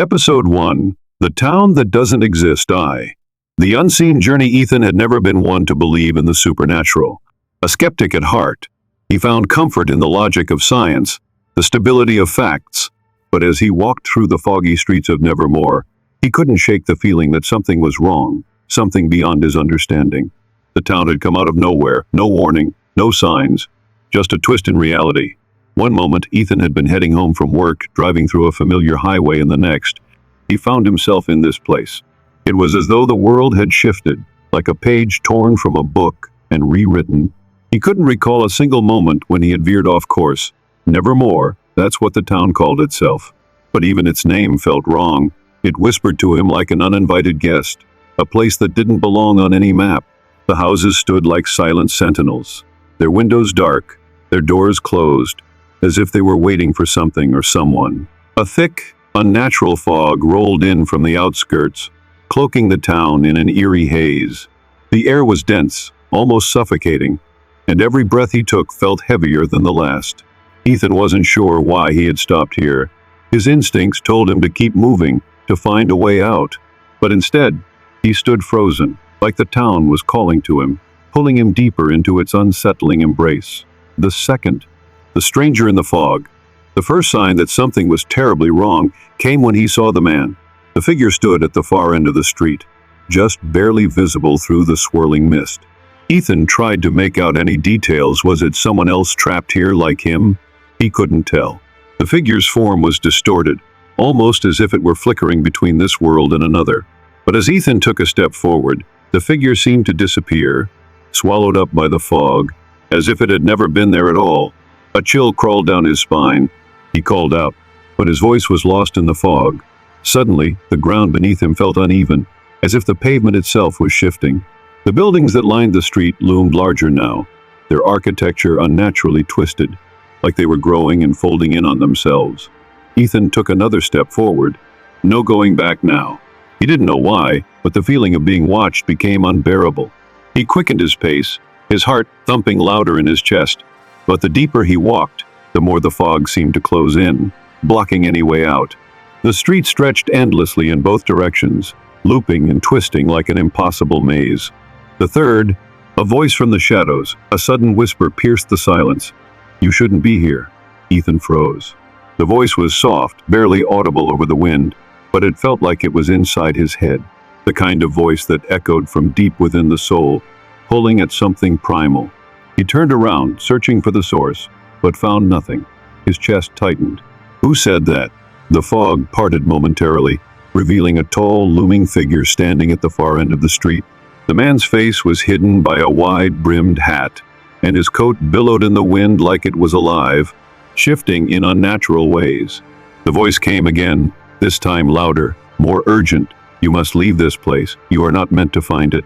Episode 1. The Town That Doesn't Exist. The unseen journey. Ethan had never been one to believe in the supernatural. A skeptic at heart, he found comfort in the logic of science, the stability of facts. But as he walked through the foggy streets of Nevermore, he couldn't shake the feeling that something was wrong, something beyond his understanding. The town had come out of nowhere, no warning, no signs, just a twist in reality. One moment, Ethan had been heading home from work, driving through a familiar highway, and the next, he found himself in this place. It was as though the world had shifted, like a page torn from a book and rewritten. He couldn't recall a single moment when he had veered off course. Nevermore, that's what the town called itself. But even its name felt wrong. It whispered to him like an uninvited guest, a place that didn't belong on any map. The houses stood like silent sentinels, their windows dark, their doors closed, as if they were waiting for something or someone. A thick, unnatural fog rolled in from the outskirts, cloaking the town in an eerie haze. The air was dense, almost suffocating, and every breath he took felt heavier than the last. Ethan wasn't sure why he had stopped here. His instincts told him to keep moving, to find a way out. But instead, he stood frozen, like the town was calling to him, pulling him deeper into its unsettling embrace. The stranger in the fog. The first sign that something was terribly wrong came when he saw the man. The figure stood at the far end of the street, just barely visible through the swirling mist. Ethan tried to make out any details. Was it someone else trapped here like him? He couldn't tell. The figure's form was distorted, almost as if it were flickering between this world and another. But as Ethan took a step forward, the figure seemed to disappear, swallowed up by the fog, as if it had never been there at all. A chill crawled down his spine. He called out, but his voice was lost in the fog. Suddenly, the ground beneath him felt uneven, as if the pavement itself was shifting. The buildings that lined the street loomed larger now, their architecture unnaturally twisted, like they were growing and folding in on themselves. Ethan took another step forward. No going back now. He didn't know why, but the feeling of being watched became unbearable. He quickened his pace, his heart thumping louder in his chest. But the deeper he walked, the more the fog seemed to close in, blocking any way out. The street stretched endlessly in both directions, looping and twisting like an impossible maze. The third, a voice from the shadows, a sudden whisper pierced the silence. "You shouldn't be here." Ethan froze. The voice was soft, barely audible over the wind, but it felt like it was inside his head, the kind of voice that echoed from deep within the soul, pulling at something primal. He turned around, searching for the source, but found nothing. His chest tightened. Who said that? The fog parted momentarily, revealing a tall, looming figure standing at the far end of the street. The man's face was hidden by a wide-brimmed hat, and his coat billowed in the wind like it was alive, shifting in unnatural ways. The voice came again, this time louder, more urgent. "You must leave this place. You are not meant to find it."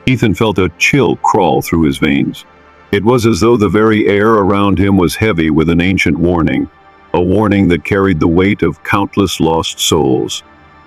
Ethan felt a chill crawl through his veins. It was as though the very air around him was heavy with an ancient warning, a warning that carried the weight of countless lost souls.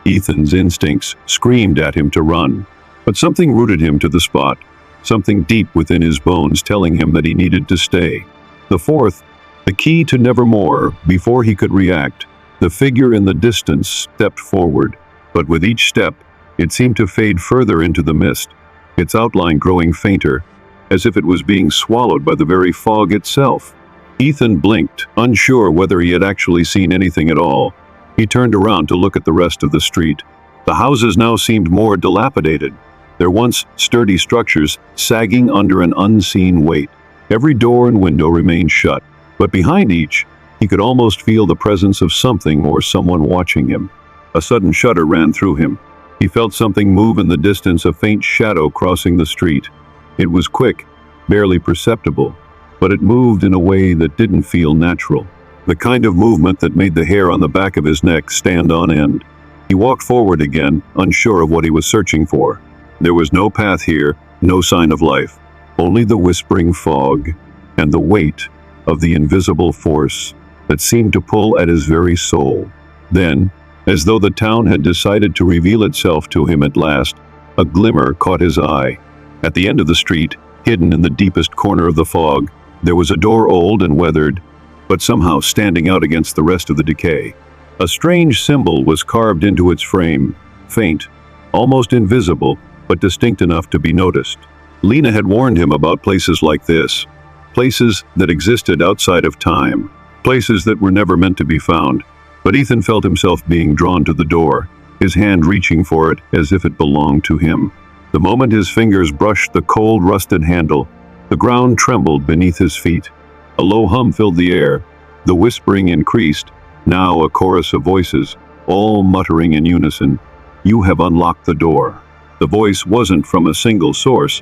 Ethan's instincts screamed at him to run, but something rooted him to the spot, something deep within his bones telling him that he needed to stay. The fourth, the key to Nevermore. Before he could react, the figure in the distance stepped forward, but with each step, it seemed to fade further into the mist, its outline growing fainter, as if it was being swallowed by the very fog itself. Ethan blinked, unsure whether he had actually seen anything at all. He turned around to look at the rest of the street. The houses now seemed more dilapidated, their once sturdy structures sagging under an unseen weight. Every door and window remained shut, but behind each, he could almost feel the presence of something or someone watching him. A sudden shudder ran through him. He felt something move in the distance, a faint shadow crossing the street. It was quick, barely perceptible, but it moved in a way that didn't feel natural. The kind of movement that made the hair on the back of his neck stand on end. He walked forward again, unsure of what he was searching for. There was no path here, no sign of life, only the whispering fog and the weight of the invisible force that seemed to pull at his very soul. Then, as though the town had decided to reveal itself to him at last, a glimmer caught his eye. At the end of the street, hidden in the deepest corner of the fog, there was a door old and weathered, but somehow standing out against the rest of the decay. A strange symbol was carved into its frame, faint, almost invisible, but distinct enough to be noticed. Lena had warned him about places like this, places that existed outside of time, places that were never meant to be found. But Ethan felt himself being drawn to the door, his hand reaching for it as if it belonged to him. The moment his fingers brushed the cold, rusted handle, the ground trembled beneath his feet. A low hum filled the air. The whispering increased, now a chorus of voices, all muttering in unison. "You have unlocked the door." The voice wasn't from a single source.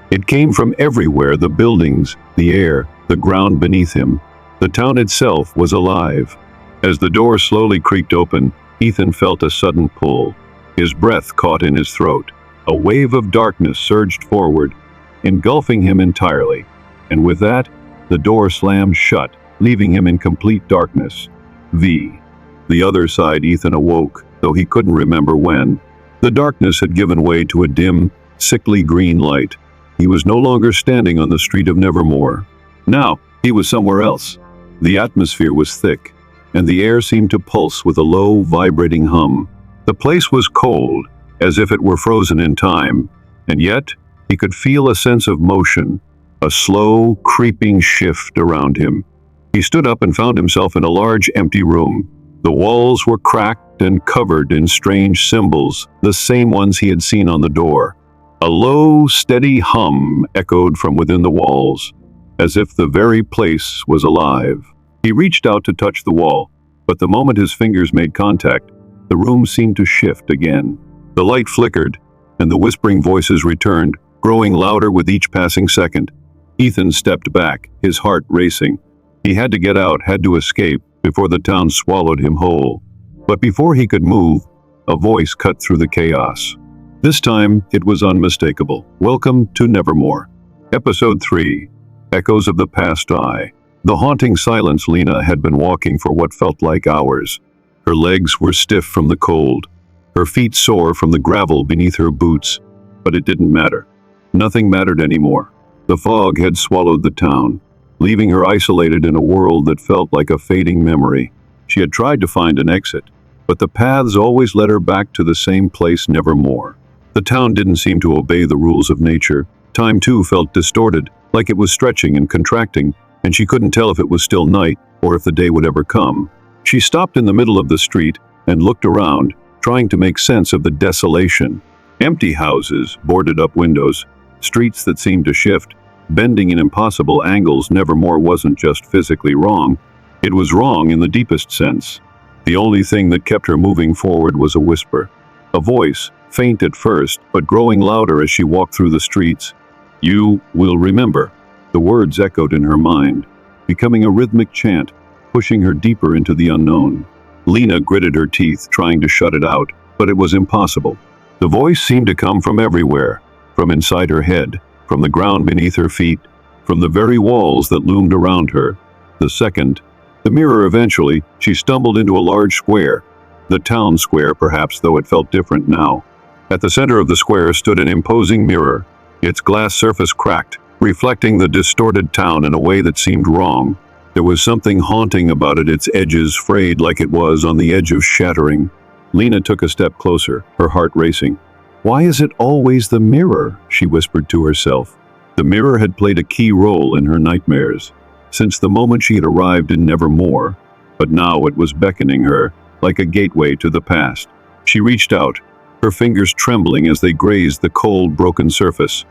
It came from everywhere, the buildings, the air, the ground beneath him. The town itself was alive. As the door slowly creaked open, Ethan felt a sudden pull. His breath caught in his throat. A wave of darkness surged forward, engulfing him entirely. And with that, the door slammed shut, leaving him in complete darkness. The other side, Ethan awoke, though he couldn't remember when. The darkness had given way to a dim, sickly green light. He was no longer standing on the street of Nevermore. Now, he was somewhere else. The atmosphere was thick, and the air seemed to pulse with a low, vibrating hum. The place was cold, as if it were frozen in time, and yet he could feel a sense of motion, a slow, creeping shift around him. He stood up and found himself in a large, empty room. The walls were cracked and covered in strange symbols, the same ones he had seen on the door. A low, steady hum echoed from within the walls, as if the very place was alive. He reached out to touch the wall, but the moment his fingers made contact, the room seemed to shift again. The light flickered, and the whispering voices returned, growing louder with each passing second. Ethan stepped back, his heart racing. He had to get out, had to escape, before the town swallowed him whole. But before he could move, a voice cut through the chaos. This time, it was unmistakable. "Welcome to Nevermore." Episode 3, Echoes of the Past I. The haunting silence. Lena had been walking for what felt like hours. Her legs were stiff from the cold, her feet sore from the gravel beneath her boots. But it didn't matter. Nothing mattered anymore. The fog had swallowed the town, leaving her isolated in a world that felt like a fading memory. She had tried to find an exit, but the paths always led her back to the same place, Nevermore. The town didn't seem to obey the rules of nature. Time too felt distorted, like it was stretching and contracting, and she couldn't tell if it was still night or if the day would ever come. She stopped in the middle of the street and looked around, trying to make sense of the desolation. Empty houses, boarded up windows, streets that seemed to shift, bending in impossible angles. Nevermore wasn't just physically wrong, it was wrong in the deepest sense. The only thing that kept her moving forward was a whisper. A voice, faint at first, but growing louder as she walked through the streets. "You will remember." The words echoed in her mind, becoming a rhythmic chant, pushing her deeper into the unknown. Lena gritted her teeth, trying to shut it out, but it was impossible. The voice seemed to come from everywhere, from inside her head, from the ground beneath her feet, from the very walls that loomed around her. The mirror. Eventually, she stumbled into a large square. The town square, perhaps, though it felt different now. At the center of the square stood an imposing mirror, its glass surface cracked, reflecting the distorted town in a way that seemed wrong. There was something haunting about it, its edges frayed like it was on the edge of shattering. Lena took a step closer, her heart racing. "Why is it always the mirror?" she whispered to herself. The mirror had played a key role in her nightmares, since the moment she had arrived in Nevermore, but now it was beckoning her, like a gateway to the past. She reached out, her fingers trembling as they grazed the cold, broken surface.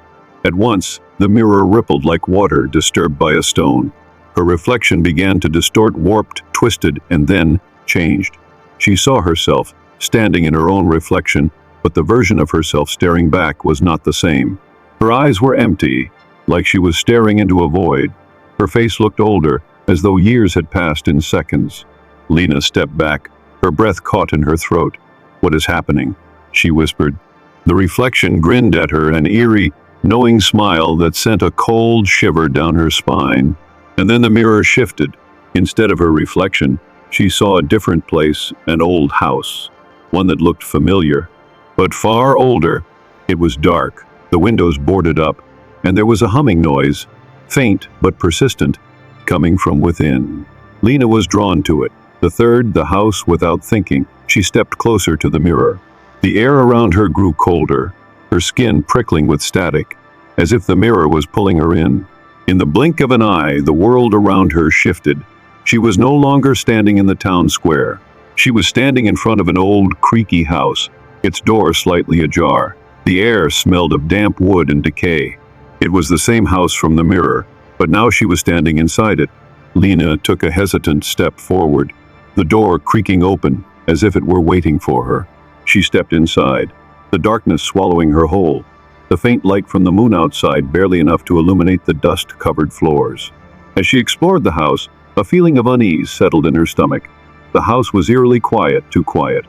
At once, the mirror rippled like water disturbed by a stone. Her reflection began to distort, warped, twisted, and then changed. She saw herself, standing in her own reflection, but the version of herself staring back was not the same. Her eyes were empty, like she was staring into a void. Her face looked older, as though years had passed in seconds. Lena stepped back, her breath caught in her throat. "What is happening?" she whispered. The reflection grinned at her, an eerie, knowing smile that sent a cold shiver down her spine. And then the mirror shifted. Instead of her reflection, she saw a different place, an old house, one that looked familiar, but far older. It was dark, the windows boarded up, and there was a humming noise, faint but persistent, coming from within. Lena was drawn to it. The third, the house. Without thinking, she stepped closer to the mirror. The air around her grew colder, her skin prickling with static, as if the mirror was pulling her in. In the blink of an eye, the world around her shifted. She was no longer standing in the town square. She was standing in front of an old, creaky house, its door slightly ajar. The air smelled of damp wood and decay. It was the same house from the mirror, but now she was standing inside it. Lena took a hesitant step forward, the door creaking open, as if it were waiting for her. She stepped inside, the darkness swallowing her whole, the faint light from the moon outside barely enough to illuminate the dust-covered floors. As she explored the house, a feeling of unease settled in her stomach. The house was eerily quiet, too quiet.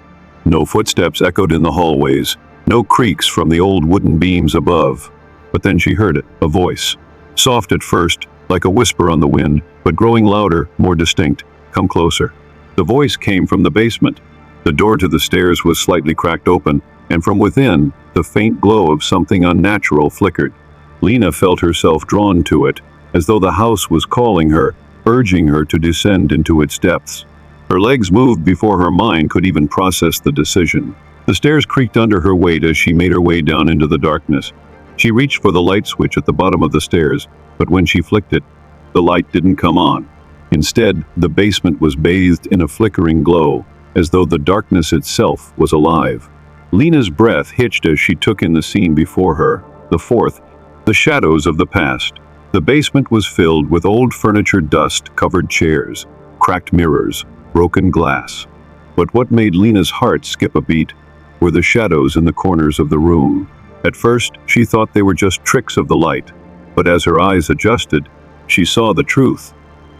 No footsteps echoed in the hallways, no creaks from the old wooden beams above. But then she heard it, a voice. Soft at first, like a whisper on the wind, but growing louder, more distinct. Come closer. The voice came from the basement. The door to the stairs was slightly cracked open, and from within, the faint glow of something unnatural flickered. Lena felt herself drawn to it, as though the house was calling her, urging her to descend into its depths. Her legs moved before her mind could even process the decision. The stairs creaked under her weight as she made her way down into the darkness. She reached for the light switch at the bottom of the stairs, but when she flicked it, the light didn't come on. Instead, the basement was bathed in a flickering glow, as though the darkness itself was alive. Lena's breath hitched as she took in the scene before her. The fourth, the shadows of the past. The basement was filled with old furniture, dust-covered chairs, cracked mirrors, broken glass. But what made Lena's heart skip a beat were the shadows in the corners of the room. At first, she thought they were just tricks of the light, but as her eyes adjusted, she saw the truth.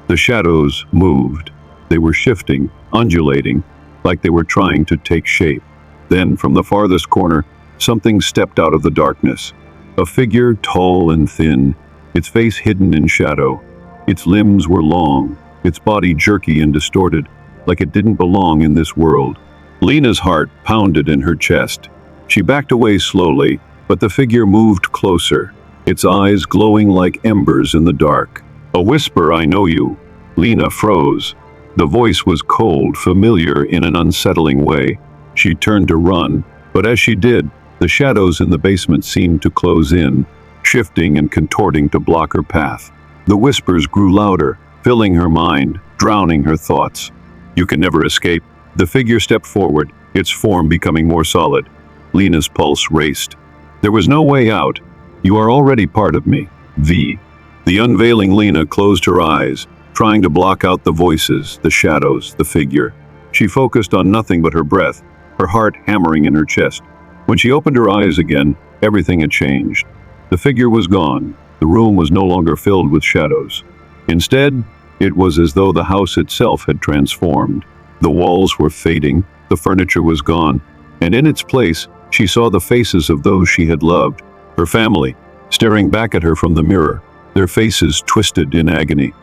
The shadows moved. They were shifting, undulating, like they were trying to take shape. Then, from the farthest corner, something stepped out of the darkness. A figure, tall and thin, its face hidden in shadow. Its limbs were long, its body jerky and distorted, like it didn't belong in this world. Lena's heart pounded in her chest. She backed away slowly, but the figure moved closer, its eyes glowing like embers in the dark. A whisper, "I know you." Lena froze. The voice was cold, familiar in an unsettling way. She turned to run, but as she did, the shadows in the basement seemed to close in, shifting and contorting to block her path. The whispers grew louder, filling her mind, drowning her thoughts. "You can never escape." The figure stepped forward, its form becoming more solid. Lena's pulse raced. "There was no way out. You are already part of me. V." The unveiling Lena closed her eyes, trying to block out the voices, the shadows, the figure. She focused on nothing but her breath, her heart hammering in her chest. When she opened her eyes again, everything had changed. The figure was gone. The room was no longer filled with shadows. Instead, it was as though the house itself had transformed. The walls were fading, the furniture was gone, and in its place, she saw the faces of those she had loved, her family, staring back at her from the mirror, their faces twisted in agony.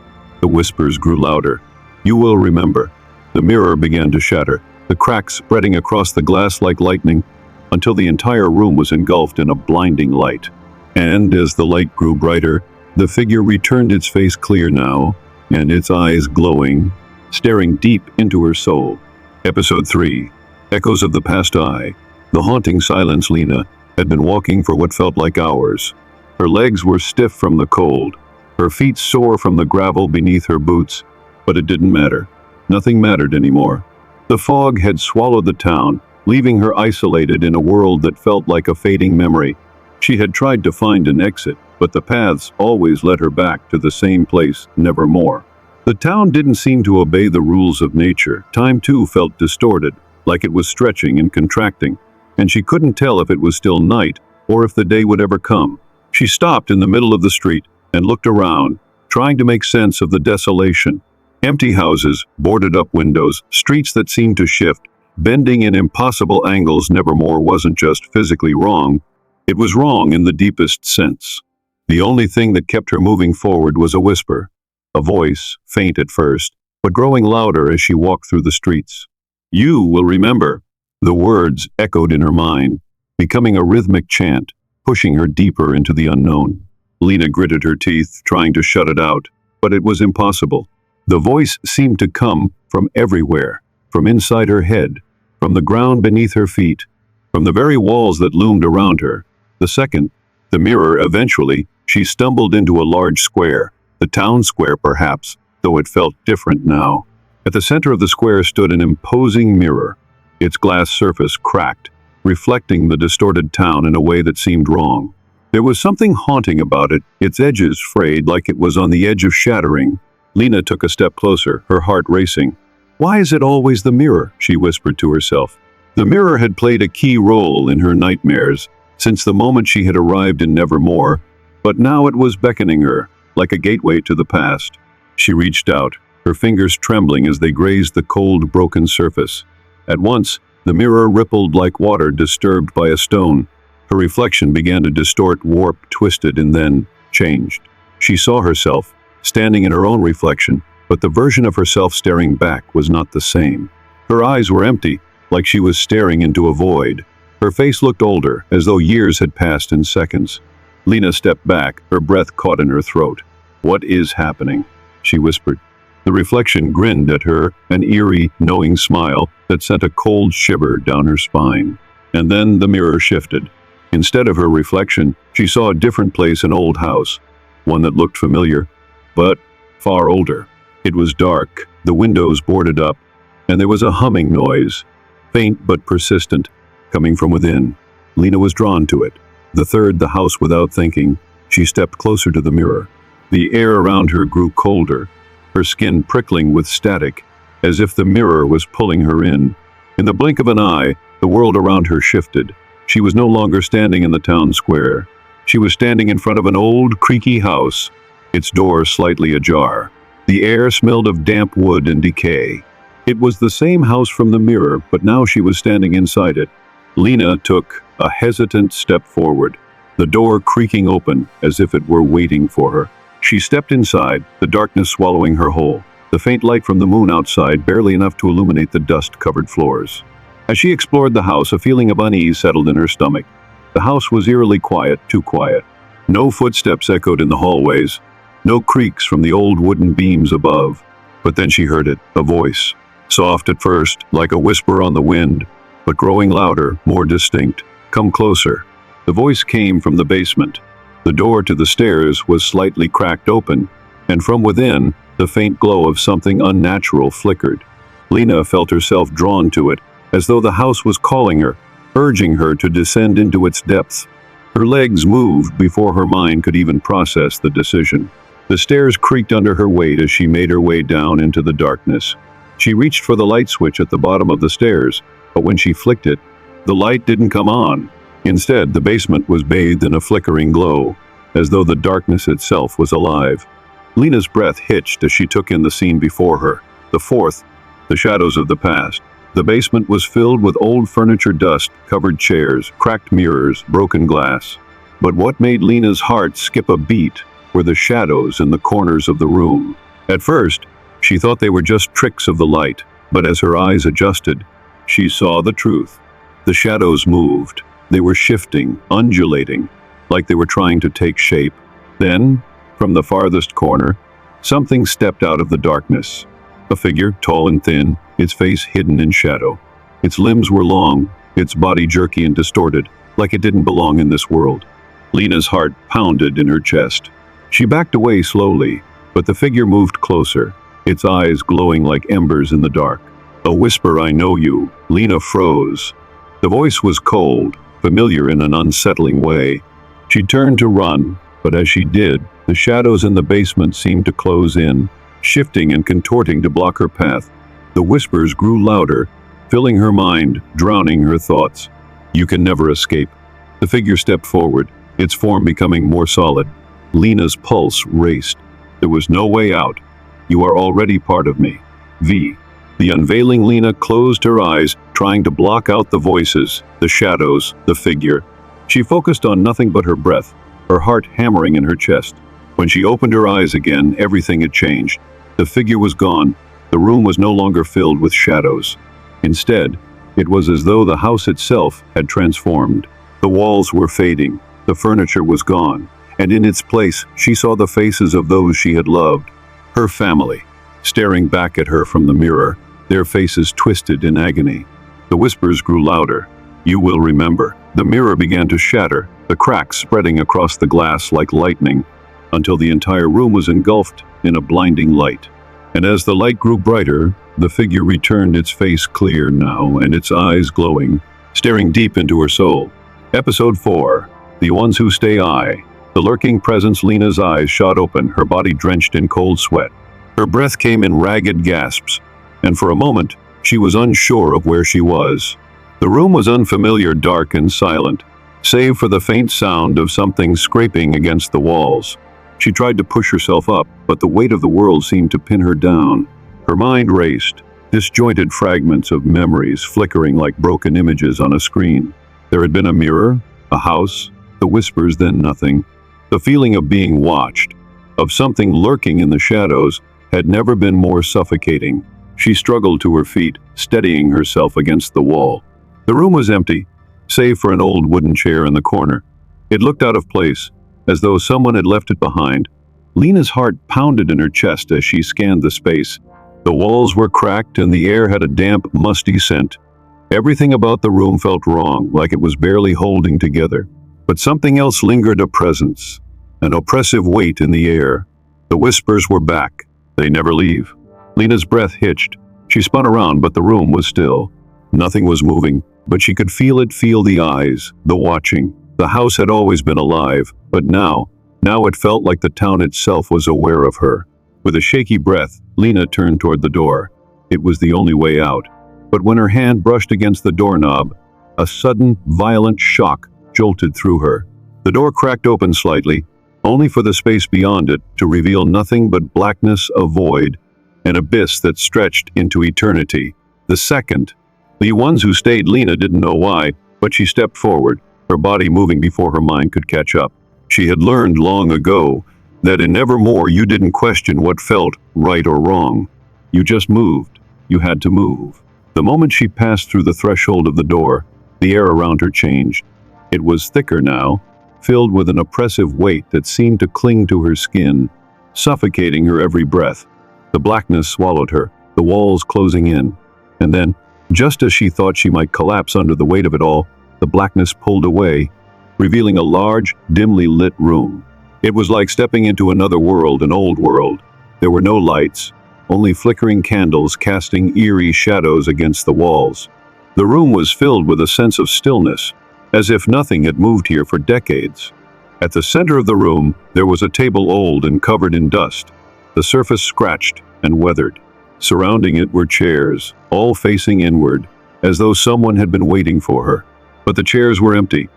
The whispers grew louder. "You will remember." The mirror began to shatter, the cracks spreading across the glass like lightning, until the entire room was engulfed in a blinding light. And as the light grew brighter, the figure returned, its face clear now, and its eyes glowing, staring deep into her soul. Episode 3. Echoes of the Past. The haunting silence. Lena had been walking for what felt like hours. Her legs were stiff from the cold, her feet sore from the gravel beneath her boots, but it didn't matter. Nothing mattered anymore. The fog had swallowed the town, leaving her isolated in a world that felt like a fading memory. She had tried to find an exit, but the paths always led her back to the same place, nevermore. The town didn't seem to obey the rules of nature. Time too felt distorted, like it was stretching and contracting, and she couldn't tell if it was still night or if the day would ever come. She stopped in the middle of the street and looked around, trying to make sense of the desolation. Empty houses, boarded up windows, streets that seemed to shift, bending in impossible angles. Nevermore wasn't just physically wrong, it was wrong in the deepest sense. The only thing that kept her moving forward was a whisper, a voice, faint at first, but growing louder as she walked through the streets. "You will remember." The words echoed in her mind, becoming a rhythmic chant, pushing her deeper into the unknown. Lena gritted her teeth, trying to shut it out, but it was impossible. The voice seemed to come from everywhere, from inside her head, from the ground beneath her feet, from the very walls that loomed around her. The second, the mirror, eventually, she stumbled into a large square, the town square perhaps, though it felt different now. At the center of the square stood an imposing mirror, its glass surface cracked, reflecting the distorted town in a way that seemed wrong. There was something haunting about it, its edges frayed like it was on the edge of shattering. Lena took a step closer, her heart racing. "Why is it always the mirror?" she whispered to herself. The mirror had played a key role in her nightmares since the moment she had arrived in Nevermore, but now it was beckoning her, like a gateway to the past. She reached out, her fingers trembling as they grazed the cold, broken surface. At once, the mirror rippled like water disturbed by a stone. Her reflection began to distort, warp, twisted, and then changed. She saw herself, standing in her own reflection, but the version of herself staring back was not the same. Her eyes were empty, like she was staring into a void. Her face looked older, as though years had passed in seconds. Lena stepped back, her breath caught in her throat. "What is happening?" she whispered. The reflection grinned at her, an eerie, knowing smile that sent a cold shiver down her spine. And then the mirror shifted. Instead of her reflection, she saw a different place, an old house, one that looked familiar, but far older. It was dark, the windows boarded up, and there was a humming noise, faint but persistent, coming from within. Lena was drawn to it. The third, the house. Without thinking, she stepped closer to the mirror. The air around her grew colder, her skin prickling with static, as if the mirror was pulling her in. In the blink of an eye, the world around her shifted. She was no longer standing in the town square. She was standing in front of an old, creaky house, its door slightly ajar. The air smelled of damp wood and decay. It was the same house from the mirror, but now she was standing inside it. Lena took a hesitant step forward, the door creaking open as if it were waiting for her. She stepped inside, the darkness swallowing her whole, the faint light from the moon outside barely enough to illuminate the dust-covered floors. As she explored the house, a feeling of unease settled in her stomach. The house was eerily quiet, too quiet. No footsteps echoed in the hallways, no creaks from the old wooden beams above. But then she heard it, a voice, soft at first, like a whisper on the wind, but growing louder, more distinct. "Come closer." The voice came from the basement. The door to the stairs was slightly cracked open, and from within, the faint glow of something unnatural flickered. Lena felt herself drawn to it, as though the house was calling her, urging her to descend into its depths. Her legs moved before her mind could even process the decision. The stairs creaked under her weight as she made her way down into the darkness. She reached for the light switch at the bottom of the stairs, but when she flicked it, the light didn't come on. Instead, the basement was bathed in a flickering glow, as though the darkness itself was alive. Lena's breath hitched as she took in the scene before her. The fourth, the shadows of the past. The basement was filled with old furniture, dust, covered chairs, cracked mirrors, broken glass. But what made Lena's heart skip a beat were the shadows in the corners of the room. At first, she thought they were just tricks of the light, but as her eyes adjusted, she saw the truth. The shadows moved. They were shifting, undulating, like they were trying to take shape. Then, from the farthest corner, something stepped out of the darkness. A figure, tall and thin, its face hidden in shadow. Its limbs were long, its body jerky and distorted, like it didn't belong in this world. Lena's heart pounded in her chest. She backed away slowly, but the figure moved closer, its eyes glowing like embers in the dark. A whisper, "I know you." Lena froze. The voice was cold, familiar in an unsettling way. She turned to run, but as she did, the shadows in the basement seemed to close in, shifting and contorting to block her path. The whispers grew louder, filling her mind, drowning her thoughts. "You can never escape." The figure stepped forward, its form becoming more solid. Lena's pulse raced. There was no way out. "You are already part of me. V." The unveiling Lena closed her eyes, trying to block out the voices, the shadows, the figure. She focused on nothing but her breath, her heart hammering in her chest. When she opened her eyes again, everything had changed. The figure was gone. The room was no longer filled with shadows. Instead, it was as though the house itself had transformed. The walls were fading, the furniture was gone, and in its place she saw the faces of those she had loved, her family. staring back at her from the mirror, their faces twisted in agony. The whispers grew louder. "You will remember." The mirror began to shatter, the cracks spreading across the glass like lightning, until the entire room was engulfed in a blinding light. And as the light grew brighter, the figure returned, its face clear now and its eyes glowing, staring deep into her soul. Episode 4. The Ones Who Stay I. The lurking presence. Lena's eyes shot open, her body drenched in cold sweat. Her breath came in ragged gasps, and for a moment, she was unsure of where she was. The room was unfamiliar, dark and silent, save for the faint sound of something scraping against the walls. She tried to push herself up, but the weight of the world seemed to pin her down. Her mind raced, disjointed fragments of memories flickering like broken images on a screen. There had been a mirror, a house, the whispers, then nothing. The feeling of being watched, of something lurking in the shadows, had never been more suffocating. She struggled to her feet, steadying herself against the wall. The room was empty, save for an old wooden chair in the corner. It looked out of place, as though someone had left it behind. Lena's heart pounded in her chest as she scanned the space. The walls were cracked and the air had a damp, musty scent. Everything about the room felt wrong, like it was barely holding together. But something else lingered, a presence, an oppressive weight in the air. The whispers were back. They never leave. Lena's breath hitched. She spun around, but the room was still. Nothing was moving, but she could feel it, feel the eyes, the watching. The house had always been alive, but now it felt like the town itself was aware of her. With a shaky breath, Lena turned toward the door. It was the only way out. But when her hand brushed against the doorknob, a sudden, violent shock jolted through her. The door cracked open slightly, only for the space beyond it to reveal nothing but blackness, a void, an abyss that stretched into eternity. The second. The Ones Who Stayed. Lena didn't know why, but she stepped forward, her body moving before her mind could catch up. She had learned long ago that in Nevermore you didn't question what felt right or wrong. You just moved. You had to move. The moment she passed through the threshold of the door, the air around her changed. It was thicker now, filled with an oppressive weight that seemed to cling to her skin, suffocating her every breath. The blackness swallowed her, the walls closing in. And then, just as she thought she might collapse under the weight of it all, the blackness pulled away, revealing a large, dimly lit room. It was like stepping into another world, an old world. There were no lights, only flickering candles casting eerie shadows against the walls. The room was filled with a sense of stillness, as if nothing had moved here for decades. At the center of the room, there was a table, old and covered in dust, the surface scratched and weathered. Surrounding it were chairs, all facing inward, as though someone had been waiting for her. But the chairs were empty.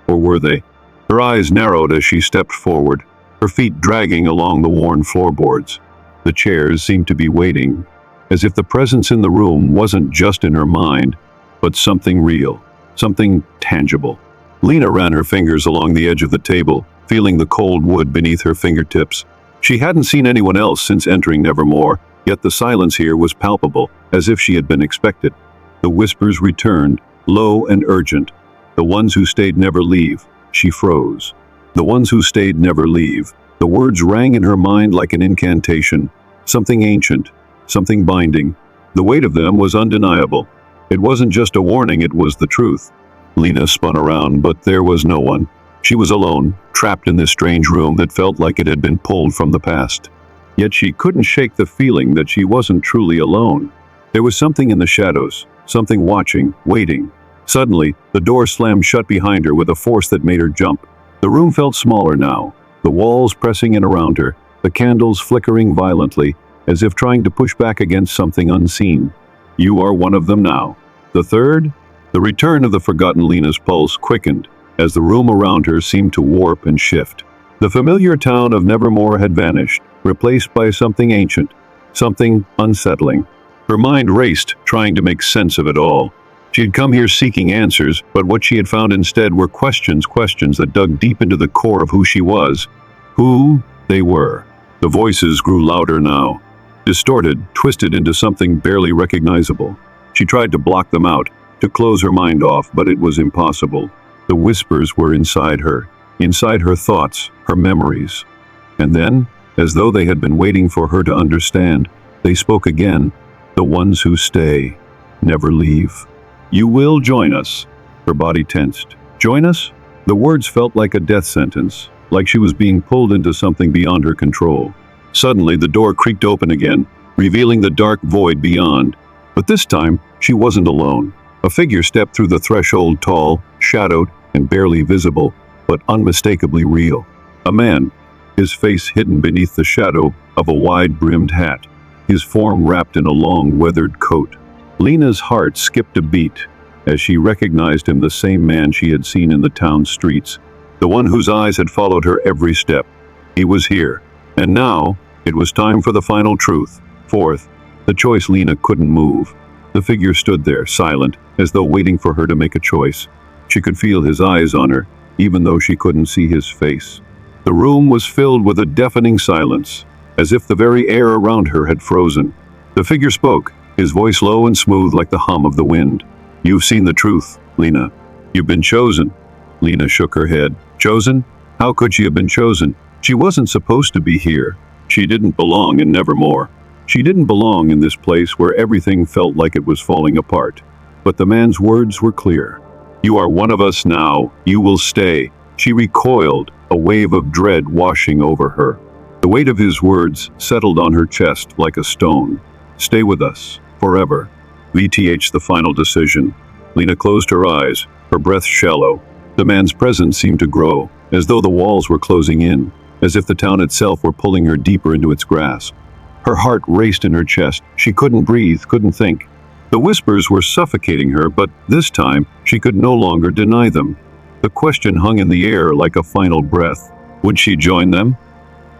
Or were they? Her eyes narrowed as she stepped forward, her feet dragging along the worn floorboards. The chairs seemed to be waiting, as if the presence in the room wasn't just in her mind, but something real, something tangible. Lena ran her fingers along the edge of the table, feeling the cold wood beneath her fingertips. She hadn't seen anyone else since entering Nevermore, yet the silence here was palpable, as if she had been expected. The whispers returned, low and urgent. The ones who stayed never leave. She froze. The ones who stayed never leave. The words rang in her mind like an incantation, something ancient, something binding. The weight of them was undeniable. It wasn't just a warning, it was the truth. Lena spun around, but there was no one. She was alone, trapped in this strange room that felt like it had been pulled from the past. Yet she couldn't shake the feeling that she wasn't truly alone. There was something in the shadows, something watching, waiting. Suddenly, the door slammed shut behind her with a force that made her jump. The room felt smaller now, the walls pressing in around her, the candles flickering violently, as if trying to push back against something unseen. You are one of them now. The third? The return of the forgotten. Lena's pulse quickened, as the room around her seemed to warp and shift. The familiar town of Nevermore had vanished, replaced by something ancient, something unsettling. Her mind raced, trying to make sense of it all. She had come here seeking answers, but what she had found instead were questions that dug deep into the core of who she was, who they were. The voices grew louder now, distorted, twisted into something barely recognizable. She tried to block them out, to close her mind off, but it was impossible. The whispers were inside her thoughts, her memories. And then, as though they had been waiting for her to understand, They spoke again. The ones who stay never leave. You will join us. Her body tensed. Join us? The words felt like a death sentence, like she was being pulled into something beyond her control. Suddenly, the door creaked open again, revealing the dark void beyond. But this time, she wasn't alone. A figure stepped through the threshold, tall, shadowed, and barely visible, but unmistakably real. A man, his face hidden beneath the shadow of a wide-brimmed hat, his form wrapped in a long, weathered coat. Lena's heart skipped a beat as she recognized him, the same man she had seen in the town streets, the one whose eyes had followed her every step. He was here, and now it was time for the final truth. Fourth, the choice. Lena couldn't move. The figure stood there, silent, as though waiting for her to make a choice. She could feel his eyes on her, even though she couldn't see his face. The room was filled with a deafening silence, as if the very air around her had frozen. The figure spoke, his voice low and smooth like the hum of the wind. You've seen the truth, Lena. You've been chosen. Lena shook her head. Chosen? How could she have been chosen? She wasn't supposed to be here. She didn't belong in Nevermore. She didn't belong in this place where everything felt like it was falling apart. But the man's words were clear. You are one of us now. You will stay. She recoiled, a wave of dread washing over her. The weight of his words settled on her chest like a stone. Stay with us, forever. VTH, the final decision. Lena closed her eyes, her breath shallow. The man's presence seemed to grow, as though the walls were closing in, as if the town itself were pulling her deeper into its grasp. Her heart raced in her chest. She couldn't breathe, couldn't think. The whispers were suffocating her, but this time she could no longer deny them. The question hung in the air like a final breath. Would she join them?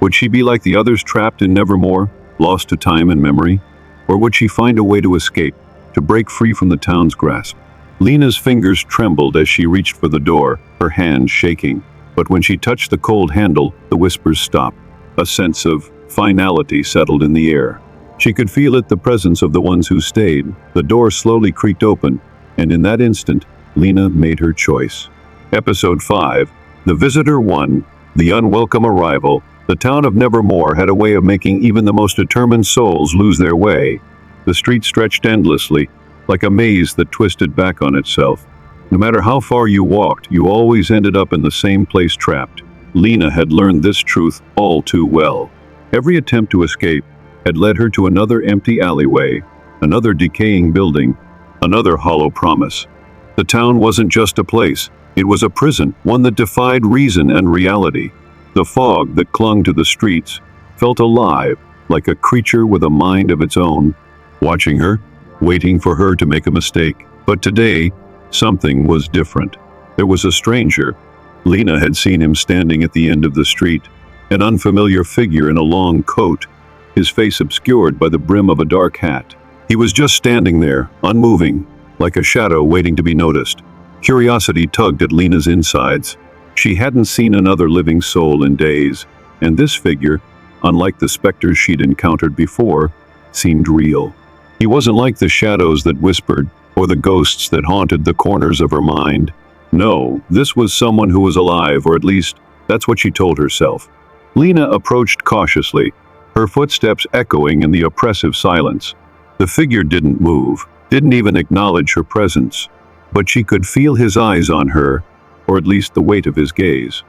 Would she be like the others trapped in Nevermore, lost to time and memory? Or would she find a way to escape, to break free from the town's grasp? Lena's fingers trembled as she reached for the door, her hands shaking. But when she touched the cold handle, the whispers stopped. A sense of finality settled in the air. She could feel it, the presence of the ones who stayed. The door slowly creaked open, and in that instant, Lena made her choice. Episode 5, The Visitor 1, The Unwelcome Arrival. The town of Nevermore had a way of making even the most determined souls lose their way. The street stretched endlessly, like a maze that twisted back on itself. No matter how far you walked, you always ended up in the same place, trapped. Lena had learned this truth all too well. Every attempt to escape had led her to another empty alleyway, another decaying building, another hollow promise. The town wasn't just a place, it was a prison, one that defied reason and reality. The fog that clung to the streets felt alive, like a creature with a mind of its own, watching her, waiting for her to make a mistake. But today, something was different. There was a stranger. Lena had seen him standing at the end of the street, an unfamiliar figure in a long coat, his face obscured by the brim of a dark hat. He was just standing there, unmoving, like a shadow waiting to be noticed. Curiosity tugged at Lena's insides. She hadn't seen another living soul in days, and this figure, unlike the specters she'd encountered before, seemed real. He wasn't like the shadows that whispered, or the ghosts that haunted the corners of her mind. No, this was someone who was alive, or at least, that's what she told herself. Lena approached cautiously, her footsteps echoing in the oppressive silence. The figure didn't move, didn't even acknowledge her presence, but she could feel his eyes on her, or at least the weight of his gaze.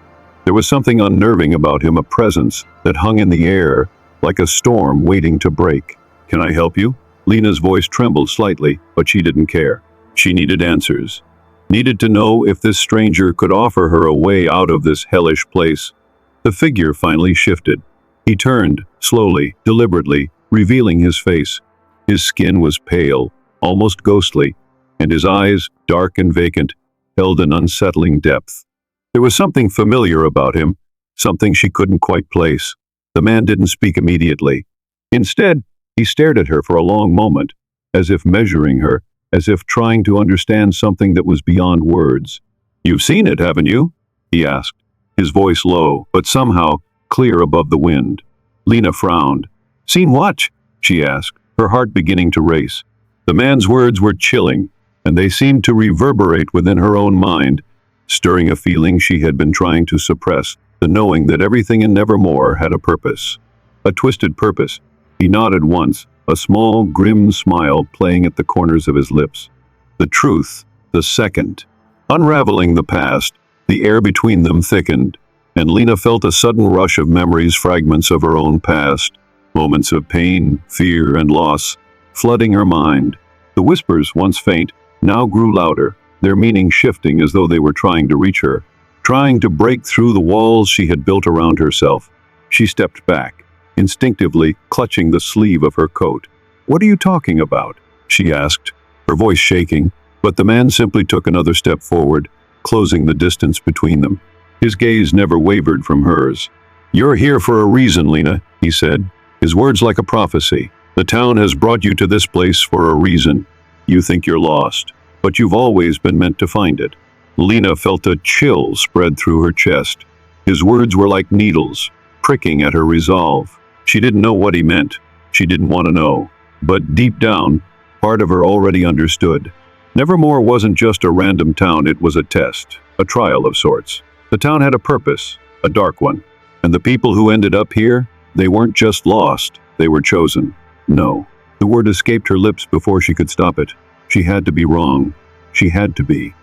There was something unnerving about him, a presence that hung in the air, like a storm waiting to break. Can I help you? Lena's voice trembled slightly, but she didn't care. She needed answers. Needed to know if this stranger could offer her a way out of this hellish place. The figure finally shifted. He turned, slowly, deliberately, revealing his face. His skin was pale, almost ghostly, and his eyes, dark and vacant, held an unsettling depth. There was something familiar about him, something she couldn't quite place. The man didn't speak immediately. Instead, he stared at her for a long moment, as if measuring her, as if trying to understand something that was beyond words. You've seen it, haven't you? He asked, his voice low, but somehow clear above the wind. Lena frowned. Seen what? She asked, her heart beginning to race. The man's words were chilling, and they seemed to reverberate within her own mind, stirring a feeling she had been trying to suppress, the knowing that everything in Nevermore had a purpose. A twisted purpose. He nodded once, a small, grim smile playing at the corners of his lips. The truth, the second. Unraveling the past, the air between them thickened, and Lena felt a sudden rush of memories, fragments of her own past, moments of pain, fear, and loss, flooding her mind. The whispers, once faint, now grew louder, their meaning shifting as though they were trying to reach her, trying to break through the walls she had built around herself. She stepped back, instinctively clutching the sleeve of her coat. "What are you talking about?" she asked, her voice shaking, but the man simply took another step forward, closing the distance between them. His gaze never wavered from hers. "You're here for a reason, Lena," he said, his words like a prophecy. "The town has brought you to this place for a reason. You think you're lost, but you've always been meant to find it." Lena felt a chill spread through her chest. His words were like needles, pricking at her resolve. She didn't know what he meant. She didn't want to know. But deep down, part of her already understood. Nevermore wasn't just a random town, it was a test, a trial of sorts. The town had a purpose, a dark one. And the people who ended up here, they weren't just lost, they were chosen. No. The word escaped her lips before she could stop it. She had to be wrong. She had to be.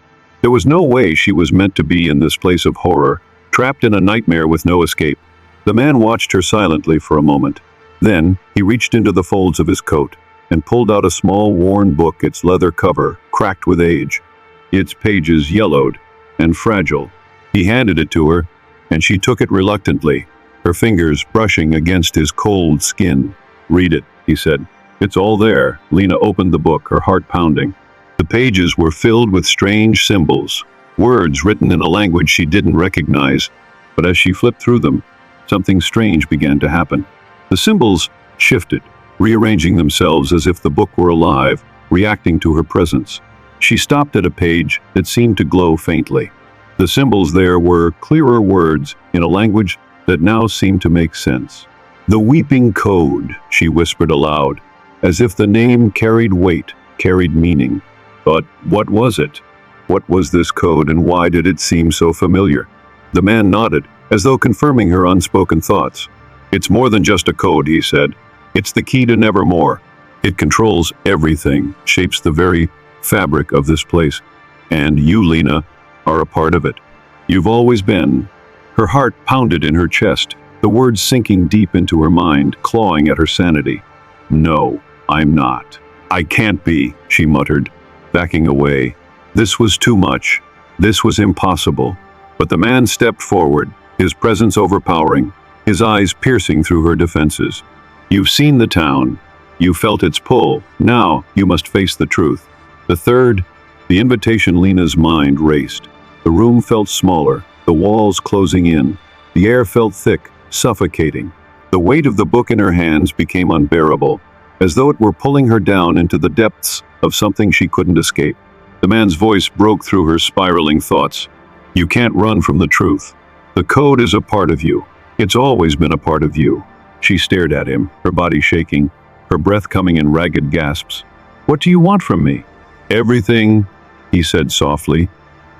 There was no way she was meant to be in this place of horror, trapped in a nightmare with no escape. The man watched her silently for a moment. Then, he reached into the folds of his coat and pulled out a small, worn book, its leather cover cracked with age, its pages yellowed and fragile. He handed it to her, and she took it reluctantly, her fingers brushing against his cold skin. "Read it," he said. "It's all there." Lena opened the book, her heart pounding. The pages were filled with strange symbols, words written in a language she didn't recognize, but as she flipped through them, something strange began to happen. The symbols shifted, rearranging themselves as if the book were alive, reacting to her presence. She stopped at a page that seemed to glow faintly. The symbols there were clearer words in a language that now seemed to make sense. "The Weeping Code," she whispered aloud, as if the name carried weight, carried meaning. But what was it? What was this code, and why did it seem so familiar? The man nodded, as though confirming her unspoken thoughts. "It's more than just a code," he said. "It's the key to Nevermore. It controls everything, shapes the very fabric of this place. And you, Lena, are a part of it. You've always been." Her heart pounded in her chest, the words sinking deep into her mind, clawing at her sanity. "No, I'm not. I can't be," she muttered, backing away. This was too much. This was impossible. But the man stepped forward, his presence overpowering, his eyes piercing through her defenses. "You've seen the town. You felt its pull. Now you must face the truth." The third, the invitation. Lena's mind raced. The room felt smaller, the walls closing in. The air felt thick, suffocating. The weight of the book in her hands became unbearable, as though it were pulling her down into the depths of something she couldn't escape. The man's voice broke through her spiraling thoughts. "You can't run from the truth. The code is a part of you. It's always been a part of you." She stared at him, her body shaking, her breath coming in ragged gasps. "What do you want from me?" "Everything," he said softly,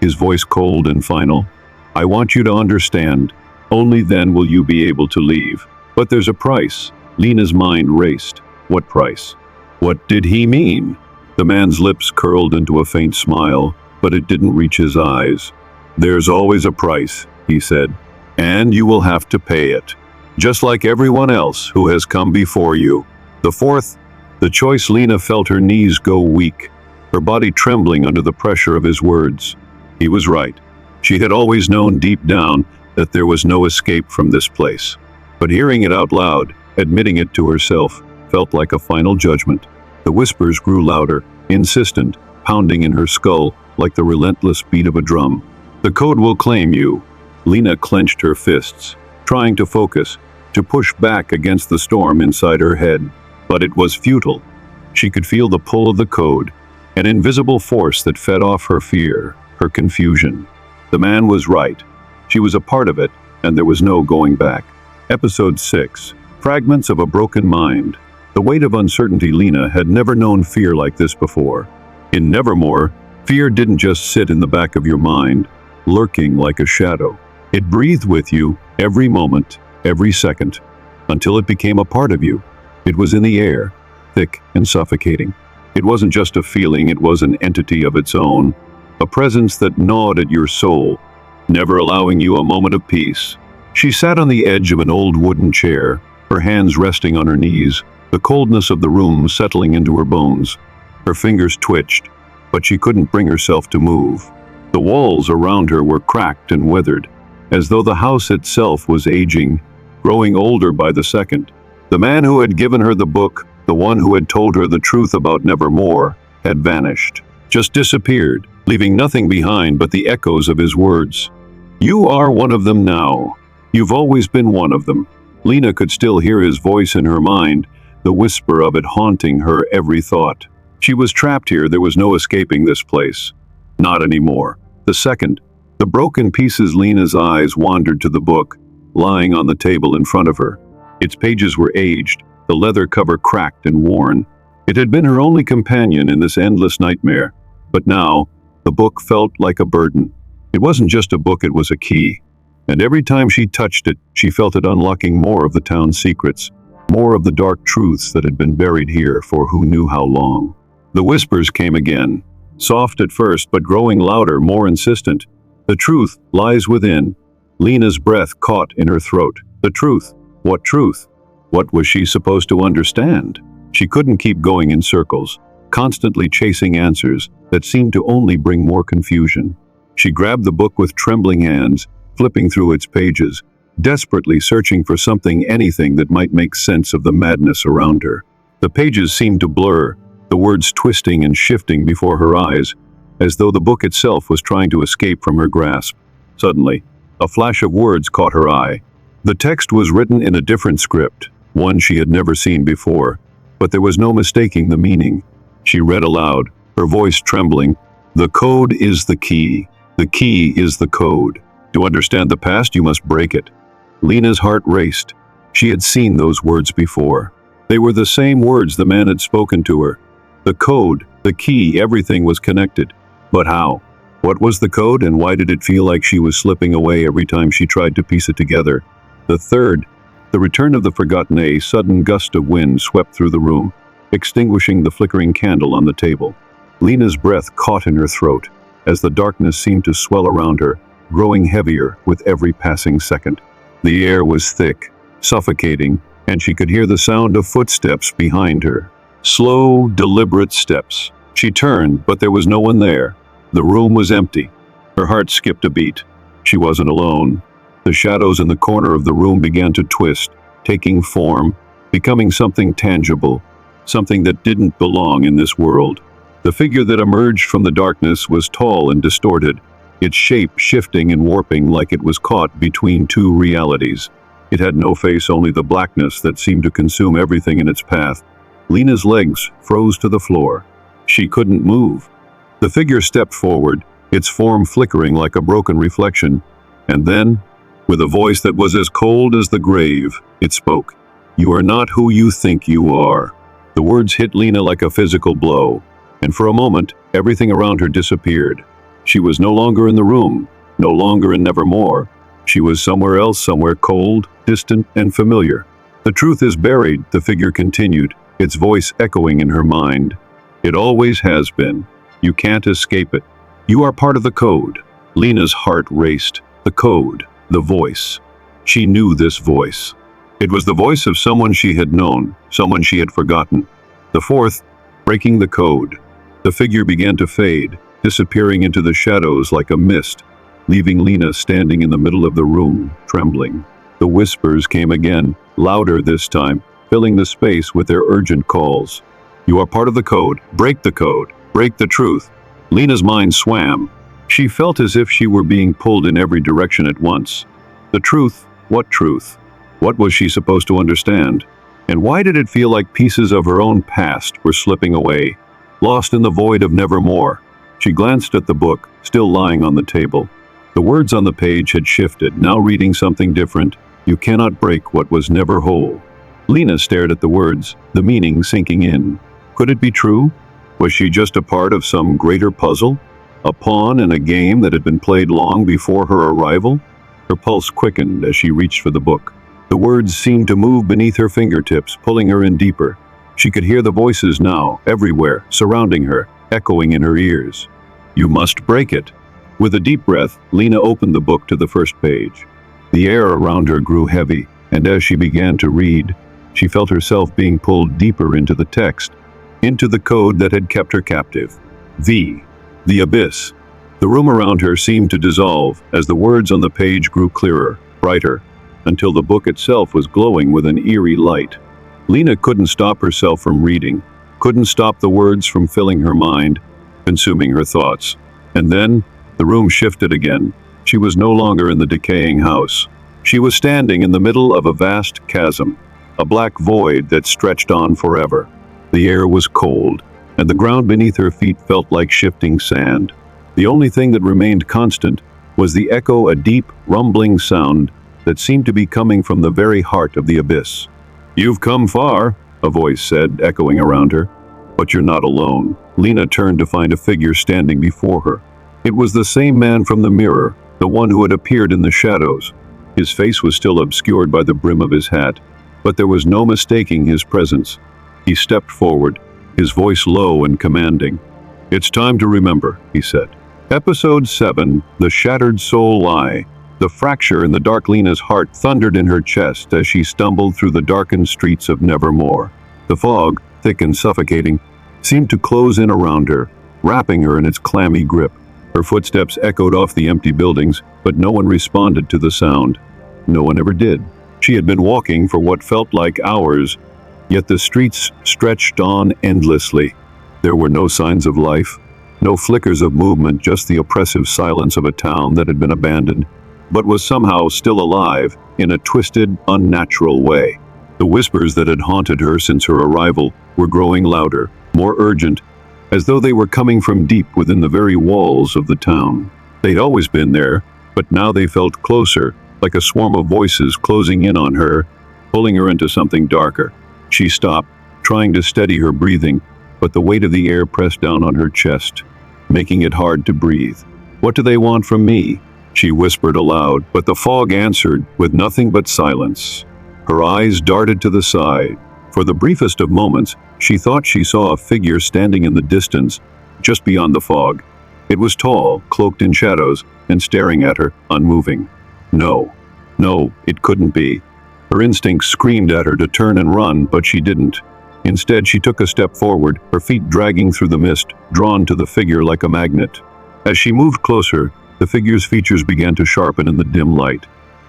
his voice cold and final. "I want you to understand. Only then will you be able to leave. But there's a price." Lena's mind raced. What price? What did he mean? The man's lips curled into a faint smile, but it didn't reach his eyes. "There's always a price," he said, "and you will have to pay it, just like everyone else who has come before you." The fourth, the choice. Lena felt her knees go weak, her body trembling under the pressure of his words. He was right. She had always known deep down that there was no escape from this place. But hearing it out loud, admitting it to herself, felt like a final judgment. The whispers grew louder, insistent, pounding in her skull like the relentless beat of a drum. "The code will claim you." Lena clenched her fists, trying to focus, to push back against the storm inside her head. But it was futile. She could feel the pull of the code, an invisible force that fed off her fear, her confusion. The man was right. She was a part of it, and there was no going back. Episode 6. Fragments of a Broken Mind. The weight of uncertainty. Lena had never known fear like this before. In Nevermore, fear didn't just sit in the back of your mind, lurking like a shadow. It breathed with you every moment, every second, until it became a part of you. It was in the air, thick and suffocating. It wasn't just a feeling, it was an entity of its own, a presence that gnawed at your soul, never allowing you a moment of peace. She sat on the edge of an old wooden chair, her hands resting on her knees, the coldness of the room settling into her bones. Her fingers twitched, but she couldn't bring herself to move. The walls around her were cracked and weathered, as though the house itself was aging, growing older by the second. The man who had given her the book, the one who had told her the truth about Nevermore, had vanished, just disappeared, leaving nothing behind but the echoes of his words. "You are one of them now. You've always been one of them." Lena could still hear his voice in her mind, the whisper of it haunting her every thought. She was trapped here, there was no escaping this place. Not anymore. The second, the broken pieces, Lena's eyes wandered to the book, lying on the table in front of her. Its pages were aged, the leather cover cracked and worn. It had been her only companion in this endless nightmare, but now, the book felt like a burden. It wasn't just a book, it was a key. And every time she touched it, she felt it unlocking more of the town's secrets, more of the dark truths that had been buried here for who knew how long. The whispers came again, soft at first but growing louder, more insistent. "The truth lies within." Lena's breath caught in her throat. The truth? What truth? What was she supposed to understand? She couldn't keep going in circles, constantly chasing answers that seemed to only bring more confusion. She grabbed the book with trembling hands, flipping through its pages, desperately searching for something, anything that might make sense of the madness around her. The pages seemed to blur, the words twisting and shifting before her eyes, as though the book itself was trying to escape from her grasp. Suddenly, a flash of words caught her eye. The text was written in a different script, one she had never seen before, but there was no mistaking the meaning. She read aloud, her voice trembling, "The code is the key. The key is the code. To understand the past, you must break it." Lena's heart raced. She had seen those words before. They were the same words the man had spoken to her. The code, the key, everything was connected. But how? What was the code, and why did it feel like she was slipping away every time she tried to piece it together? The third, the return of the forgotten. A sudden gust of wind swept through the room, extinguishing the flickering candle on the table. Lena's breath caught in her throat, as the darkness seemed to swell around her, growing heavier with every passing second. The air was thick, suffocating, and she could hear the sound of footsteps behind her. Slow, deliberate steps. She turned, but there was no one there. The room was empty. Her heart skipped a beat. She wasn't alone. The shadows in the corner of the room began to twist, taking form, becoming something tangible, something that didn't belong in this world. The figure that emerged from the darkness was tall and distorted, its shape shifting and warping like it was caught between two realities. It had no face, only the blackness that seemed to consume everything in its path. Lena's legs froze to the floor. She couldn't move. The figure stepped forward, its form flickering like a broken reflection, and then, with a voice that was as cold as the grave, it spoke. "You are not who you think you are." The words hit Lena like a physical blow, and for a moment, everything around her disappeared. She was no longer in the room, no longer in Nevermore. She was somewhere else, somewhere cold, distant, and familiar. "The truth is buried," the figure continued, its voice echoing in her mind. "It always has been. You can't escape it. You are part of the code." Lena's heart raced. The code, the voice. She knew this voice. It was the voice of someone she had known, someone she had forgotten. The fourth, breaking the code. The figure began to fade, disappearing into the shadows like a mist, leaving Lena standing in the middle of the room, trembling. The whispers came again, louder this time, filling the space with their urgent calls. "You are part of the code. Break the code. Break the truth." Lena's mind swam. She felt as if she were being pulled in every direction at once. The truth? What truth? What was she supposed to understand? And why did it feel like pieces of her own past were slipping away, lost in the void of Nevermore? She glanced at the book, still lying on the table. The words on the page had shifted, now reading something different. "You cannot break what was never whole." Lena stared at the words, the meaning sinking in. Could it be true? Was she just a part of some greater puzzle? A pawn in a game that had been played long before her arrival? Her pulse quickened as she reached for the book. The words seemed to move beneath her fingertips, pulling her in deeper. She could hear the voices now, everywhere, surrounding her, echoing in her ears. You must break it. With a deep breath, Lena opened the book to the first page. The air around her grew heavy, and as she began to read, she felt herself being pulled deeper into the text, into the code that had kept her captive. The abyss. The room around her seemed to dissolve as the words on the page grew clearer, brighter, until the book itself was glowing with an eerie light. Lena couldn't stop herself from reading, couldn't stop the words from filling her mind, consuming her thoughts. And then, the room shifted again. She was no longer in the decaying house. She was standing in the middle of a vast chasm, a black void that stretched on forever. The air was cold, and the ground beneath her feet felt like shifting sand. The only thing that remained constant was the echo, a deep, rumbling sound that seemed to be coming from the very heart of the abyss. "You've come far," a voice said, echoing around her. "But you're not alone." Lena turned to find a figure standing before her. It was the same man from the mirror, the one who had appeared in the shadows. His face was still obscured by the brim of his hat, but there was no mistaking his presence. He stepped forward, his voice low and commanding. "It's time to remember," he said. Episode 7, The Shattered Soul Lie. The fracture in the dark Lena's heart thundered in her chest as she stumbled through the darkened streets of Nevermore. The fog, thick and suffocating, seemed to close in around her, wrapping her in its clammy grip. Her footsteps echoed off the empty buildings, but no one responded to the sound. No one ever did. She had been walking for what felt like hours, yet the streets stretched on endlessly. There were no signs of life, no flickers of movement, just the oppressive silence of a town that had been abandoned, but was somehow still alive in a twisted, unnatural way. The whispers that had haunted her since her arrival were growing louder, more urgent, as though they were coming from deep within the very walls of the town. They'd always been there, but now they felt closer, like a swarm of voices closing in on her, pulling her into something darker. She stopped, trying to steady her breathing, but the weight of the air pressed down on her chest, making it hard to breathe. "What do they want from me?" she whispered aloud, but the fog answered with nothing but silence. Her eyes darted to the side. For the briefest of moments, she thought she saw a figure standing in the distance, just beyond the fog. It was tall, cloaked in shadows, and staring at her, unmoving. No, it couldn't be. Her instincts screamed at her to turn and run, but she didn't. Instead, she took a step forward, her feet dragging through the mist, drawn to the figure like a magnet. As she moved closer, the figure's features began to sharpen in the dim light.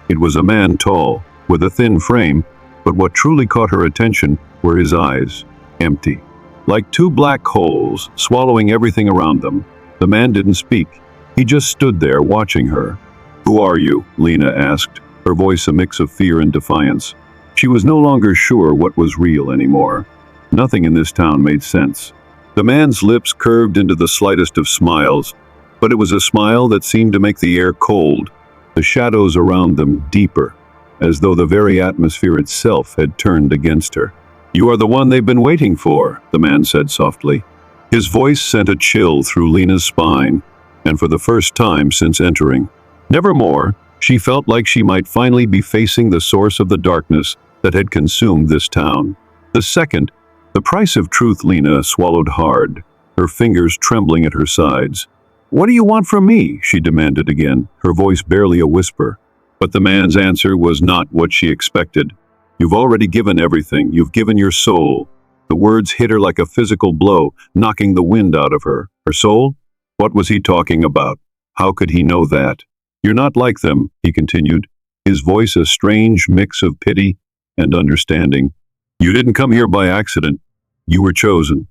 It was a man tall, with a thin frame, but what truly caught her attention were his eyes, empty. Like two black holes, swallowing everything around them. The man didn't speak. He just stood there, watching her. "Who are you?" Lena asked, her voice a mix of fear and defiance. She was no longer sure what was real anymore. Nothing in this town made sense. The man's lips curved into the slightest of smiles, but it was a smile that seemed to make the air cold, the shadows around them deeper, as though the very atmosphere itself had turned against her. "You are the one they've been waiting for," the man said softly. His voice sent a chill through Lena's spine, and for the first time since entering Nevermore, she felt like she might finally be facing the source of the darkness that had consumed this town. The price of truth. Lena swallowed hard, her fingers trembling at her sides. "What do you want from me?" she demanded again, her voice barely a whisper. But the man's answer was not what she expected. "You've already given everything. You've given your soul." The words hit her like a physical blow, knocking the wind out of her. Her soul? What was he talking about? How could he know that? "You're not like them," he continued, his voice a strange mix of pity and understanding. "You didn't come here by accident. You were chosen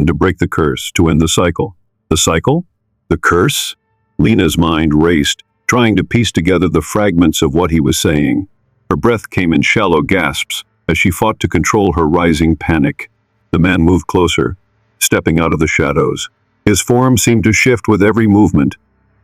to break the curse, to end the cycle." The cycle? The curse? Lena's mind raced, trying to piece together the fragments of what he was saying. Her breath came in shallow gasps as she fought to control her rising panic. The man moved closer, stepping out of the shadows. His form seemed to shift with every movement,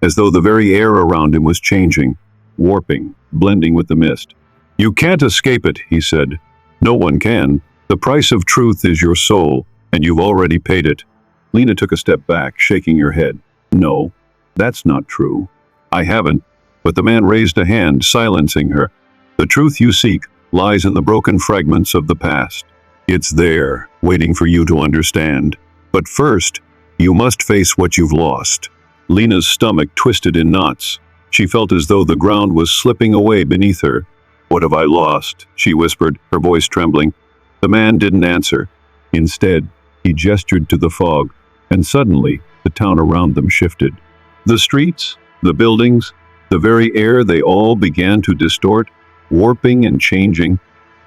as though the very air around him was changing, warping, blending with the mist. "You can't escape it," he said. "No one can. The price of truth is your soul, and you've already paid it." Lena took a step back, shaking her head. "No, that's not true. I haven't." But the man raised a hand, silencing her. "The truth you seek lies in the broken fragments of the past. It's there, waiting for you to understand. But first, you must face what you've lost. Lena's stomach twisted in knots. She felt as though the ground was slipping away beneath her. "What have I lost?" she whispered, her voice trembling. The man didn't answer. Instead, he gestured to the fog, and suddenly, the town around them shifted. The streets, the buildings, the very air, they all began to distort, warping and changing,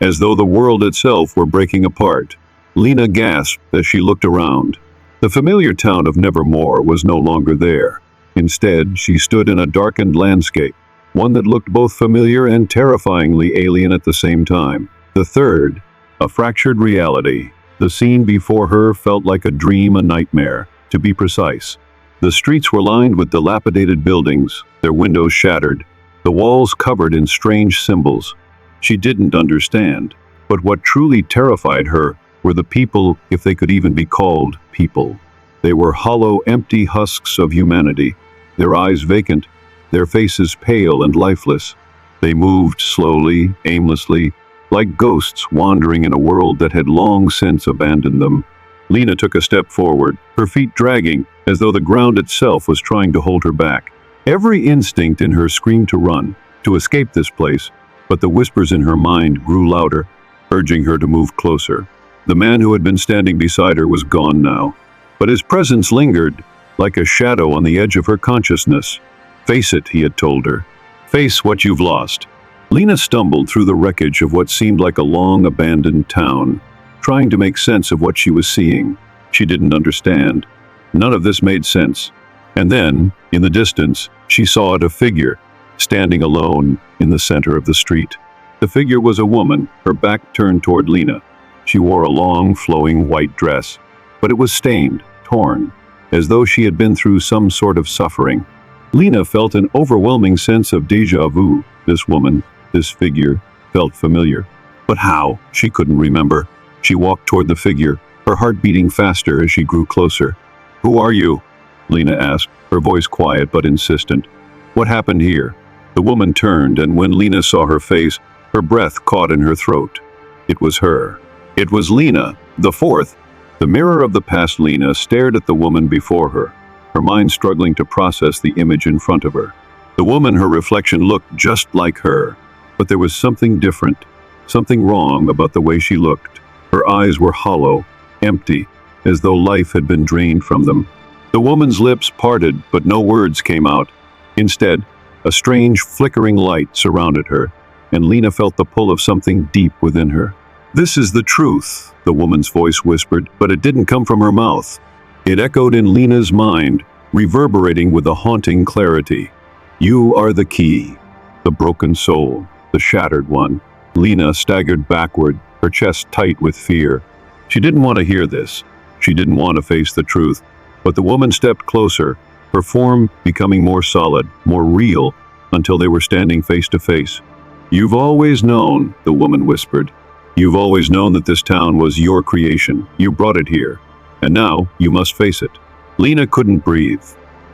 as though the world itself were breaking apart. Lena gasped as she looked around. The familiar town of Nevermore was no longer there. Instead, she stood in a darkened landscape, one that looked both familiar and terrifyingly alien at the same time. The third, a fractured reality. The scene before her felt like a dream, a nightmare, to be precise. The streets were lined with dilapidated buildings, their windows shattered, the walls covered in strange symbols. She didn't understand, but what truly terrified her were the people, if they could even be called people. They were hollow, empty husks of humanity, their eyes vacant, their faces pale and lifeless. They moved slowly, aimlessly, like ghosts wandering in a world that had long since abandoned them. Lena took a step forward, her feet dragging, as though the ground itself was trying to hold her back. Every instinct in her screamed to run, to escape this place, but the whispers in her mind grew louder, urging her to move closer. The man who had been standing beside her was gone now, but his presence lingered, like a shadow on the edge of her consciousness. "Face it," he had told her. "Face what you've lost." Lena stumbled through the wreckage of what seemed like a long-abandoned town, trying to make sense of what she was seeing. She didn't understand. None of this made sense. And then, in the distance, she saw a figure, standing alone in the center of the street. The figure was a woman, her back turned toward Lena. She wore a long, flowing white dress, but it was stained, torn, as though she had been through some sort of suffering. Lena felt an overwhelming sense of déjà vu. This woman, this figure, felt familiar. But how? She couldn't remember. She walked toward the figure, her heart beating faster as she grew closer. "Who are you?" Lena asked, her voice quiet but insistent. "What happened here?" The woman turned, and when Lena saw her face, her breath caught in her throat. It was her. It was Lena, the fourth. The mirror of the past Lena stared at the woman before her, her mind struggling to process the image in front of her. The woman, her reflection, looked just like her, but there was something different, something wrong about the way she looked. Her eyes were hollow, empty, as though life had been drained from them. The woman's lips parted, but no words came out. Instead, a strange, flickering light surrounded her, and Lena felt the pull of something deep within her. "This is the truth," the woman's voice whispered, but it didn't come from her mouth. It echoed in Lena's mind, reverberating with a haunting clarity. "You are the key, the broken soul, the shattered one." Lena staggered backward, her chest tight with fear. She didn't want to hear this. She didn't want to face the truth. But the woman stepped closer, her form becoming more solid, more real, until they were standing face to face. "You've always known," the woman whispered. "You've always known that this town was your creation. You brought it here. And now you must face it." Lena couldn't breathe.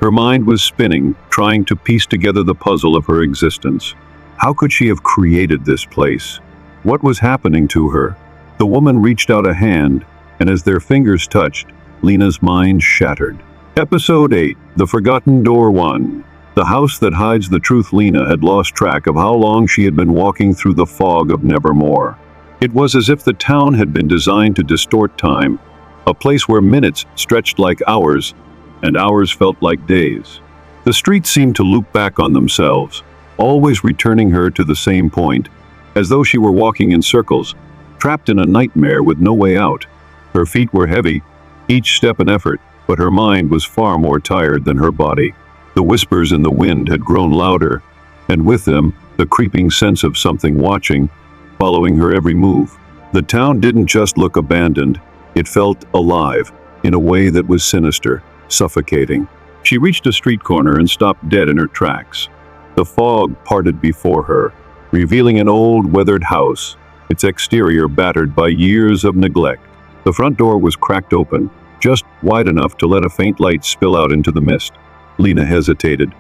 Her mind was spinning, trying to piece together the puzzle of her existence. How could she have created this place? What was happening to her? The woman reached out a hand, and as their fingers touched, Lena's mind shattered. Episode 8, The Forgotten Door 1. The house that hides the truth. Lena had lost track of how long she had been walking through the fog of Nevermore. It was as if the town had been designed to distort time, a place where minutes stretched like hours, and hours felt like days. The streets seemed to loop back on themselves, always returning her to the same point, as though she were walking in circles, trapped in a nightmare with no way out. Her feet were heavy, each step an effort, but her mind was far more tired than her body. The whispers in the wind had grown louder, and with them, the creeping sense of something watching, following her every move. The town didn't just look abandoned, it felt alive, in a way that was sinister, suffocating. She reached a street corner and stopped dead in her tracks. The fog parted before her, revealing an old, weathered house, its exterior battered by years of neglect. The front door was cracked open, just wide enough to let a faint light spill out into the mist. Lena hesitated.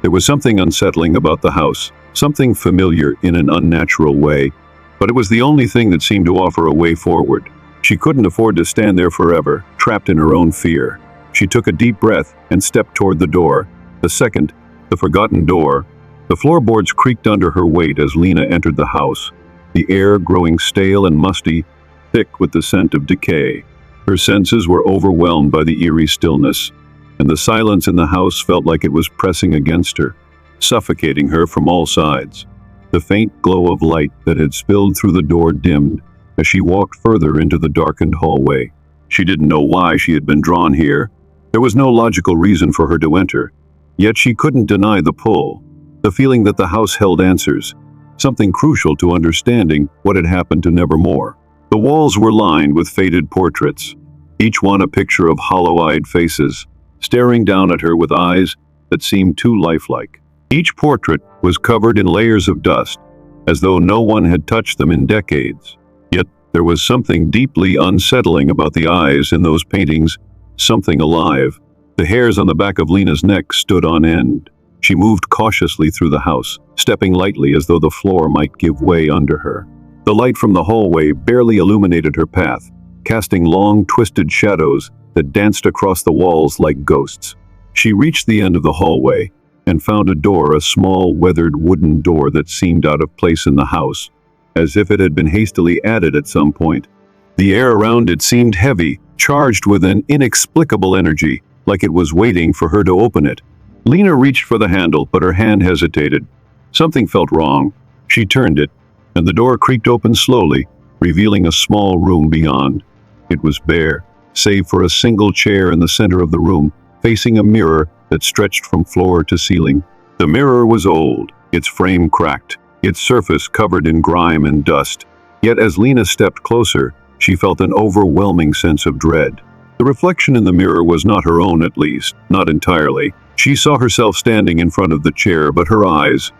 There was something unsettling about the house, something familiar in an unnatural way, but it was the only thing that seemed to offer a way forward. She couldn't afford to stand there forever, trapped in her own fear. She took a deep breath and stepped toward the door. The second, the forgotten door. The floorboards creaked under her weight as Lena entered the house, the air growing stale and musty, thick with the scent of decay. Her senses were overwhelmed by the eerie stillness, and the silence in the house felt like it was pressing against her, suffocating her from all sides. The faint glow of light that had spilled through the door dimmed as she walked further into the darkened hallway. She didn't know why she had been drawn here. There was no logical reason for her to enter, yet she couldn't deny the pull, the feeling that the house held answers, something crucial to understanding what had happened to Nevermore. The walls were lined with faded portraits, each one a picture of hollow-eyed faces, staring down at her with eyes that seemed too lifelike. Each portrait was covered in layers of dust, as though no one had touched them in decades. Yet there was something deeply unsettling about the eyes in those paintings, something alive. The hairs on the back of Lena's neck stood on end. She moved cautiously through the house, stepping lightly as though the floor might give way under her. The light from the hallway barely illuminated her path, casting long, twisted shadows that danced across the walls like ghosts. She reached the end of the hallway and found a door, a small, weathered wooden door that seemed out of place in the house, as if it had been hastily added at some point. The air around it seemed heavy, charged with an inexplicable energy, like it was waiting for her to open it. Lena reached for the handle, but her hand hesitated. Something felt wrong. She turned it, and the door creaked open slowly, revealing a small room beyond. It was bare, save for a single chair in the center of the room, facing a mirror that stretched from floor to ceiling. The mirror was old, its frame cracked, its surface covered in grime and dust. Yet as Lena stepped closer, she felt an overwhelming sense of dread. The reflection in the mirror was not her own, at least, not entirely. She saw herself standing in front of the chair, but her eyes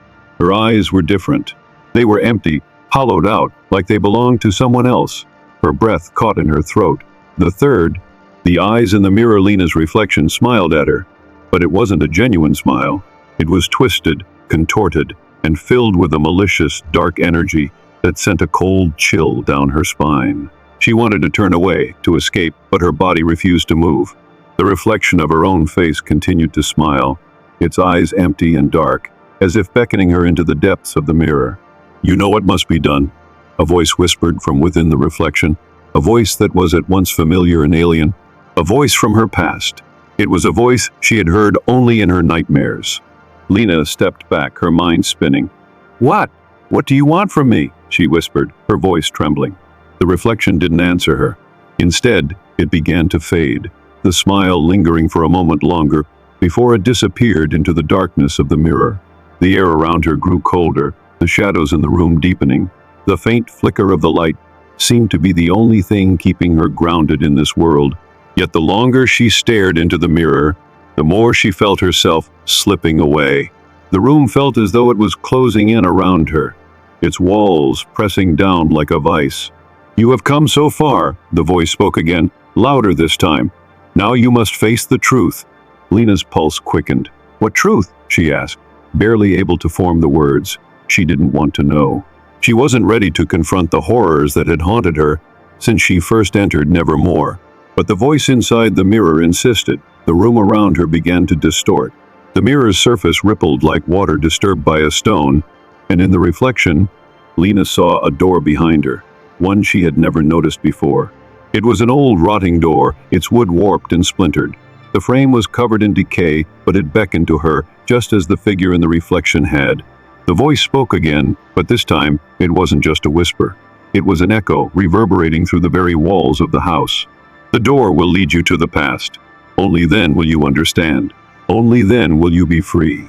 were different. They were empty, hollowed out, like they belonged to someone else. Her breath caught in her throat. The eyes in the mirror, Lena's reflection, smiled at her. But it wasn't a genuine smile. It was twisted, contorted, and filled with a malicious, dark energy that sent a cold chill down her spine. She wanted to turn away, to escape, but her body refused to move. The reflection of her own face continued to smile, its eyes empty and dark, as if beckoning her into the depths of the mirror. "You know what must be done," a voice whispered from within the reflection, a voice that was at once familiar and alien, a voice from her past. It was a voice she had heard only in her nightmares. Lena stepped back, her mind spinning. "What? What do you want from me?" she whispered, her voice trembling. The reflection didn't answer her. Instead, it began to fade, the smile lingering for a moment longer before it disappeared into the darkness of the mirror. The air around her grew colder, the shadows in the room deepening. The faint flicker of the light seemed to be the only thing keeping her grounded in this world. Yet the longer she stared into the mirror, the more she felt herself slipping away. The room felt as though it was closing in around her, its walls pressing down like a vice. "You have come so far," the voice spoke again, louder this time. "Now you must face the truth." Lena's pulse quickened. "What truth?" she asked, barely able to form the words. She didn't want to know. She wasn't ready to confront the horrors that had haunted her since she first entered Nevermore. But the voice inside the mirror insisted. The room around her began to distort. The mirror's surface rippled like water disturbed by a stone, and in the reflection, Lena saw a door behind her, one she had never noticed before. It was an old, rotting door, its wood warped and splintered. The frame was covered in decay, but it beckoned to her, just as the figure in the reflection had. The voice spoke again, but this time it wasn't just a whisper. It was an echo, reverberating through the very walls of the house. "The door will lead you to the past. Only then will you understand. Only then will you be free."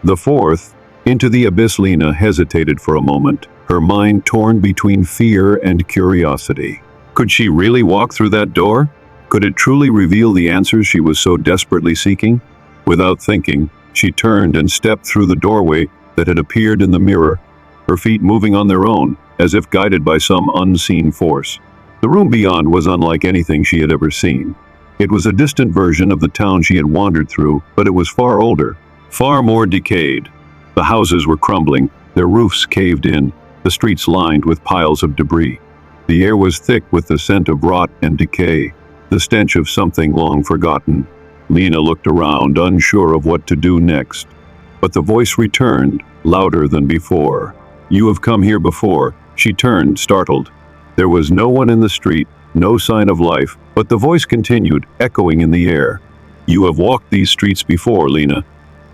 The fourth, into the abyss. Lena hesitated for a moment, her mind torn between fear and curiosity. Could she really walk through that door? Could it truly reveal the answers she was so desperately seeking? Without thinking, she turned and stepped through the doorway that had appeared in the mirror, her feet moving on their own, as if guided by some unseen force. The room beyond was unlike anything she had ever seen. It was a distant version of the town she had wandered through, but it was far older, far more decayed. The houses were crumbling, their roofs caved in, the streets lined with piles of debris. The air was thick with the scent of rot and decay, the stench of something long forgotten. Lena looked around, unsure of what to do next. But the voice returned, louder than before. "You have come here before." She turned, startled. There was no one in the street, no sign of life, but the voice continued, echoing in the air. "You have walked these streets before, Lena.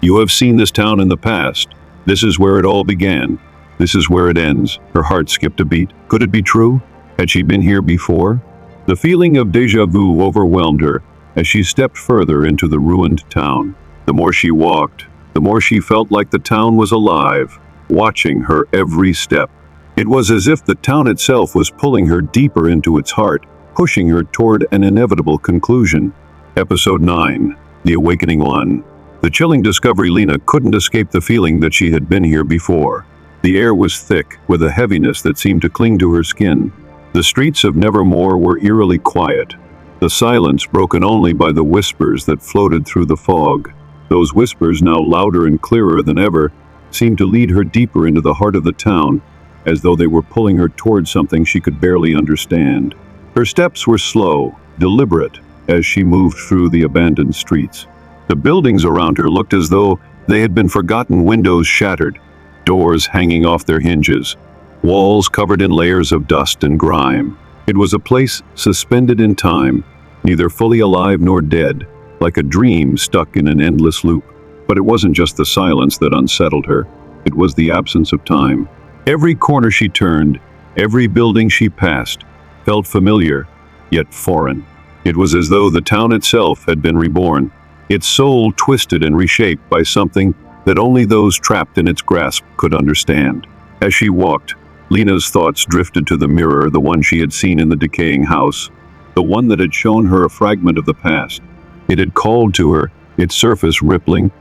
You have seen this town in the past. This is where it all began. This is where it ends." Her heart skipped a beat. Could it be true? Had she been here before? The feeling of déjà vu overwhelmed her as she stepped further into the ruined town. The more she walked, the more she felt like the town was alive, watching her every step. It was as if the town itself was pulling her deeper into its heart, pushing her toward an inevitable conclusion. Episode 9, The Awakening One. The chilling discovery: Lena couldn't escape the feeling that she had been here before. The air was thick, with a heaviness that seemed to cling to her skin. The streets of Nevermore were eerily quiet, the silence broken only by the whispers that floated through the fog. Those whispers, now louder and clearer than ever, seemed to lead her deeper into the heart of the town, as though they were pulling her toward something she could barely understand. Her steps were slow, deliberate, as she moved through the abandoned streets. The buildings around her looked as though they had been forgotten, windows shattered, doors hanging off their hinges, walls covered in layers of dust and grime. It was a place suspended in time, neither fully alive nor dead, like a dream stuck in an endless loop. But it wasn't just the silence that unsettled her, it was the absence of time. Every corner she turned, every building she passed, felt familiar, yet foreign. It was as though the town itself had been reborn, its soul twisted and reshaped by something that only those trapped in its grasp could understand. As she walked, Lena's thoughts drifted to the mirror, the one she had seen in the decaying house, the one that had shown her a fragment of the past. It had called to her, its surface rippling,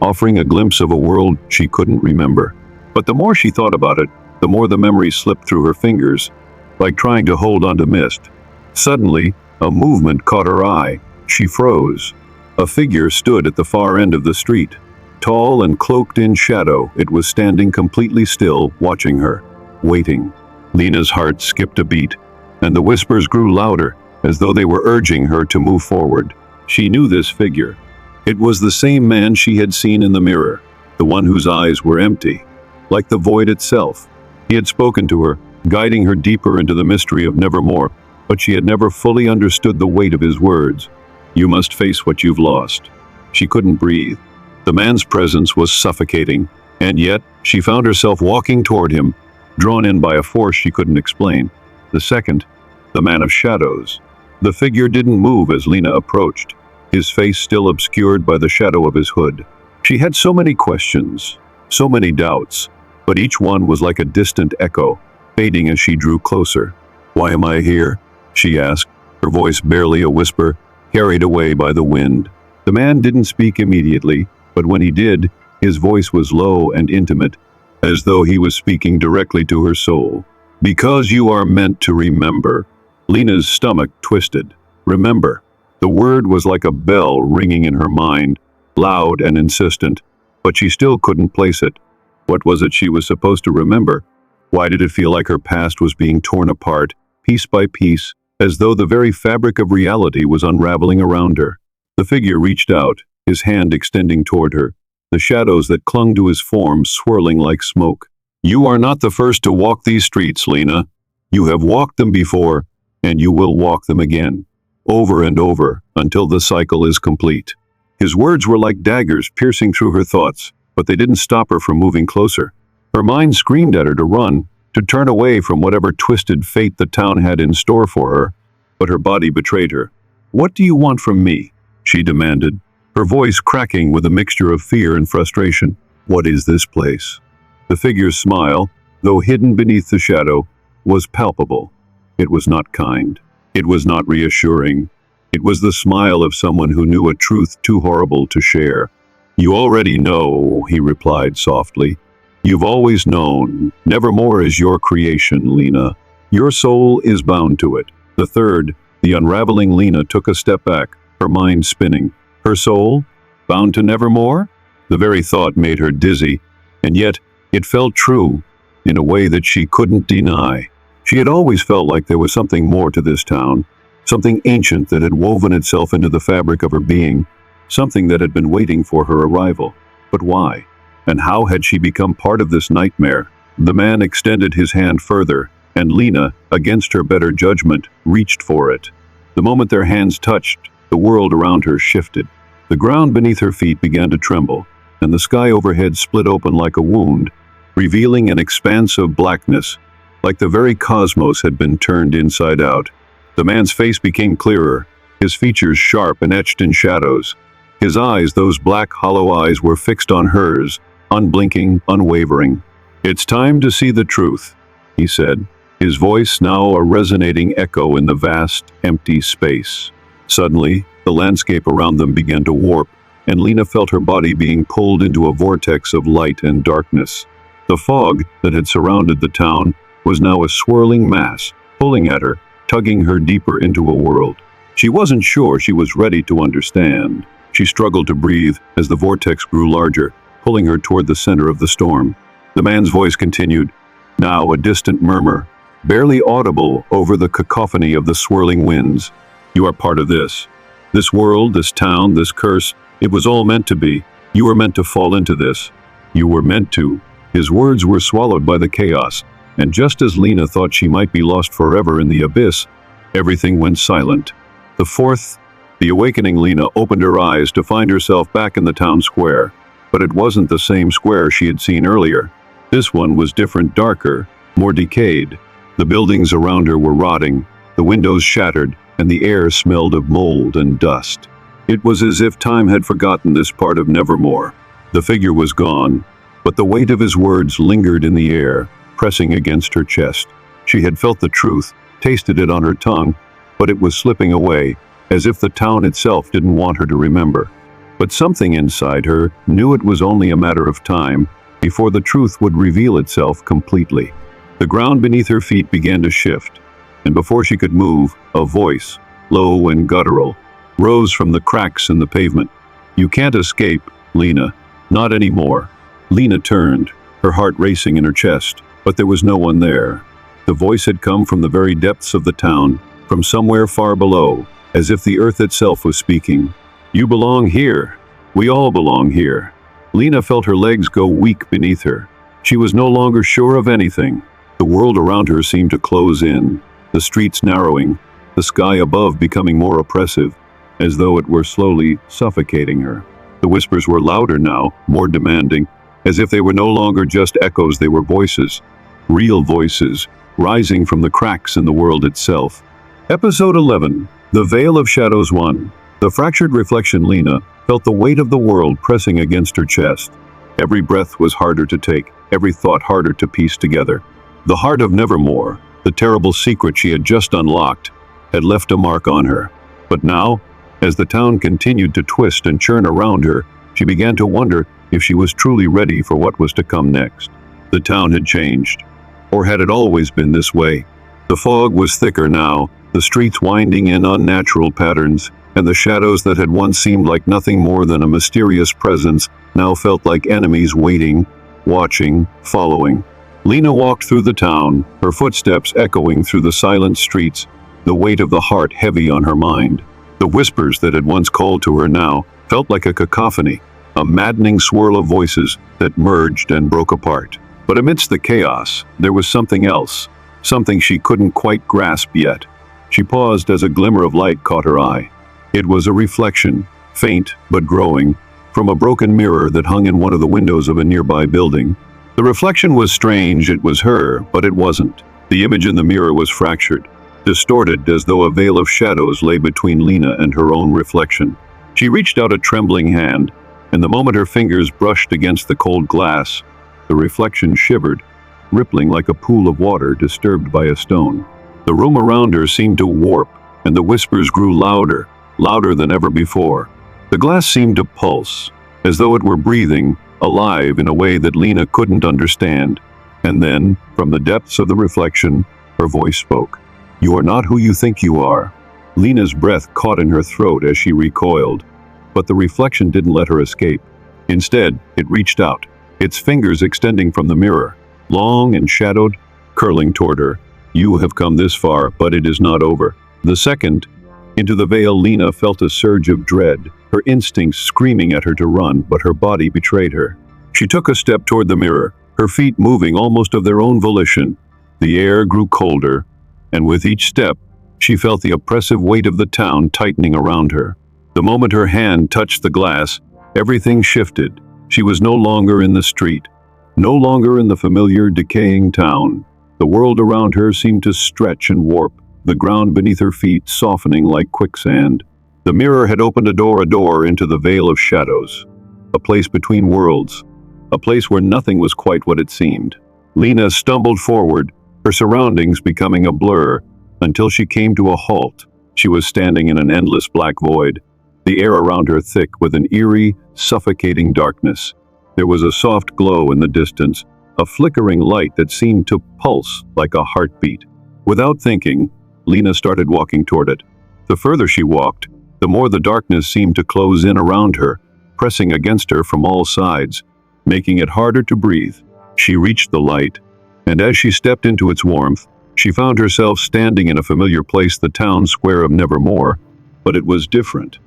offering a glimpse of a world she couldn't remember. But the more she thought about it, the more the memory slipped through her fingers, like trying to hold onto mist. Suddenly, a movement caught her eye. She froze. A figure stood at the far end of the street. Tall and cloaked in shadow, it was standing completely still, watching her, waiting. Lena's heart skipped a beat, and the whispers grew louder, as though they were urging her to move forward. She knew this figure. It was the same man she had seen in the mirror, the one whose eyes were empty, like the void itself. He had spoken to her, guiding her deeper into the mystery of Nevermore, but she had never fully understood the weight of his words. "You must face what you've lost." She couldn't breathe. The man's presence was suffocating, and yet she found herself walking toward him, drawn in by a force she couldn't explain. The second, the man of shadows. The figure didn't move as Lena approached, his face still obscured by the shadow of his hood. She had so many questions, so many doubts, but each one was like a distant echo, fading as she drew closer. "Why am I here?" she asked, her voice barely a whisper, carried away by the wind. The man didn't speak immediately, but when he did, his voice was low and intimate, as though he was speaking directly to her soul. "Because you are meant to remember." Lena's stomach twisted. Remember. The word was like a bell ringing in her mind, loud and insistent, but she still couldn't place it. What was it she was supposed to remember? Why did it feel like her past was being torn apart, piece by piece, as though the very fabric of reality was unraveling around her? The figure reached out, his hand extending toward her, the shadows that clung to his form swirling like smoke. "You are not the first to walk these streets, Lena. You have walked them before, and you will walk them again, over and over, until the cycle is complete." His words were like daggers piercing through her thoughts, but they didn't stop her from moving closer. Her mind screamed at her to run, to turn away from whatever twisted fate the town had in store for her, but her body betrayed her. "What do you want from me?" she demanded, her voice cracking with a mixture of fear and frustration. "What is this place?" The figure's smile, though hidden beneath the shadow, was palpable. It was not kind. It was not reassuring. It was the smile of someone who knew a truth too horrible to share. "You already know," he replied softly. "You've always known. Nevermore is your creation, Lena. Your soul is bound to it." The third, the unraveling Lena, took a step back, her mind spinning. Her soul? Bound to Nevermore? The very thought made her dizzy, and yet it felt true, in a way that she couldn't deny. She had always felt like there was something more to this town, something ancient that had woven itself into the fabric of her being, something that had been waiting for her arrival. But why? And how had she become part of this nightmare? The man extended his hand further, and Lena, against her better judgment, reached for it. The moment their hands touched, the world around her shifted. The ground beneath her feet began to tremble, and the sky overhead split open like a wound, revealing an expanse of blackness, like the very cosmos had been turned inside out. The man's face became clearer, his features sharp and etched in shadows. His eyes, those black, hollow eyes, were fixed on hers, unblinking, unwavering. "It's time to see the truth," he said, his voice now a resonating echo in the vast, empty space. Suddenly, the landscape around them began to warp, and Lena felt her body being pulled into a vortex of light and darkness. The fog that had surrounded the town was now a swirling mass, pulling at her, tugging her deeper into a world. She wasn't sure she was ready to understand. She struggled to breathe as the vortex grew larger, pulling her toward the center of the storm. The man's voice continued, now a distant murmur, barely audible over the cacophony of the swirling winds. "You are part of this. This world, this town, this curse, it was all meant to be. You were meant to fall into this. You were meant to." His words were swallowed by the chaos, and just as Lena thought she might be lost forever in the abyss, everything went silent. The awakening Lena opened her eyes to find herself back in the town square. But it wasn't the same square she had seen earlier. This one was different, darker, more decayed. The buildings around her were rotting, the windows shattered, and the air smelled of mold and dust. It was as if time had forgotten this part of Nevermore. The figure was gone, but the weight of his words lingered in the air, pressing against her chest. She had felt the truth, tasted it on her tongue, but it was slipping away, as if the town itself didn't want her to remember. But something inside her knew it was only a matter of time before the truth would reveal itself completely. The ground beneath her feet began to shift, and before she could move, a voice, low and guttural, rose from the cracks in the pavement. "You can't escape, Lena. Not anymore." Lena turned, her heart racing in her chest, but there was no one there. The voice had come from the very depths of the town, from somewhere far below, as if the earth itself was speaking. "You belong here. We all belong here." Lena felt her legs go weak beneath her. She was no longer sure of anything. The world around her seemed to close in, the streets narrowing, the sky above becoming more oppressive, as though it were slowly suffocating her. The whispers were louder now, more demanding, as if they were no longer just echoes, they were voices, real voices, rising from the cracks in the world itself. Episode 11, The Veil of Shadows 1. The fractured reflection Lena felt the weight of the world pressing against her chest. Every breath was harder to take, every thought harder to piece together. The heart of Nevermore, the terrible secret she had just unlocked, had left a mark on her. But now, as the town continued to twist and churn around her, she began to wonder if she was truly ready for what was to come next. The town had changed. Or had it always been this way? The fog was thicker now, the streets winding in unnatural patterns, and the shadows that had once seemed like nothing more than a mysterious presence now felt like enemies waiting, watching, following. Lena walked through the town, her footsteps echoing through the silent streets, the weight of the heart heavy on her mind. The whispers that had once called to her now felt like a cacophony, a maddening swirl of voices that merged and broke apart. But amidst the chaos, there was something else, something she couldn't quite grasp yet. She paused as a glimmer of light caught her eye. It was a reflection, faint but growing, from a broken mirror that hung in one of the windows of a nearby building. The reflection was strange, it was her, but it wasn't. The image in the mirror was fractured, distorted as though a veil of shadows lay between Lena and her own reflection. She reached out a trembling hand, and the moment her fingers brushed against the cold glass, the reflection shivered, rippling like a pool of water disturbed by a stone. The room around her seemed to warp, and the whispers grew louder, louder than ever before. The glass seemed to pulse, as though it were breathing, alive in a way that Lena couldn't understand. And then, from the depths of the reflection, her voice spoke. "You are not who you think you are." Lena's breath caught in her throat as she recoiled, but the reflection didn't let her escape. Instead, it reached out, its fingers extending from the mirror, long and shadowed, curling toward her. You have come this far, but it is not over. The second, into the veil, Lena felt a surge of dread, her instincts screaming at her to run, but her body betrayed her. She took a step toward the mirror, her feet moving almost of their own volition. The air grew colder, and with each step, she felt the oppressive weight of the town tightening around her. The moment her hand touched the glass, everything shifted. She was no longer in the street, no longer in the familiar, decaying town. The world around her seemed to stretch and warp, the ground beneath her feet softening like quicksand. The mirror had opened a door into the veil of shadows, a place between worlds, a place where nothing was quite what it seemed. Lena stumbled forward, her surroundings becoming a blur, until she came to a halt. She was standing in an endless black void, the air around her thick with an eerie, suffocating darkness. There was a soft glow in the distance, a flickering light that seemed to pulse like a heartbeat. Without thinking, Lena started walking toward it. The further she walked, the more the darkness seemed to close in around her, pressing against her from all sides, making it harder to breathe. She reached the light, and as she stepped into its warmth, she found herself standing in a familiar place, the town square of Nevermore, but it was different.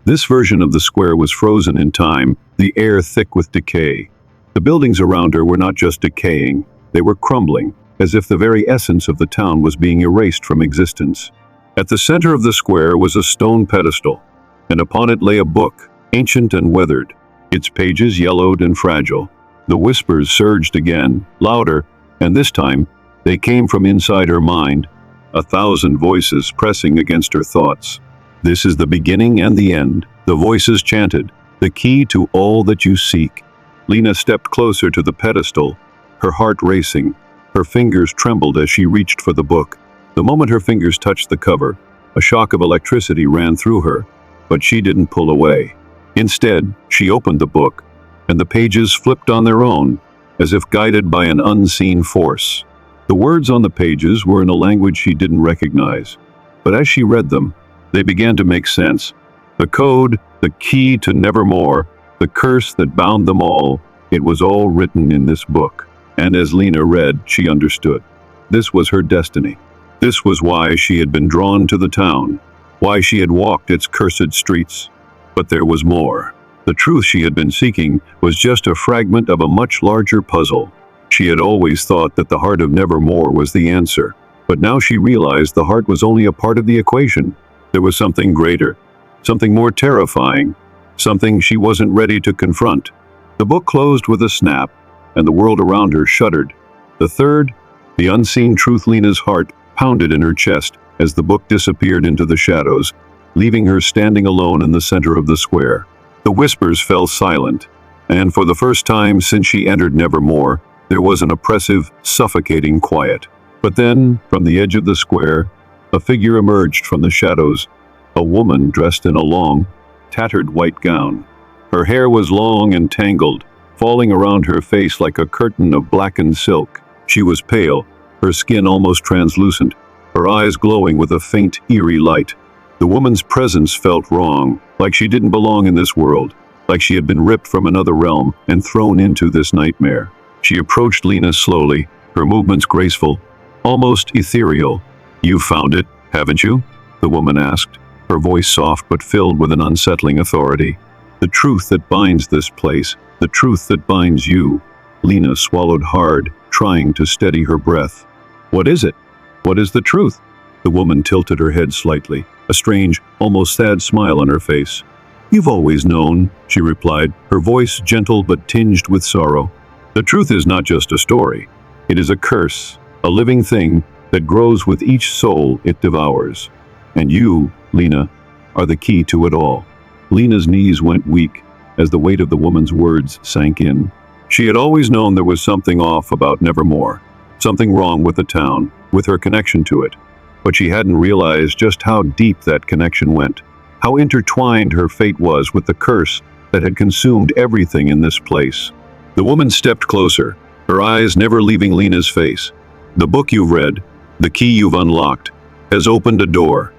This version of the square was frozen in time, the air thick with decay. The buildings around her were not just decaying, they were crumbling, as if the very essence of the town was being erased from existence. At the center of the square was a stone pedestal, and upon it lay a book, ancient and weathered, its pages yellowed and fragile. The whispers surged again, louder, and this time they came from inside her mind, 1,000 voices pressing against her thoughts. This is the beginning and the end, the voices chanted, the key to all that you seek. Lena stepped closer to the pedestal, her heart racing. Her fingers trembled as she reached for the book. The moment her fingers touched the cover, a shock of electricity ran through her, but she didn't pull away. Instead, she opened the book, and the pages flipped on their own, as if guided by an unseen force. The words on the pages were in a language she didn't recognize, but as she read them, they began to make sense. The code, the key to Nevermore, the curse that bound them all, it was all written in this book. And as Lena read, she understood. This was her destiny. This was why she had been drawn to the town, why she had walked its cursed streets. But there was more. The truth she had been seeking was just a fragment of a much larger puzzle. She had always thought that the heart of Nevermore was the answer, but now she realized the heart was only a part of the equation. There was something greater, something more terrifying, something she wasn't ready to confront. The book closed with a snap, and the world around her shuddered. The third, the unseen truth. Lena's heart pounded in her chest as the book disappeared into the shadows, leaving her standing alone in the center of the square. The whispers fell silent, and for the first time since she entered Nevermore, there was an oppressive, suffocating quiet. But then, from the edge of the square, a figure emerged from the shadows, a woman dressed in a long, tattered white gown. Her hair was long and tangled, falling around her face like a curtain of blackened silk. She was pale, her skin almost translucent, her eyes glowing with a faint, eerie light. The woman's presence felt wrong, like she didn't belong in this world, like she had been ripped from another realm and thrown into this nightmare. She approached Lena slowly, her movements graceful, almost ethereal. "You've found it, haven't you?" the woman asked, her voice soft but filled with an unsettling authority. "The truth that binds this place, the truth that binds you." Lena swallowed hard, trying to steady her breath. "What is it? What is the truth?" The woman tilted her head slightly, a strange, almost sad smile on her face. "You've always known," she replied, her voice gentle but tinged with sorrow. "The truth is not just a story. It is a curse, a living thing that grows with each soul it devours. And you, Lena, are the key to it all." Lena's knees went weak as the weight of the woman's words sank in. She had always known there was something off about Nevermore, something wrong with the town, with her connection to it. But she hadn't realized just how deep that connection went, how intertwined her fate was with the curse that had consumed everything in this place. The woman stepped closer, her eyes never leaving Lena's face. "The book you've read, the key you've unlocked, has opened a door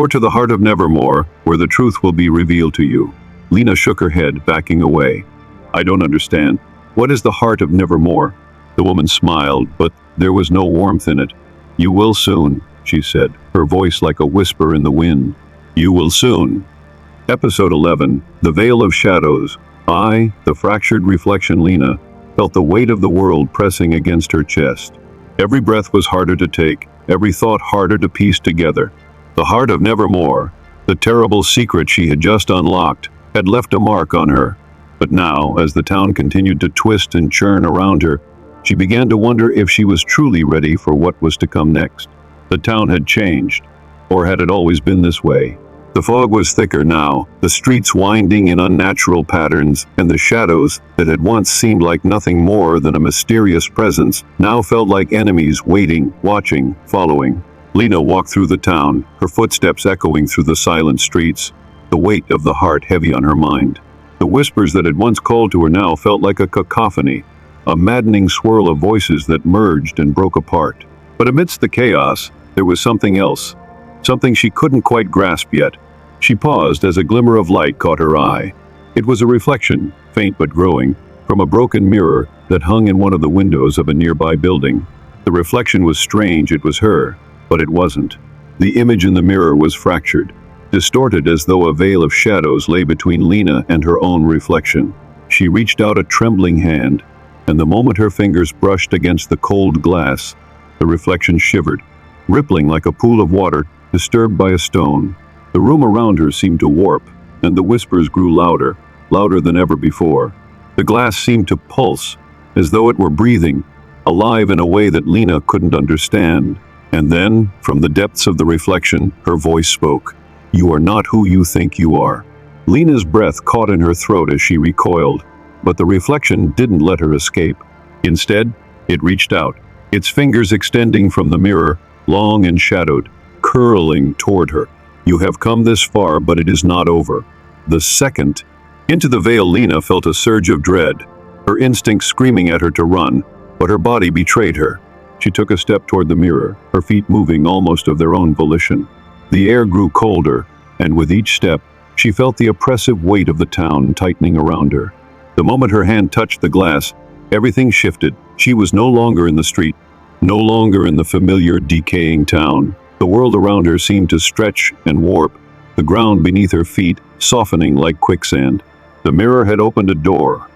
to the heart of Nevermore, where the truth will be revealed to you." Lena shook her head, backing away. "I don't understand. What is the heart of Nevermore?" The woman smiled, but there was no warmth in it. "You will soon," she said, her voice like a whisper in the wind. "You will soon." Episode 11, The Veil of Shadows. I, the fractured reflection Lena, felt the weight of the world pressing against her chest. Every breath was harder to take, every thought harder to piece together. The heart of Nevermore, the terrible secret she had just unlocked, had left a mark on her. But now, as the town continued to twist and churn around her, she began to wonder if she was truly ready for what was to come next. The town had changed, or had it always been this way? The fog was thicker now, the streets winding in unnatural patterns, and the shadows that had once seemed like nothing more than a mysterious presence now felt like enemies waiting, watching, following. Lena walked through the town, her footsteps echoing through the silent streets, the weight of the heart heavy on her mind. The whispers that had once called to her now felt like a cacophony, a maddening swirl of voices that merged and broke apart. But amidst the chaos, there was something else, something she couldn't quite grasp yet. She paused as a glimmer of light caught her eye. It was a reflection, faint but growing, from a broken mirror that hung in one of the windows of a nearby building. The reflection was strange, it was her, but it wasn't. The image in the mirror was fractured, distorted as though a veil of shadows lay between Lena and her own reflection. She reached out a trembling hand, and the moment her fingers brushed against the cold glass, the reflection shivered, rippling like a pool of water disturbed by a stone. The room around her seemed to warp, and the whispers grew louder, louder than ever before. The glass seemed to pulse, as though it were breathing, alive in a way that Lena couldn't understand. And then, from the depths of the reflection, her voice spoke. "You are not who you think you are." Lena's breath caught in her throat as she recoiled, but the reflection didn't let her escape. Instead, it reached out, its fingers extending from the mirror, long and shadowed, curling toward her. "You have come this far, but it is not over." The second, into the veil, Lena felt a surge of dread, her instincts screaming at her to run, but her body betrayed her. She took a step toward the mirror, her feet moving almost of their own volition. The air grew colder, and with each step, she felt the oppressive weight of the town tightening around her. The moment her hand touched the glass, everything shifted. She was no longer in the street, no longer in the familiar, decaying town. The world around her seemed to stretch and warp, the ground beneath her feet softening like quicksand. The mirror had opened a door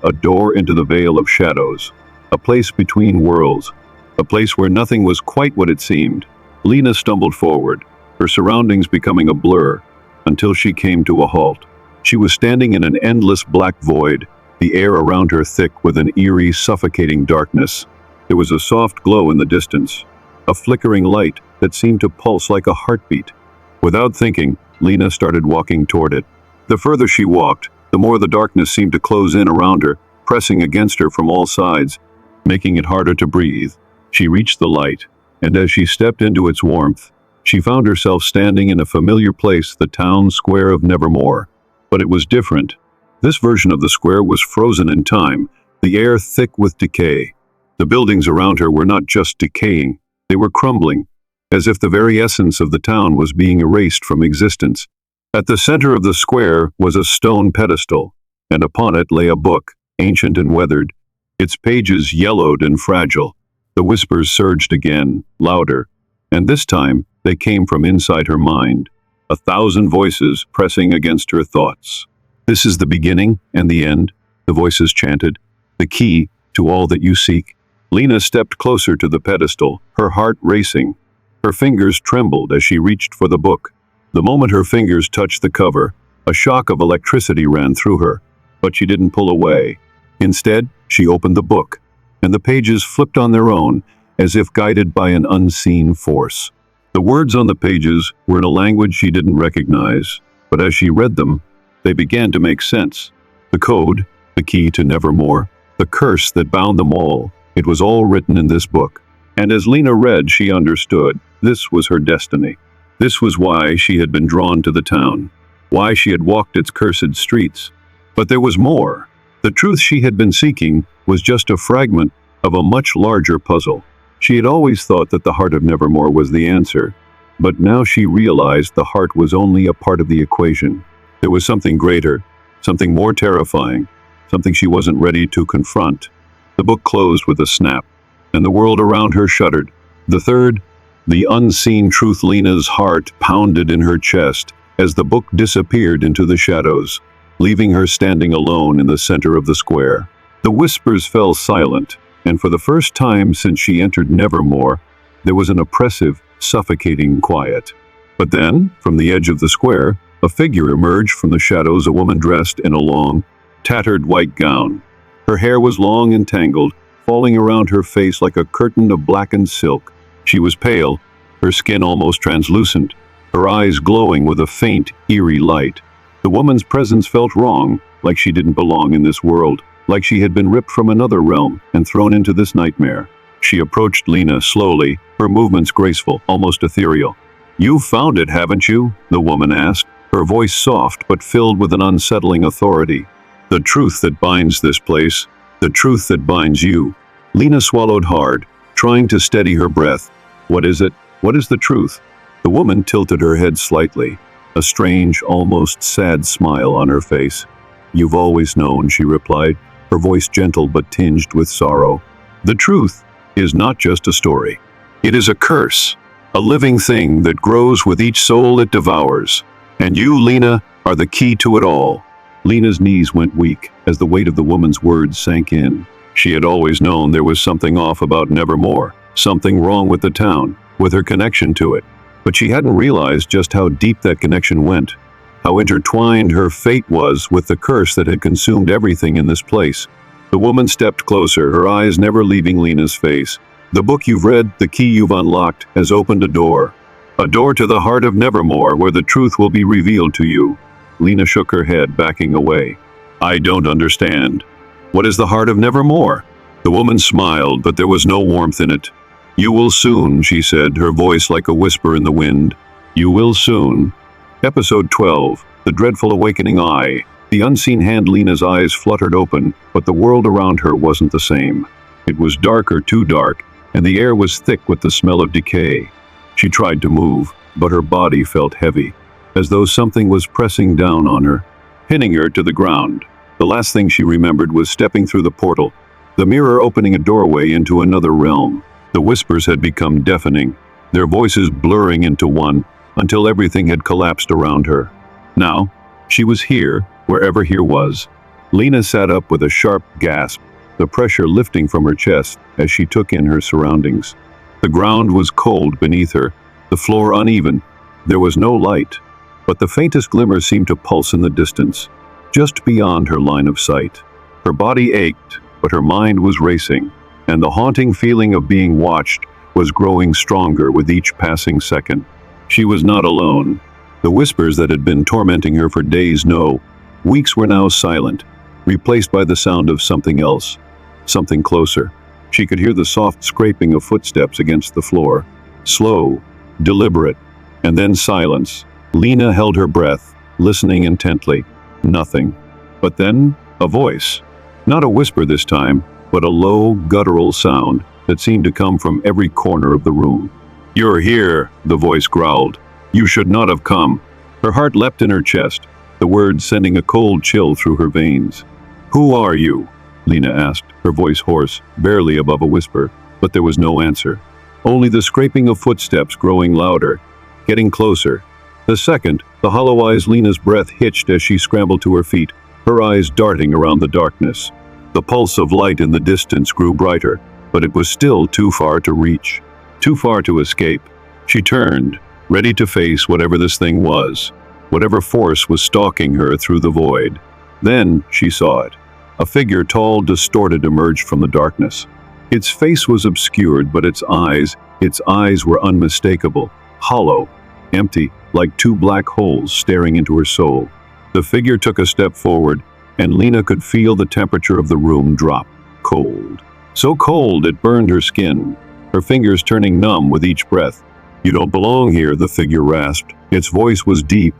into the veil of shadows, a place between worlds, a place where nothing was quite what it seemed. Lena stumbled forward, her surroundings becoming a blur, until she came to a halt. She was standing in an endless black void, the air around her thick with an eerie, suffocating darkness. There was a soft glow in the distance, a flickering light that seemed to pulse like a heartbeat. Without thinking, Lena started walking toward it. The further she walked, the more the darkness seemed to close in around her, pressing against her from all sides, making it harder to breathe. She reached the light, and as she stepped into its warmth, she found herself standing in a familiar place, the town square of Nevermore. But it was different. This version of the square was frozen in time, the air thick with decay. The buildings around her were not just decaying, they were crumbling, as if the very essence of the town was being erased from existence. At the center of the square was a stone pedestal, and upon it lay a book, ancient and weathered, its pages yellowed and fragile. The whispers surged again, louder, and this time they came from inside her mind, 1,000 voices pressing against her thoughts. "This is the beginning and the end," the voices chanted, "the key to all that you seek." Lena stepped closer to the pedestal, her heart racing. Her fingers trembled as she reached for the book. The moment her fingers touched the cover, a shock of electricity ran through her, but she didn't pull away. Instead, she opened the book, and the pages flipped on their own, as if guided by an unseen force. The words on the pages were in a language she didn't recognize, but as she read them, they began to make sense. The code, the key to Nevermore, the curse that bound them all, it was all written in this book. And as Lena read, she understood. This was her destiny. This was why she had been drawn to the town, why she had walked its cursed streets. But there was more. The truth she had been seeking was just a fragment of a much larger puzzle. She had always thought that the heart of Nevermore was the answer, but now she realized the heart was only a part of the equation. There was something greater, something more terrifying, something she wasn't ready to confront. The book closed with a snap, and the world around her shuddered. The third, The unseen truth. Lena's heart pounded in her chest as the book disappeared into the shadows, leaving her standing alone in the center of the square. The whispers fell silent, and for the first time since she entered Nevermore, there was an oppressive, suffocating quiet. But then, from the edge of the square, a figure emerged from the shadows, a woman dressed in a long, tattered white gown. Her hair was long and tangled, falling around her face like a curtain of blackened silk. She was pale, her skin almost translucent, her eyes glowing with a faint, eerie light. The woman's presence felt wrong, like she didn't belong in this world, like she had been ripped from another realm and thrown into this nightmare. She approached Lena slowly, her movements graceful, almost ethereal. "You've found it, haven't you?" the woman asked, her voice soft but filled with an unsettling authority. "The truth that binds this place, the truth that binds you." Lena swallowed hard, trying to steady her breath. "What is it? What is the truth?" The woman tilted her head slightly, a strange, almost sad smile on her face. "You've always known," she replied, her voice gentle but tinged with sorrow. "The truth is not just a story. It is a curse, a living thing that grows with each soul it devours. And you, Lena, are the key to it all." Lena's knees went weak as the weight of the woman's words sank in. She had always known there was something off about Nevermore, something wrong with the town, with her connection to it. But she hadn't realized just how deep that connection went, how intertwined her fate was with the curse that had consumed everything in this place. The woman stepped closer, her eyes never leaving Lena's face. "The book you've read, the key you've unlocked, has opened a door to the heart of Nevermore, where the truth will be revealed to you." Lena shook her head, backing away. "I don't understand. What is the heart of Nevermore?" The woman smiled, but there was no warmth in it. "You will soon," she said, her voice like a whisper in the wind. "You will soon." Episode 12, The Dreadful Awakening. The unseen hand. Lena's eyes fluttered open, but the world around her wasn't the same. It was darker, too dark, and the air was thick with the smell of decay. She tried to move, but her body felt heavy, as though something was pressing down on her, pinning her to the ground. The last thing she remembered was stepping through the portal, the mirror opening a doorway into another realm. The whispers had become deafening, their voices blurring into one, until everything had collapsed around her. Now, she was here, wherever here was. Lena sat up with a sharp gasp, the pressure lifting from her chest as she took in her surroundings. The ground was cold beneath her, the floor uneven. There was no light, but the faintest glimmer seemed to pulse in the distance, just beyond her line of sight. Her body ached, but her mind was racing, and the haunting feeling of being watched was growing stronger with each passing second. She was not alone. The whispers that had been tormenting her for days, no, weeks, were now silent, replaced by the sound of something else, something closer. She could hear the soft scraping of footsteps against the floor, slow, deliberate, and then silence. Lena held her breath, listening intently. Nothing. But then, a voice. Not a whisper this time, but a low, guttural sound that seemed to come from every corner of the room. "You're here," the voice growled. "You should not have come." Her heart leapt in her chest, the words sending a cold chill through her veins. "Who are you?" Lena asked, her voice hoarse, barely above a whisper, but there was no answer. Only the scraping of footsteps growing louder, getting closer. The second, the hollow eyes. Lena's breath hitched as she scrambled to her feet, her eyes darting around the darkness. The pulse of light in the distance grew brighter, but it was still too far to reach, too far to escape. She turned, ready to face whatever this thing was, whatever force was stalking her through the void. Then she saw it. A figure, tall, distorted, emerged from the darkness. Its face was obscured, but its eyes were unmistakable, hollow, empty, like two black holes staring into her soul. The figure took a step forward, and Lena could feel the temperature of the room drop. Cold. So cold it burned her skin, her fingers turning numb with each breath. "You don't belong here," the figure rasped. Its voice was deep,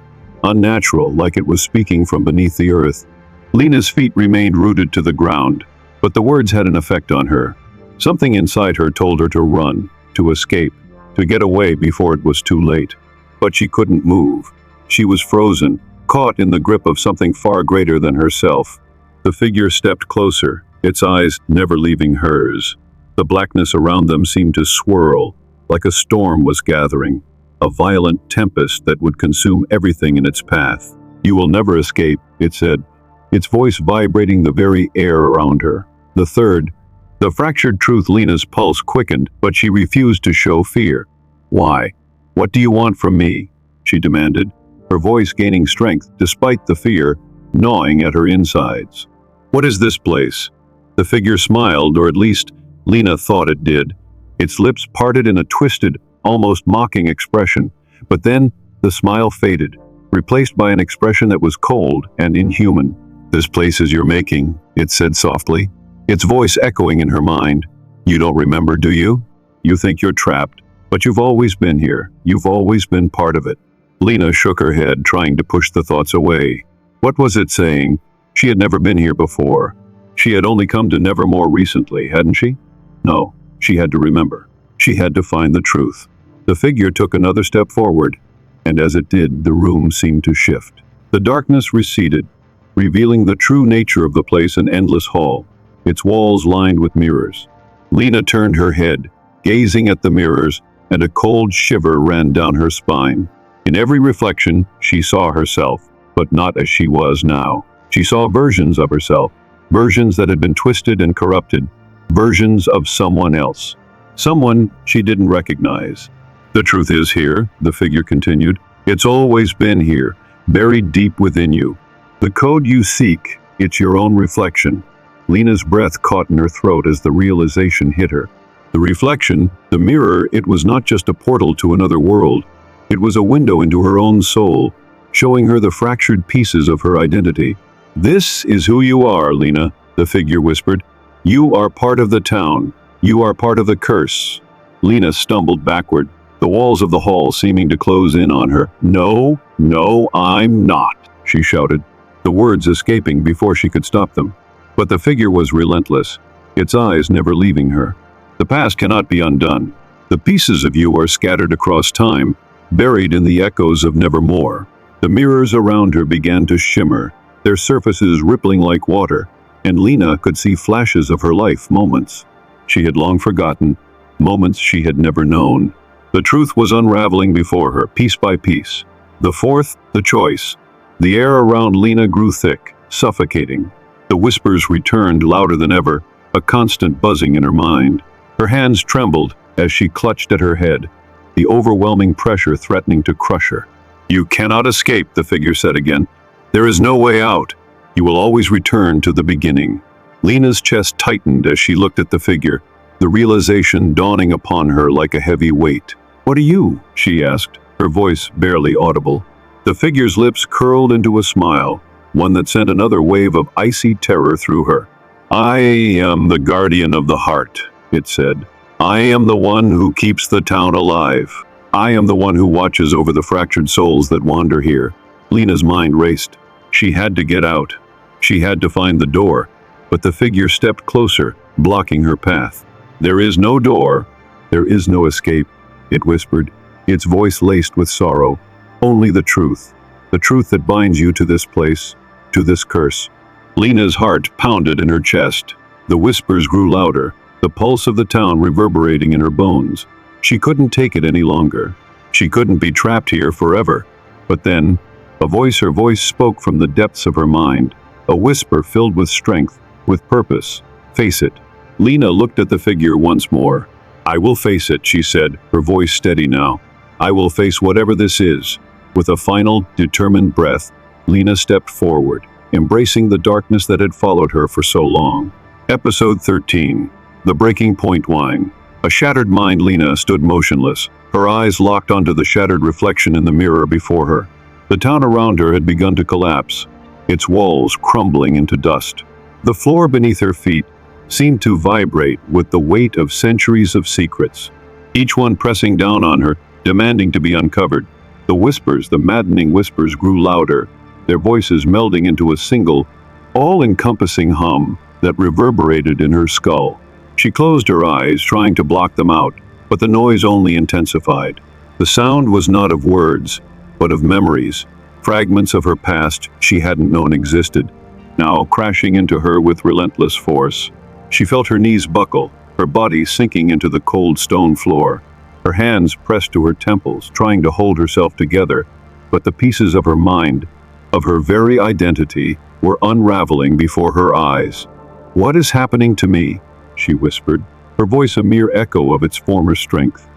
unnatural, like it was speaking from beneath the earth. Lena's feet remained rooted to the ground, but the words had an effect on her. Something inside her told her to run, to escape, to get away before it was too late. But she couldn't move. She was frozen, caught in the grip of something far greater than herself. The figure stepped closer, its eyes never leaving hers. The blackness around them seemed to swirl, like a storm was gathering, a violent tempest that would consume everything in its path. "You will never escape," it said, its voice vibrating the very air around her. The third, the fractured truth. Lena's pulse quickened, but she refused to show fear. "Why? What do you want from me?" she demanded, her voice gaining strength despite the fear gnawing at her insides. "What is this place?" The figure smiled, or at least Lena thought it did. Its lips parted in a twisted, almost mocking expression, but then the smile faded, replaced by an expression that was cold and inhuman. "This place is your making," it said softly, its voice echoing in her mind. "You don't remember, do you? You think you're trapped, but you've always been here. You've always been part of it." Lena shook her head, trying to push the thoughts away. What was it saying? She had never been here before. She had only come to Nevermore recently, hadn't she? No, she had to remember. She had to find the truth. The figure took another step forward, and as it did, the room seemed to shift. The darkness receded, revealing the true nature of the place, an endless hall, its walls lined with mirrors. Lena turned her head, gazing at the mirrors, and a cold shiver ran down her spine. In every reflection, she saw herself, but not as she was now. She saw versions of herself, versions that had been twisted and corrupted, versions of someone else, someone she didn't recognize. "The truth is here," the figure continued. "It's always been here, buried deep within you. The code you seek, it's your own reflection." Lena's breath caught in her throat as the realization hit her. The reflection, the mirror, it was not just a portal to another world. It was a window into her own soul, showing her the fractured pieces of her identity. "This is who you are, Lena," the figure whispered. "You are part of the town. You are part of the curse." Lena stumbled backward, the walls of the hall seeming to close in on her. "No, no, I'm not," she shouted, the words escaping before she could stop them. But the figure was relentless, its eyes never leaving her. "The past cannot be undone. The pieces of you are scattered across time, buried in the echoes of Nevermore." The mirrors around her began to shimmer, their surfaces rippling like water, and Lena could see flashes of her life, moments she had long forgotten, moments she had never known. The truth was unraveling before her, piece by piece. The fourth, the choice. The air around Lena grew thick, suffocating. The whispers returned louder than ever, a constant buzzing in her mind. Her hands trembled as she clutched at her head, the overwhelming pressure threatening to crush her. "You cannot escape," the figure said again. "There is no way out. You will always return to the beginning." Lena's chest tightened as she looked at the figure, the realization dawning upon her like a heavy weight. "What are you?" she asked, her voice barely audible. The figure's lips curled into a smile, one that sent another wave of icy terror through her. "I am the guardian of the heart," it said. "I am the one who keeps the town alive. I am the one who watches over the fractured souls that wander here." Lena's mind raced. She had to get out. She had to find the door, but the figure stepped closer, blocking her path. "There is no door. There is no escape," it whispered, its voice laced with sorrow. "Only the truth that binds you to this place, to this curse." Lena's heart pounded in her chest. The whispers grew louder, the pulse of the town reverberating in her bones. She couldn't take it any longer. She couldn't be trapped here forever. But then, her voice spoke from the depths of her mind, a whisper filled with strength, with purpose. "Face it." Lena looked at the figure once more. "I will face it," she said, her voice steady now. "I will face whatever this is." With a final, determined breath, Lena stepped forward, embracing the darkness that had followed her for so long. Episode 13. The Breaking Point Wine. A shattered mind, Lena stood motionless, her eyes locked onto the shattered reflection in the mirror before her. The town around her had begun to collapse, its walls crumbling into dust. The floor beneath her feet seemed to vibrate with the weight of centuries of secrets, each one pressing down on her, demanding to be uncovered. The whispers, the maddening whispers, grew louder, their voices melding into a single, all-encompassing hum that reverberated in her skull. She closed her eyes, trying to block them out, but the noise only intensified. The sound was not of words, but of memories, fragments of her past she hadn't known existed, now crashing into her with relentless force. She felt her knees buckle, her body sinking into the cold stone floor. Her hands pressed to her temples, trying to hold herself together, but the pieces of her mind, of her very identity, were unraveling before her eyes. "What is happening to me?" she whispered, her voice a mere echo of its former strength.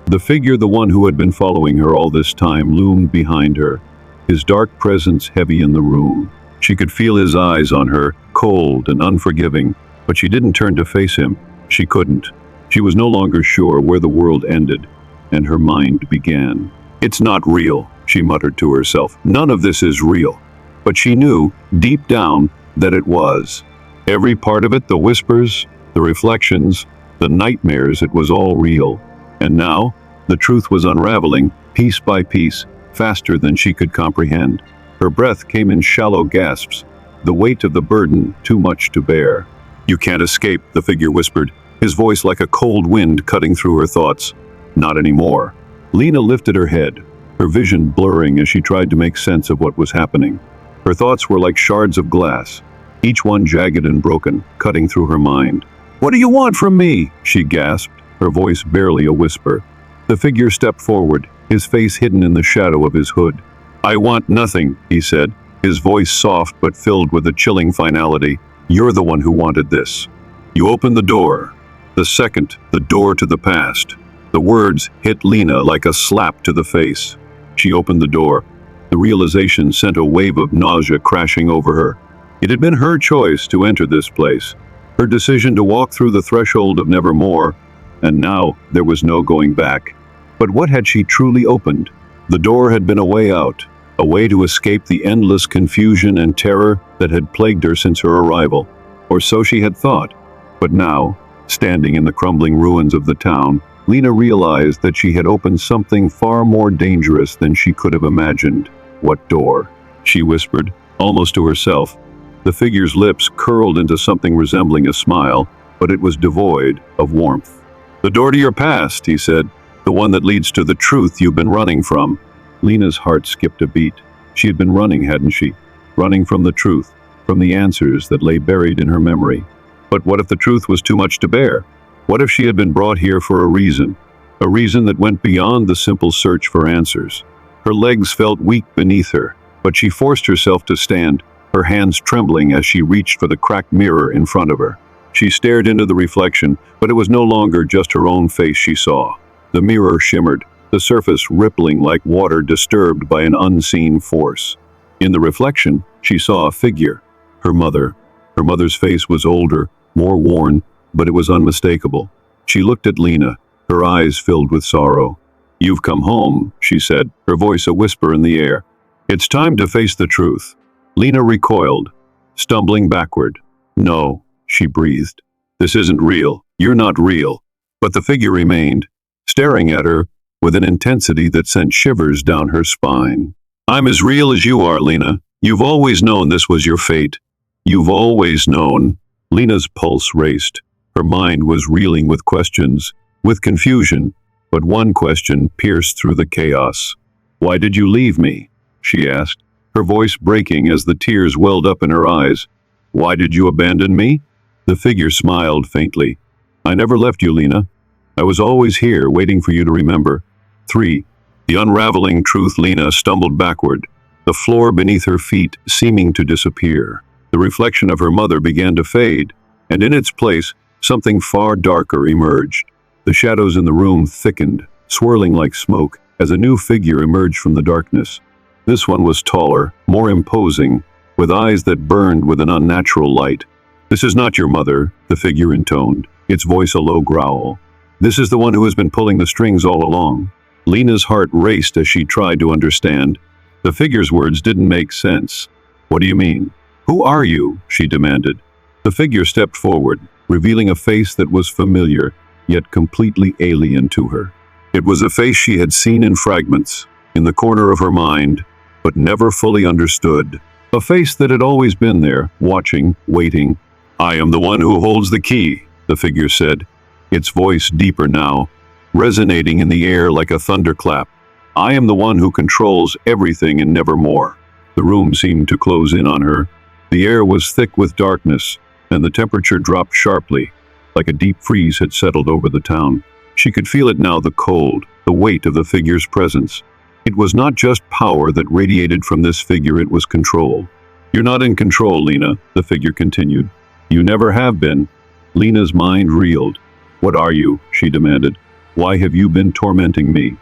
The figure, the one who had been following her all this time, loomed behind her, his dark presence heavy in the room. She could feel his eyes on her, cold and unforgiving, but she didn't turn to face him. She couldn't. She was no longer sure where the world ended, and her mind began. "It's not real," she muttered to herself. "None of this is real." But she knew, deep down, that it was. Every part of it, the whispers, the reflections, the nightmares, it was all real. And now, the truth was unraveling, piece by piece, faster than she could comprehend. Her breath came in shallow gasps, the weight of the burden too much to bear. "You can't escape," the figure whispered, his voice like a cold wind cutting through her thoughts. "Not anymore." Lena lifted her head, her vision blurring as she tried to make sense of what was happening. Her thoughts were like shards of glass, each one jagged and broken, cutting through her mind. "What do you want from me?" she gasped, her voice barely a whisper. The figure stepped forward, his face hidden in the shadow of his hood. "I want nothing," he said, his voice soft but filled with a chilling finality. "You're the one who wanted this. You opened the door. The second, the door to the past." The words hit Lena like a slap to the face. She opened the door. The realization sent a wave of nausea crashing over her. It had been her choice to enter this place, her decision to walk through the threshold of Nevermore, and now there was no going back. But what had she truly opened? The door had been a way out, a way to escape the endless confusion and terror that had plagued her since her arrival. Or so she had thought. But now, standing in the crumbling ruins of the town, Lena realized that she had opened something far more dangerous than she could have imagined. "What door?" she whispered, almost to herself. The figure's lips curled into something resembling a smile, but it was devoid of warmth. "The door to your past," he said, "the one that leads to the truth you've been running from." Lena's heart skipped a beat. She had been running, hadn't she? Running from the truth, from the answers that lay buried in her memory. But what if the truth was too much to bear? What if she had been brought here for a reason that went beyond the simple search for answers? Her legs felt weak beneath her, but she forced herself to stand, her hands trembling as she reached for the cracked mirror in front of her. She stared into the reflection, but it was no longer just her own face she saw. The mirror shimmered, the surface rippling like water disturbed by an unseen force. In the reflection, she saw a figure, her mother. Her mother's face was older, more worn, but it was unmistakable. She looked at Lena, her eyes filled with sorrow. "You've come home," she said, her voice a whisper in the air. "It's time to face the truth." Lena recoiled, stumbling backward. "No," she breathed. "This isn't real. You're not real." But the figure remained, staring at her with an intensity that sent shivers down her spine. "I'm as real as you are, Lena. You've always known this was your fate. You've always known." Lena's pulse raced. Her mind was reeling with questions, with confusion, but one question pierced through the chaos. "Why did you leave me?" she asked, her voice breaking as the tears welled up in her eyes. "Why did you abandon me?" The figure smiled faintly. "I never left you, Lena. I was always here, waiting for you to remember." 3. The unraveling truth. Lena stumbled backward, the floor beneath her feet seeming to disappear. The reflection of her mother began to fade, and in its place, something far darker emerged. The shadows in the room thickened, swirling like smoke, as a new figure emerged from the darkness. This one was taller, more imposing, with eyes that burned with an unnatural light. "This is not your mother," the figure intoned, its voice a low growl. "This is the one who has been pulling the strings all along." Lena's heart raced as she tried to understand. The figure's words didn't make sense. "What do you mean? Who are you?" she demanded. The figure stepped forward, revealing a face that was familiar, yet completely alien to her. It was a face she had seen in fragments, in the corner of her mind, but never fully understood. A face that had always been there, watching, waiting. "I am the one who holds the key," the figure said, its voice deeper now, resonating in the air like a thunderclap. "I am the one who controls everything in Nevermore." The room seemed to close in on her. The air was thick with darkness, and the temperature dropped sharply, like a deep freeze had settled over the town. She could feel it now, the cold, the weight of the figure's presence. It was not just power that radiated from this figure, it was control. "You're not in control, Lena," the figure continued. "You never have been." Lena's mind reeled. "What are you?" she demanded. "Why have you been tormenting me?"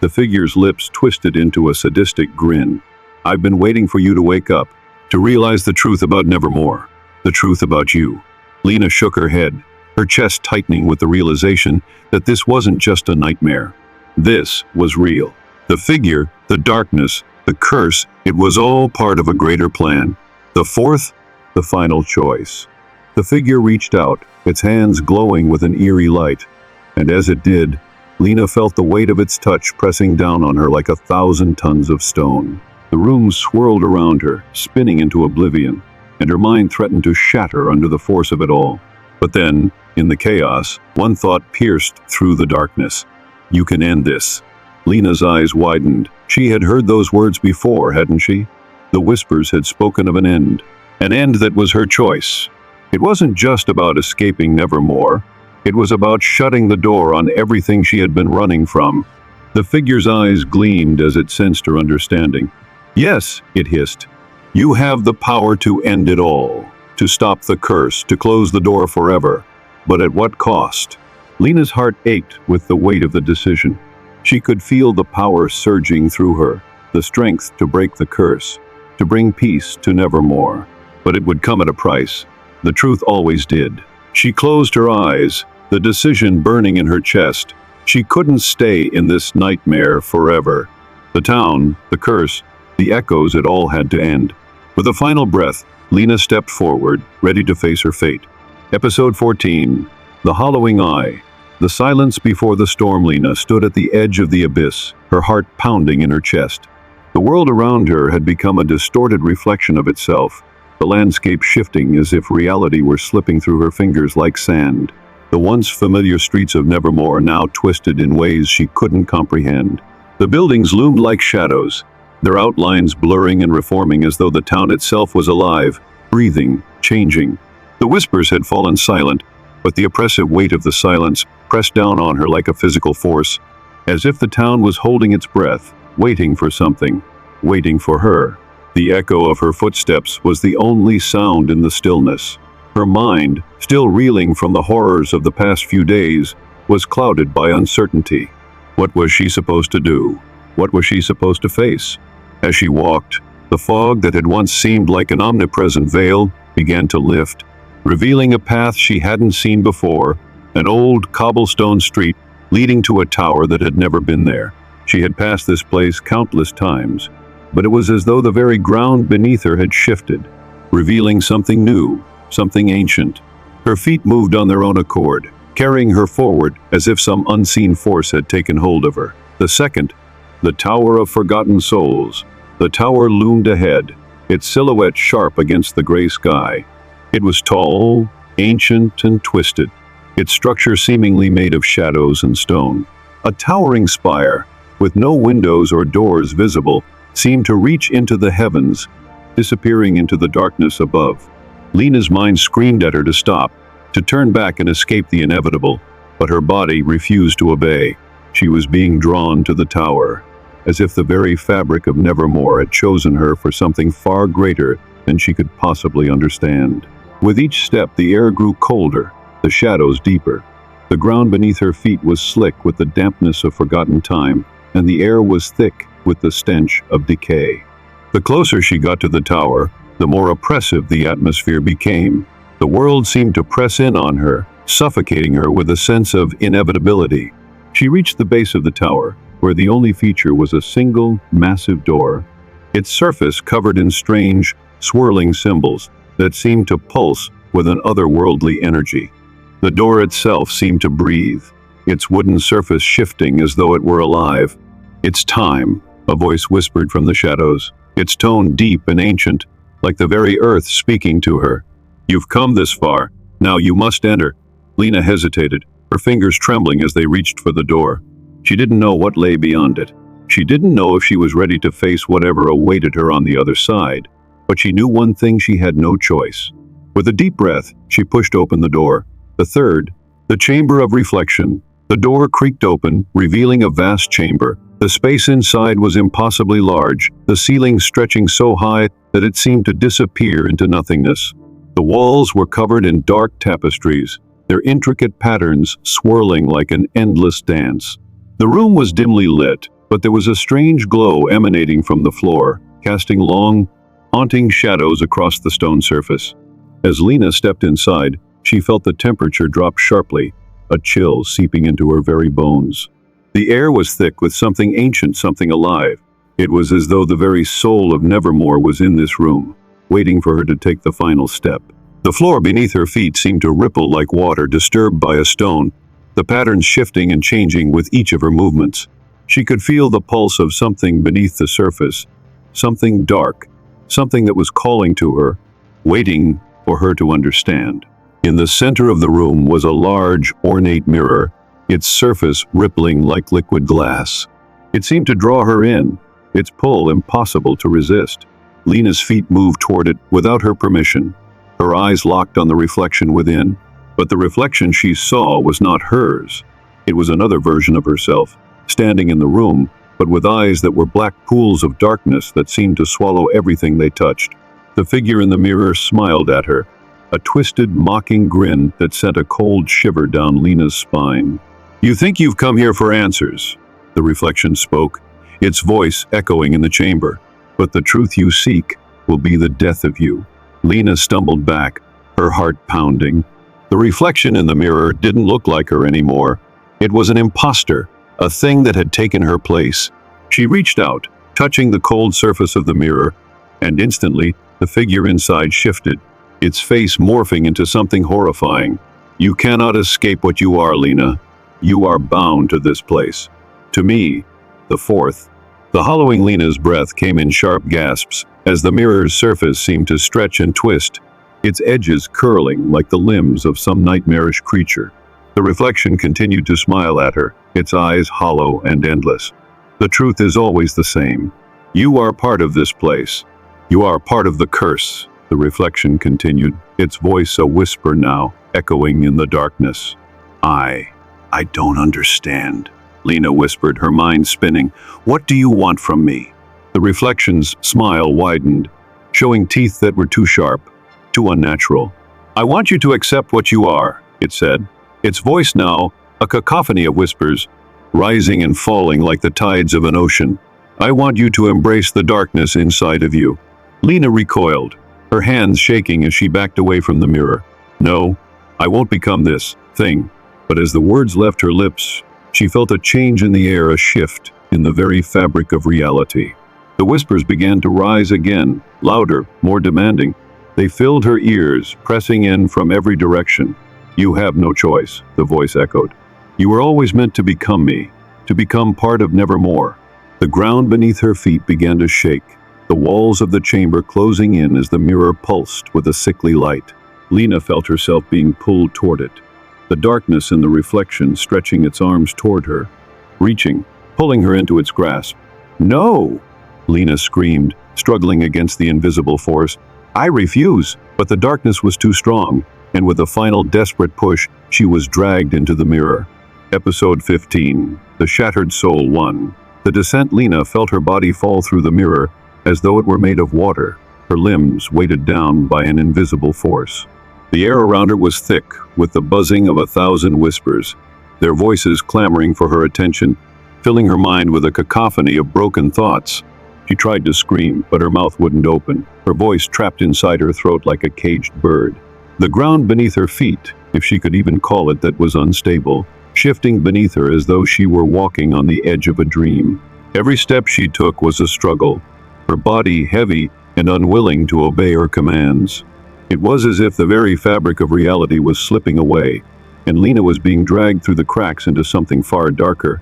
The figure's lips twisted into a sadistic grin. "I've been waiting for you to wake up, to realize the truth about Nevermore, the truth about you." Lena shook her head, her chest tightening with the realization that this wasn't just a nightmare. This was real. The figure, the darkness, the curse, it was all part of a greater plan. The fourth, the final choice. The figure reached out, its hands glowing with an eerie light. And as it did, Lena felt the weight of its touch pressing down on her like 1,000 tons of stone. The room swirled around her, spinning into oblivion, and her mind threatened to shatter under the force of it all. But then, in the chaos, one thought pierced through the darkness. "You can end this." Lena's eyes widened. She had heard those words before, hadn't she? The whispers had spoken of an end that was her choice. It wasn't just about escaping Nevermore. It was about shutting the door on everything she had been running from. The figure's eyes gleamed as it sensed her understanding. "Yes," it hissed. "You have the power to end it all, to stop the curse, to close the door forever. But at what cost?" Lena's heart ached with the weight of the decision. She could feel the power surging through her, the strength to break the curse, to bring peace to Nevermore. But it would come at a price. The truth always did. She closed her eyes, the decision burning in her chest. She couldn't stay in this nightmare forever. The town, the curse, the echoes, it all had to end. With a final breath, Lena stepped forward, ready to face her fate. Episode 14. The Hollowing Eye. The silence before the storm. Lena stood at the edge of the abyss, her heart pounding in her chest. The world around her had become a distorted reflection of itself, the landscape shifting as if reality were slipping through her fingers like sand. The once familiar streets of Nevermore now twisted in ways she couldn't comprehend. The buildings loomed like shadows, their outlines blurring and reforming as though the town itself was alive, breathing, changing. The whispers had fallen silent, but the oppressive weight of the silence pressed down on her like a physical force, as if the town was holding its breath, waiting for something, waiting for her. The echo of her footsteps was the only sound in the stillness. Her mind, still reeling from the horrors of the past few days, was clouded by uncertainty. What was she supposed to do? What was she supposed to face? As she walked, the fog that had once seemed like an omnipresent veil began to lift, revealing a path she hadn't seen before, an old cobblestone street leading to a tower that had never been there. She had passed this place countless times, but it was as though the very ground beneath her had shifted, revealing something new, something ancient. Her feet moved on their own accord, carrying her forward as if some unseen force had taken hold of her. The second, the Tower of Forgotten Souls. The tower loomed ahead, its silhouette sharp against the gray sky. It was tall, ancient, and twisted, its structure seemingly made of shadows and stone. A towering spire, with no windows or doors visible, seemed to reach into the heavens, disappearing into the darkness above. Lena's mind screamed at her to stop, to turn back and escape the inevitable, but her body refused to obey. She was being drawn to the tower, as if the very fabric of Nevermore had chosen her for something far greater than she could possibly understand. With each step, the air grew colder, the shadows deeper. The ground beneath her feet was slick with the dampness of forgotten time, and the air was thick with the stench of decay. The closer she got to the tower, the more oppressive the atmosphere became. The world seemed to press in on her, suffocating her with a sense of inevitability. She reached the base of the tower, where the only feature was a single, massive door, its surface covered in strange, swirling symbols that seemed to pulse with an otherworldly energy. The door itself seemed to breathe, its wooden surface shifting as though it were alive. "It's time," a voice whispered from the shadows, its tone deep and ancient, like the very earth speaking to her. "You've come this far. Now you must enter." Lena hesitated, her fingers trembling as they reached for the door. She didn't know what lay beyond it. She didn't know if she was ready to face whatever awaited her on the other side, but she knew one thing: she had no choice. With a deep breath, she pushed open the door. The third, the chamber of reflection, The door creaked open, revealing a vast chamber. The space inside was impossibly large, the ceiling stretching so high that it seemed to disappear into nothingness. The walls were covered in dark tapestries, their intricate patterns swirling like an endless dance. The room was dimly lit, but there was a strange glow emanating from the floor, casting long, haunting shadows across the stone surface. As Lena stepped inside, she felt the temperature drop sharply, a chill seeping into her very bones. The air was thick with something ancient, something alive. It was as though the very soul of Nevermore was in this room, waiting for her to take the final step. The floor beneath her feet seemed to ripple like water disturbed by a stone, the patterns shifting and changing with each of her movements. She could feel the pulse of something beneath the surface, something dark, something that was calling to her, waiting for her to understand. In the center of the room was a large, ornate mirror, its surface rippling like liquid glass. It seemed to draw her in, its pull impossible to resist. Lena's feet moved toward it without her permission. Her eyes locked on the reflection within, but the reflection she saw was not hers. It was another version of herself, standing in the room, but with eyes that were black pools of darkness that seemed to swallow everything they touched. The figure in the mirror smiled at her, a twisted, mocking grin that sent a cold shiver down Lena's spine. "You think you've come here for answers," the reflection spoke, its voice echoing in the chamber. "But the truth you seek will be the death of you." Lena stumbled back, her heart pounding. The reflection in the mirror didn't look like her anymore. It was an imposter, a thing that had taken her place. She reached out, touching the cold surface of the mirror, and instantly the figure inside shifted, its face morphing into something horrifying. "You cannot escape what you are, Lena. You are bound to this place. To me, the fourth." The hollowing Lena's breath came in sharp gasps as the mirror's surface seemed to stretch and twist, its edges curling like the limbs of some nightmarish creature. The reflection continued to smile at her, its eyes hollow and endless. "The truth is always the same. You are part of this place. You are part of the curse," the reflection continued, its voice a whisper now, echoing in the darkness. I don't understand," Lena whispered, her mind spinning. "What do you want from me?" The reflection's smile widened, showing teeth that were too sharp, too unnatural. "I want you to accept what you are," it said, its voice now a cacophony of whispers, rising and falling like the tides of an ocean. "I want you to embrace the darkness inside of you." Lena recoiled, her hands shaking as she backed away from the mirror. "No, I won't become this thing." But as the words left her lips, she felt a change in the air, a shift in the very fabric of reality. The whispers began to rise again, louder, more demanding. They filled her ears, pressing in from every direction. "You have no choice," the voice echoed. "You were always meant to become me, to become part of Nevermore." The ground beneath her feet began to shake, the walls of the chamber closing in as the mirror pulsed with a sickly light. Lena felt herself being pulled toward it, the darkness in the reflection stretching its arms toward her, reaching, pulling her into its grasp. "No!" Lena screamed, struggling against the invisible force. "I refuse!" But the darkness was too strong, and with a final desperate push, she was dragged into the mirror. Episode 15. The Shattered Soul 1. The descent. Lena felt her body fall through the mirror as though it were made of water, her limbs weighted down by an invisible force. The air around her was thick, with the buzzing of 1,000 whispers, their voices clamoring for her attention, filling her mind with a cacophony of broken thoughts. She tried to scream, but her mouth wouldn't open, her voice trapped inside her throat like a caged bird. The ground beneath her feet, if she could even call it that, was unstable, shifting beneath her as though she were walking on the edge of a dream. Every step she took was a struggle, her body heavy and unwilling to obey her commands. It was as if the very fabric of reality was slipping away, and Lena was being dragged through the cracks into something far darker,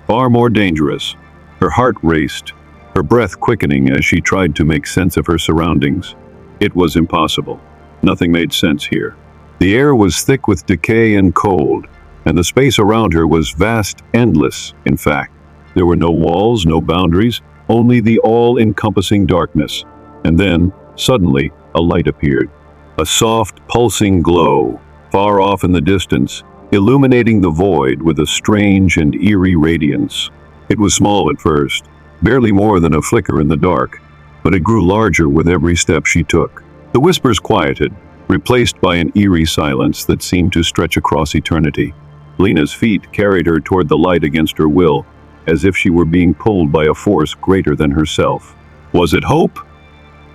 far more dangerous. Her heart raced, her breath quickening as she tried to make sense of her surroundings. It was impossible. Nothing made sense here. The air was thick with decay and cold, and the space around her was vast, endless, in fact. There were no walls, no boundaries, only the all-encompassing darkness. And then, suddenly, a light appeared. A soft, pulsing glow. Far off in the distance, illuminating the void with a strange and eerie radiance. It was small at first, barely more than a flicker in the dark, but it grew larger with every step she took. The whispers quieted, replaced by an eerie silence that seemed to stretch across eternity. Lena's feet carried her toward the light against her will, as if she were being pulled by a force greater than herself. Was it hope?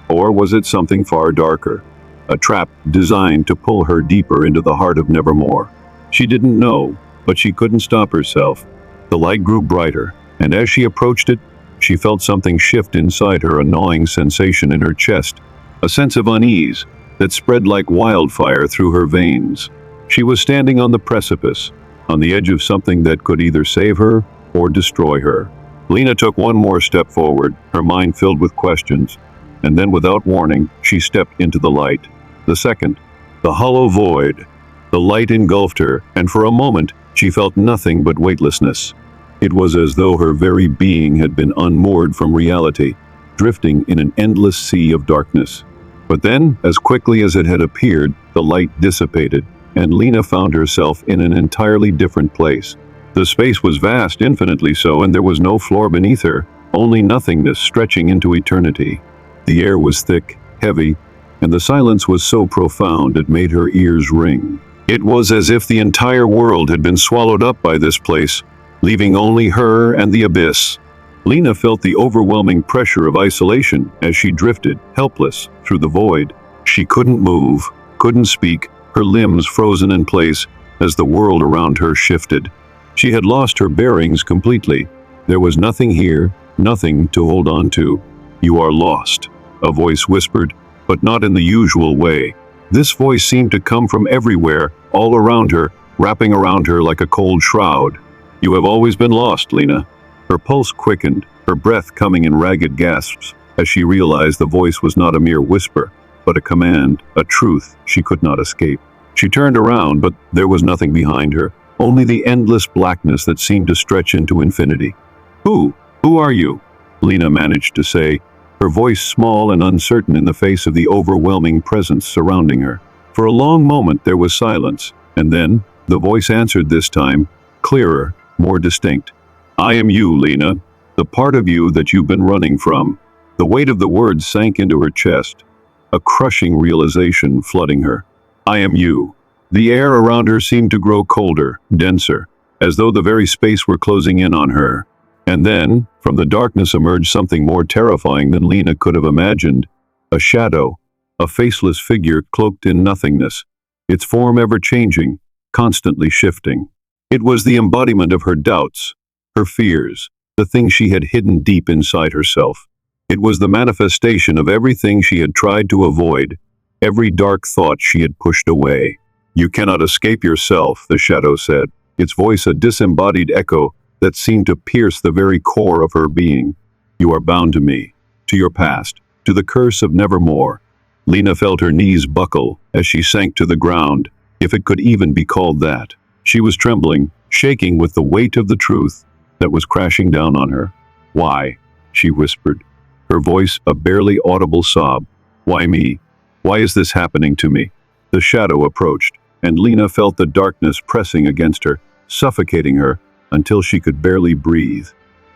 Or was it something far darker? A trap designed to pull her deeper into the heart of Nevermore. She didn't know, but she couldn't stop herself. The light grew brighter, and as she approached it, she felt something shift inside her, a gnawing sensation in her chest, a sense of unease that spread like wildfire through her veins. She was standing on the precipice, on the edge of something that could either save her or destroy her. Lena took one more step forward, her mind filled with questions, and then without warning, she stepped into the light. The second, the hollow void. The light engulfed her, and for a moment, she felt nothing but weightlessness. It was as though her very being had been unmoored from reality, drifting in an endless sea of darkness. But then, as quickly as it had appeared, the light dissipated, and Lena found herself in an entirely different place. The space was vast, infinitely so, and there was no floor beneath her, only nothingness stretching into eternity. The air was thick, heavy, and the silence was so profound it made her ears ring. It was as if the entire world had been swallowed up by this place, leaving only her and the abyss. Lena felt the overwhelming pressure of isolation as she drifted, helpless, through the void. She couldn't move, couldn't speak, her limbs frozen in place as the world around her shifted. She had lost her bearings completely. There was nothing here, nothing to hold on to. "You are lost," a voice whispered, but not in the usual way. This voice seemed to come from everywhere, all around her, wrapping around her like a cold shroud. "You have always been lost, Lena." Her pulse quickened, her breath coming in ragged gasps, as she realized the voice was not a mere whisper, but a command, a truth she could not escape. She turned around, but there was nothing behind her, only the endless blackness that seemed to stretch into infinity. Who are you?" Lena managed to say, her voice small and uncertain in the face of the overwhelming presence surrounding her. For a long moment there was silence, and then the voice answered, this time clearer, more distinct. "I am you, Lena, the part of you that you've been running from." The weight of the words sank into her chest, a crushing realization flooding her. "I am you." The air around her seemed to grow colder, denser, as though the very space were closing in on her. And then, from the darkness emerged something more terrifying than Lena could have imagined. A shadow, a faceless figure cloaked in nothingness, its form ever changing, constantly shifting. It was the embodiment of her doubts, her fears, the things she had hidden deep inside herself. It was the manifestation of everything she had tried to avoid, every dark thought she had pushed away. "You cannot escape yourself," the shadow said, its voice a disembodied echo that seemed to pierce the very core of her being. "You are bound to me, to your past, to the curse of Nevermore." Lena felt her knees buckle as she sank to the ground, if it could even be called that. She was trembling, shaking with the weight of the truth that was crashing down on her. "Why?" she whispered, her voice a barely audible sob. "Why me? Why is this happening to me?" The shadow approached, and Lena felt the darkness pressing against her, suffocating her, until she could barely breathe.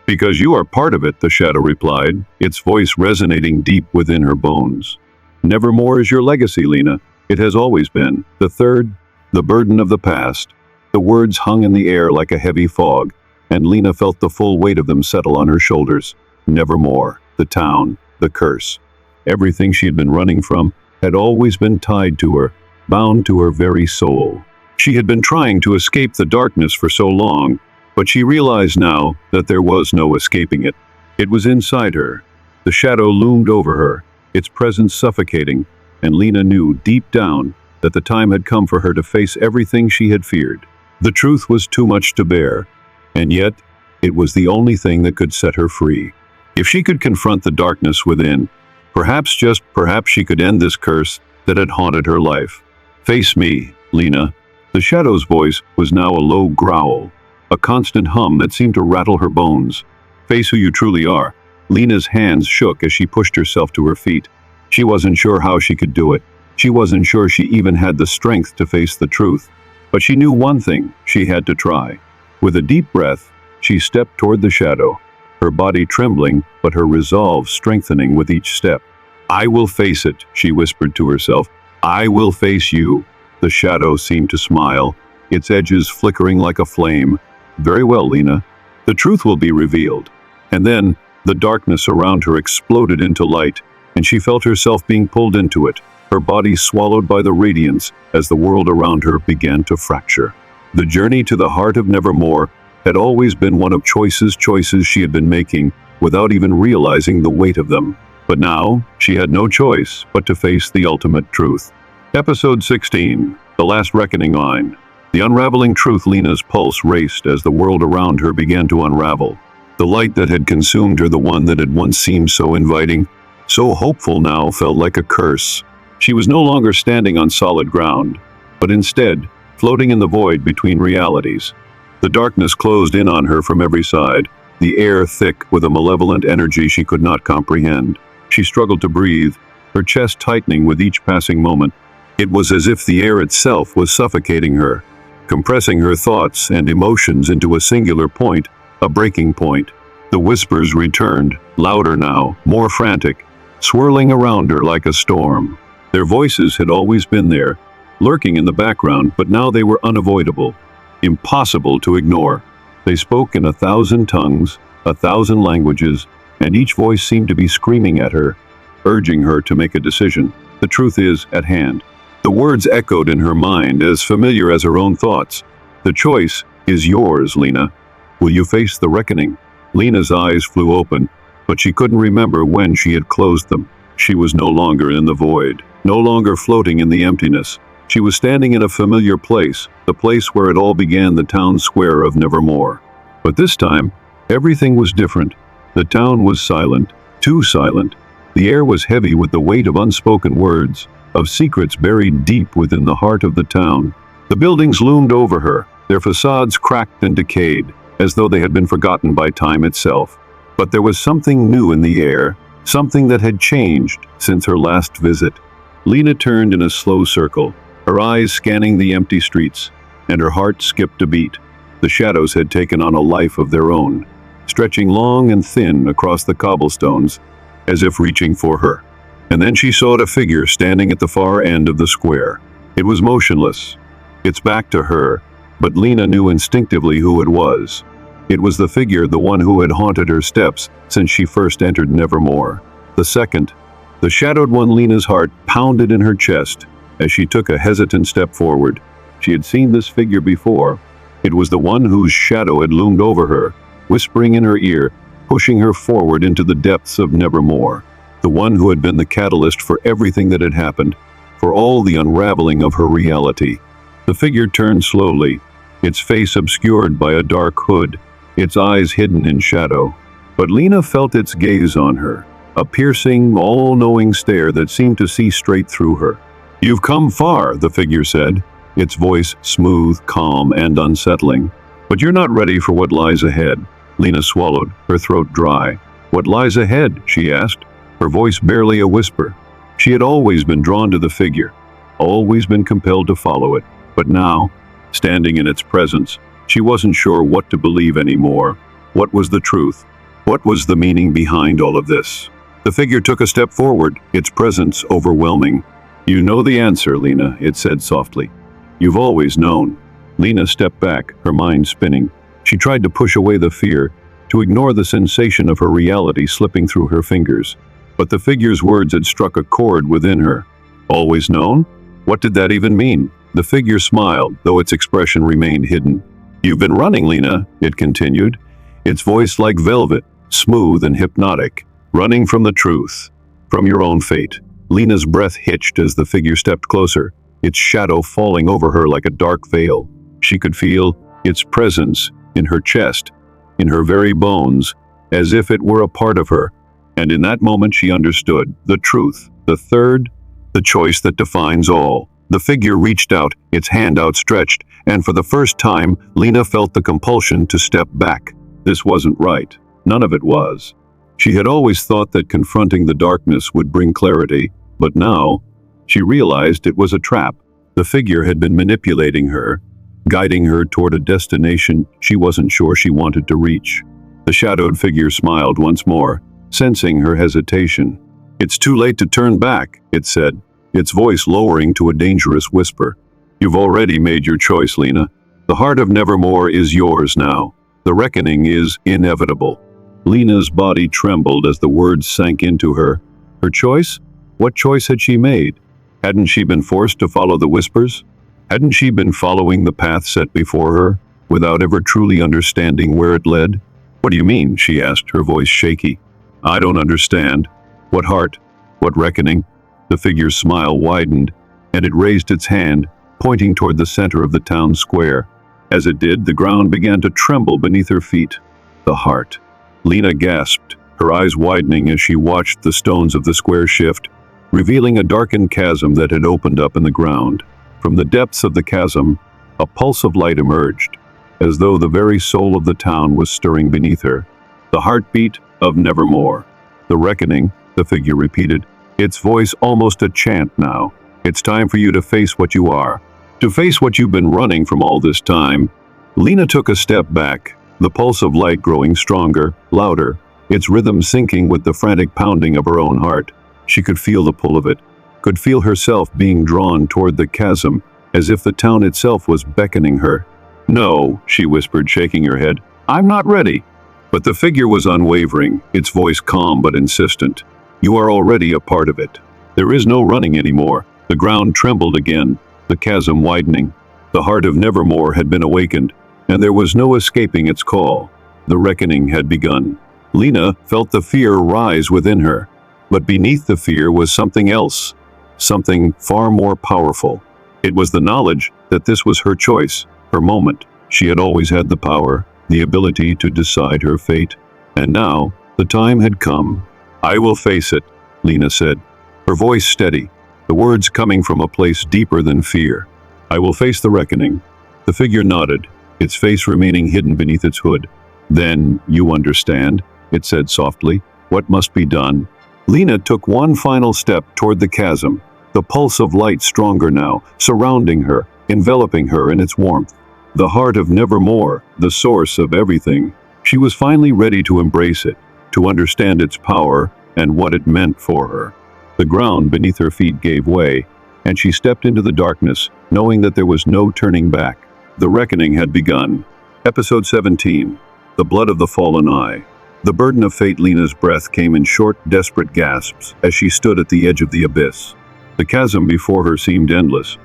"Because you are part of it," the shadow replied, its voice resonating deep within her bones. "Nevermore is your legacy, Lena. It has always been. The third, the burden of the past." The words hung in the air like a heavy fog, and Lena felt the full weight of them settle on her shoulders. Nevermore, the town, the curse. Everything she had been running from had always been tied to her, bound to her very soul. She had been trying to escape the darkness for so long, but she realized now that there was no escaping it. It was inside her. The shadow loomed over her, its presence suffocating, and Lena knew deep down that the time had come for her to face everything she had feared. The truth was too much to bear, and yet it was the only thing that could set her free. If she could confront the darkness within, perhaps, just perhaps, she could end this curse that had haunted her life. "Face me, Lena." The shadow's voice was now a low growl, a constant hum that seemed to rattle her bones. "Face who you truly are." Lena's hands shook as she pushed herself to her feet. She wasn't sure how she could do it. She wasn't sure she even had the strength to face the truth. But she knew one thing: she had to try. With a deep breath, she stepped toward the shadow, her body trembling but her resolve strengthening with each step. "I will face it," she whispered to herself. "I will face you." The shadow seemed to smile, its edges flickering like a flame. "Very well, Lena. The truth will be revealed." And then, the darkness around her exploded into light, and she felt herself being pulled into it, her body swallowed by the radiance as the world around her began to fracture. The journey to the heart of Nevermore had always been one of choices she had been making without even realizing the weight of them. But now, she had no choice but to face the ultimate truth. Episode 16, The Last Reckoning Line. The unraveling truth. Lena's pulse raced as the world around her began to unravel. The light that had consumed her, the one that had once seemed so inviting, so hopeful, now felt like a curse. She was no longer standing on solid ground, but instead, floating in the void between realities. The darkness closed in on her from every side, the air thick with a malevolent energy she could not comprehend. She struggled to breathe, her chest tightening with each passing moment. It was as if the air itself was suffocating her, compressing her thoughts and emotions into a singular point, a breaking point. The whispers returned, louder now, more frantic, swirling around her like a storm. Their voices had always been there, lurking in the background, but now they were unavoidable, impossible to ignore. They spoke in 1,000 tongues, 1,000 languages, and each voice seemed to be screaming at her, urging her to make a decision. The truth is at hand. The words echoed in her mind, as familiar as her own thoughts. The choice is yours, Lena. Will you face the reckoning? Lena's eyes flew open, but she couldn't remember when she had closed them. She was no longer in the void, no longer floating in the emptiness. She was standing in a familiar place, the place where it all began, the town square of Nevermore. But this time, everything was different. The town was silent, too silent. The air was heavy with the weight of unspoken words, of secrets buried deep within the heart of the town. The buildings loomed over her, their facades cracked and decayed, as though they had been forgotten by time itself. But there was something new in the air, something that had changed since her last visit. Lena turned in a slow circle, her eyes scanning the empty streets, and her heart skipped a beat. The shadows had taken on a life of their own, stretching long and thin across the cobblestones, as if reaching for her. And then she saw a figure standing at the far end of the square. It was motionless, its back to her, but Lena knew instinctively who it was. It was the figure, the one who had haunted her steps since she first entered Nevermore. The second, the shadowed one. Lena's heart pounded in her chest as she took a hesitant step forward. She had seen this figure before. It was the one whose shadow had loomed over her, whispering in her ear, pushing her forward into the depths of Nevermore. The one who had been the catalyst for everything that had happened, for all the unraveling of her reality. The figure turned slowly, its face obscured by a dark hood, its eyes hidden in shadow. But Lena felt its gaze on her, a piercing, all-knowing stare that seemed to see straight through her. "You've come far," the figure said, its voice smooth, calm, and unsettling. "But you're not ready for what lies ahead." Lena swallowed, her throat dry. "What lies ahead?" she asked, her voice barely a whisper. She had always been drawn to the figure, always been compelled to follow it. But now, standing in its presence, she wasn't sure what to believe anymore. What was the truth? What was the meaning behind all of this? The figure took a step forward, its presence overwhelming. "You know the answer, Lena," it said softly. "You've always known." Lena stepped back, her mind spinning. She tried to push away the fear, to ignore the sensation of her reality slipping through her fingers. But the figure's words had struck a chord within her. Always known? What did that even mean? The figure smiled, though its expression remained hidden. "You've been running, Lena," it continued, its voice like velvet, smooth and hypnotic. "Running from the truth, from your own fate." Lena's breath hitched as the figure stepped closer, its shadow falling over her like a dark veil. She could feel its presence in her chest, in her very bones, as if it were a part of her. And in that moment she understood the truth, the third, the choice that defines all. The figure reached out, its hand outstretched, and for the first time, Lena felt the compulsion to step back. This wasn't right. None of it was. She had always thought that confronting the darkness would bring clarity, but now, she realized it was a trap. The figure had been manipulating her, guiding her toward a destination she wasn't sure she wanted to reach. The shadowed figure smiled once more, sensing her hesitation. "It's too late to turn back," it said, its voice lowering to a dangerous whisper. "You've already made your choice, Lena. The heart of Nevermore is yours now. The reckoning is inevitable." Lena's body trembled as the words sank into her. Her choice? What choice had she made? Hadn't she been forced to follow the whispers? Hadn't she been following the path set before her, without ever truly understanding where it led? "What do you mean?" she asked, her voice shaky. "I don't understand. What heart? What reckoning?" The figure's smile widened, and it raised its hand, pointing toward the center of the town square. As it did, the ground began to tremble beneath her feet. The heart. Lena gasped, her eyes widening as she watched the stones of the square shift, revealing a darkened chasm that had opened up in the ground. From the depths of the chasm, a pulse of light emerged, as though the very soul of the town was stirring beneath her. "The heartbeat of Nevermore. The reckoning," the figure repeated, its voice almost a chant now. "It's time for you to face what you are. To face what you've been running from all this time." Lena took a step back, the pulse of light growing stronger, louder, its rhythm syncing with the frantic pounding of her own heart. She could feel the pull of it, could feel herself being drawn toward the chasm, as if the town itself was beckoning her. "No," she whispered, shaking her head. "I'm not ready." But the figure was unwavering, its voice calm but insistent. "You are already a part of it. There is no running anymore." The ground trembled again, the chasm widening. The heart of Nevermore had been awakened, and there was no escaping its call. The reckoning had begun. Lena felt the fear rise within her, but beneath the fear was something else, something far more powerful. It was the knowledge that this was her choice, her moment. She had always had the power, the ability to decide her fate, and now the time had come. "I will face it," Lena said, her voice steady, the words coming from a place deeper than fear. "I will face the reckoning." The figure nodded, its face remaining hidden beneath its hood. "Then you understand," it said softly, "what must be done." Lena took one final step toward the chasm, the pulse of light stronger now, surrounding her, enveloping her in its warmth. The heart of Nevermore, the source of everything. She was finally ready to embrace it, to understand its power and what it meant for her. The ground beneath her feet gave way, and she stepped into the darkness, knowing that there was no turning back. The reckoning had begun. Episode 17. The Blood of the Fallen Eye. The burden of fate. Lena's breath came in short, desperate gasps as she stood at the edge of the abyss. The chasm before her seemed endless,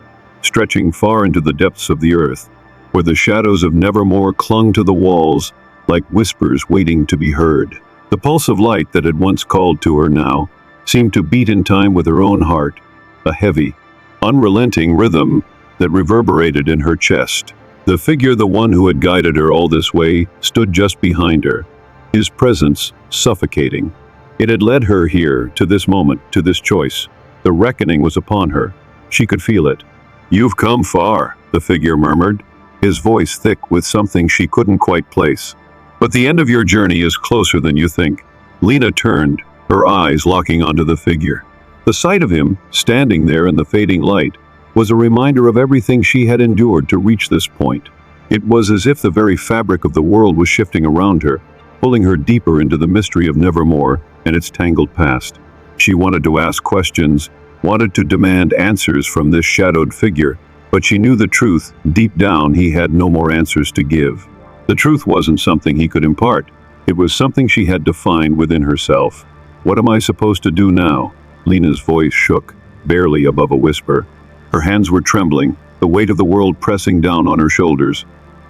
stretching far into the depths of the earth, where the shadows of Nevermore clung to the walls like whispers waiting to be heard. The pulse of light that had once called to her now seemed to beat in time with her own heart, a heavy, unrelenting rhythm that reverberated in her chest. The figure, the one who had guided her all this way, stood just behind her, his presence suffocating. It had led her here, to this moment, to this choice. The reckoning was upon her. She could feel it. "You've come far," the figure murmured, his voice thick with something she couldn't quite place. "But the end of your journey is closer than you think." Lena turned, her eyes locking onto the figure. The sight of him, standing there in the fading light, was a reminder of everything she had endured to reach this point. It was as if the very fabric of the world was shifting around her, pulling her deeper into the mystery of Nevermore and its tangled past. She wanted to ask questions, wanted to demand answers from this shadowed figure, but she knew the truth. Deep down, he had no more answers to give. The truth wasn't something he could impart. It was something she had to find within herself. "What am I supposed to do now?" Lena's voice shook, barely above a whisper. Her hands were trembling, the weight of the world pressing down on her shoulders.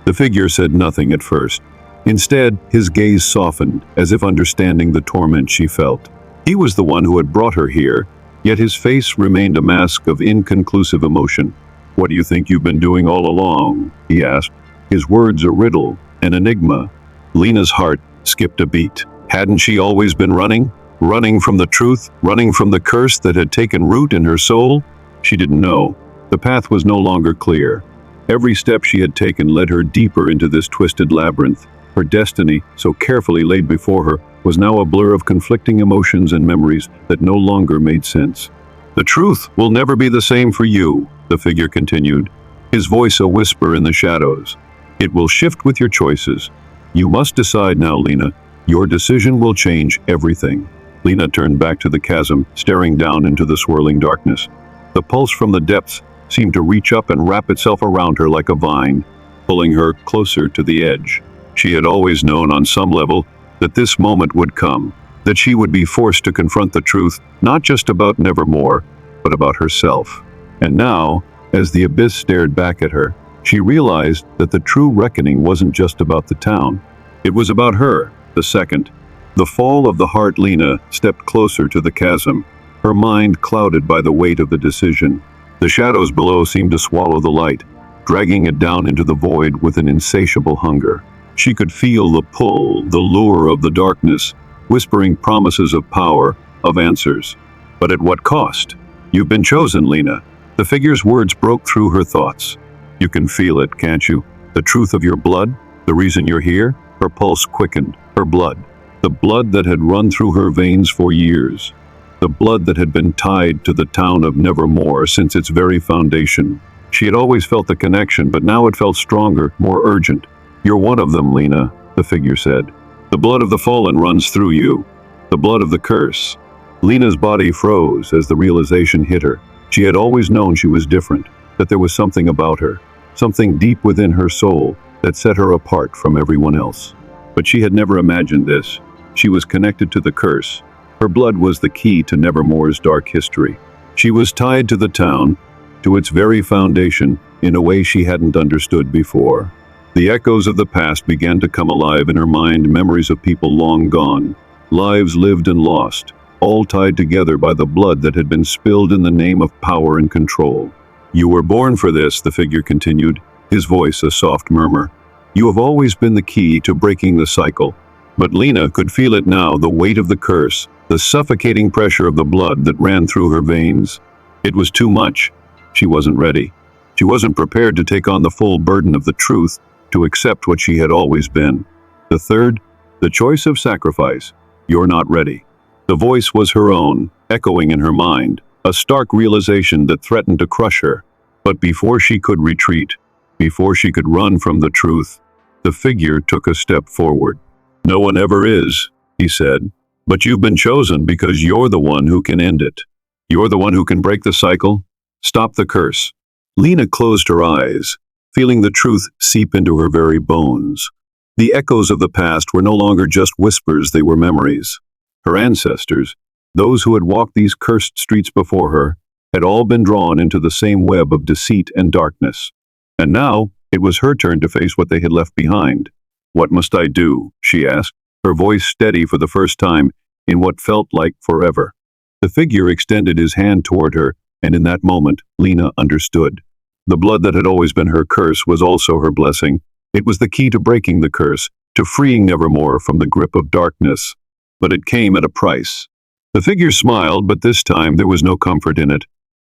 The figure said nothing at first. Instead, his gaze softened, as if understanding the torment she felt. He was the one who had brought her here, yet his face remained a mask of inconclusive emotion. "What do you think you've been doing all along?" he asked, his words a riddle, an enigma. Lena's heart skipped a beat. Hadn't she always been running? Running from the truth? Running from the curse that had taken root in her soul? She didn't know. The path was no longer clear. Every step she had taken led her deeper into this twisted labyrinth. Her destiny, so carefully laid before her, was now a blur of conflicting emotions and memories that no longer made sense. "The truth will never be the same for you," the figure continued, his voice a whisper in the shadows. "It will shift with your choices. You must decide now, Lena. Your decision will change everything." Lena turned back to the chasm, staring down into the swirling darkness. The pulse from the depths seemed to reach up and wrap itself around her like a vine, pulling her closer to the edge. She had always known on some level that this moment would come, that she would be forced to confront the truth, not just about Nevermore, but about herself. And now, as the abyss stared back at her, she realized that the true reckoning wasn't just about the town. It was about her. The second, the fall of the heart, Lena stepped closer to the chasm, her mind clouded by the weight of the decision. The shadows below seemed to swallow the light, dragging it down into the void with an insatiable hunger. She could feel the pull, the lure of the darkness, whispering promises of power, of answers. But at what cost? "You've been chosen, Lena." The figure's words broke through her thoughts. "You can feel it, can't you? The truth of your blood, the reason you're here?" Her pulse quickened. Her blood. The blood that had run through her veins for years. The blood that had been tied to the town of Nevermore since its very foundation. She had always felt the connection, but now it felt stronger, more urgent. "You're one of them, Lena," the figure said. "The blood of the fallen runs through you. The blood of the curse." Lena's body froze as the realization hit her. She had always known she was different, that there was something about her, something deep within her soul that set her apart from everyone else. But she had never imagined this. She was connected to the curse. Her blood was the key to Nevermore's dark history. She was tied to the town, to its very foundation, in a way she hadn't understood before. The echoes of the past began to come alive in her mind, memories of people long gone, lives lived and lost, all tied together by the blood that had been spilled in the name of power and control. "You were born for this," the figure continued, his voice a soft murmur. "You have always been the key to breaking the cycle." But Lena could feel it now, the weight of the curse, the suffocating pressure of the blood that ran through her veins. It was too much. She wasn't ready. She wasn't prepared to take on the full burden of the truth, to accept what she had always been. The third, the choice of sacrifice. "You're not ready." The voice was her own, echoing in her mind, a stark realization that threatened to crush her. But before she could retreat, before she could run from the truth, the figure took a step forward. "No one ever is," he said, "but you've been chosen because you're the one who can end it. You're the one who can break the cycle, stop the curse." Lena closed her eyes, feeling the truth seep into her very bones. The echoes of the past were no longer just whispers, they were memories. Her ancestors, those who had walked these cursed streets before her, had all been drawn into the same web of deceit and darkness. And now, it was her turn to face what they had left behind. "What must I do?" she asked, her voice steady for the first time in what felt like forever. The figure extended his hand toward her, and in that moment, Lena understood. The blood that had always been her curse was also her blessing. It was the key to breaking the curse, to freeing Nevermore from the grip of darkness. But it came at a price. The figure smiled, but this time there was no comfort in it,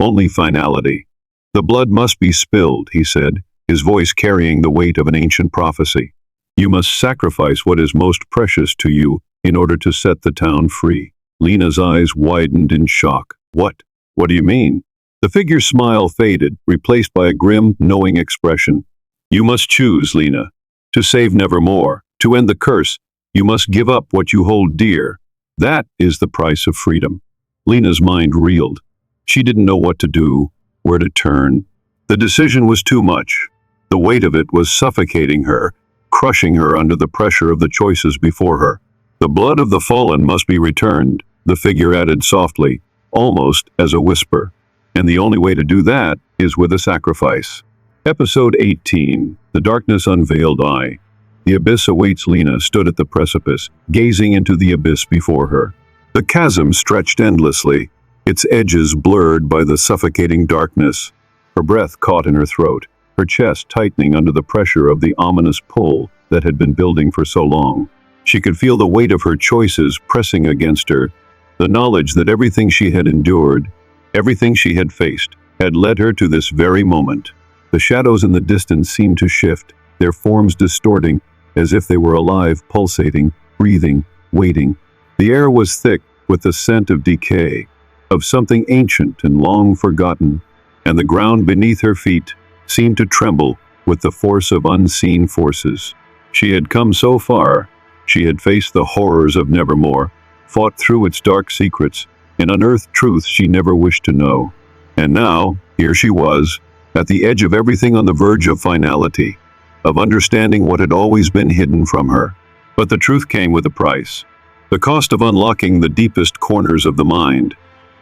only finality. "The blood must be spilled," he said, his voice carrying the weight of an ancient prophecy. "You must sacrifice what is most precious to you in order to set the town free." Lena's eyes widened in shock. "What? What do you mean?" The figure's smile faded, replaced by a grim, knowing expression. "You must choose, Lena. To save Nevermore, to end the curse, you must give up what you hold dear. That is the price of freedom." Lena's mind reeled. She didn't know what to do, where to turn. The decision was too much. The weight of it was suffocating her, crushing her under the pressure of the choices before her. "The blood of the fallen must be returned," the figure added softly, almost as a whisper. "And the only way to do that is with a sacrifice." Episode 18, The Darkness Unveiled Eye. The abyss awaits. Lena stood at the precipice, gazing into the abyss before her. The chasm stretched endlessly, its edges blurred by the suffocating darkness. Her breath caught in her throat, her chest tightening under the pressure of the ominous pull that had been building for so long. She could feel the weight of her choices pressing against her, the knowledge that everything she had endured, everything she had faced, had led her to this very moment. The shadows in the distance seemed to shift, their forms distorting, as if they were alive, pulsating, breathing, waiting. The air was thick with the scent of decay, of something ancient and long forgotten, and the ground beneath her feet seemed to tremble with the force of unseen forces. She had come so far. She had faced the horrors of Nevermore, fought through its dark secrets, and unearthed truths she never wished to know. And now, here she was, at the edge of everything, on the verge of finality, of understanding what had always been hidden from her. But the truth came with a price. The cost of unlocking the deepest corners of the mind,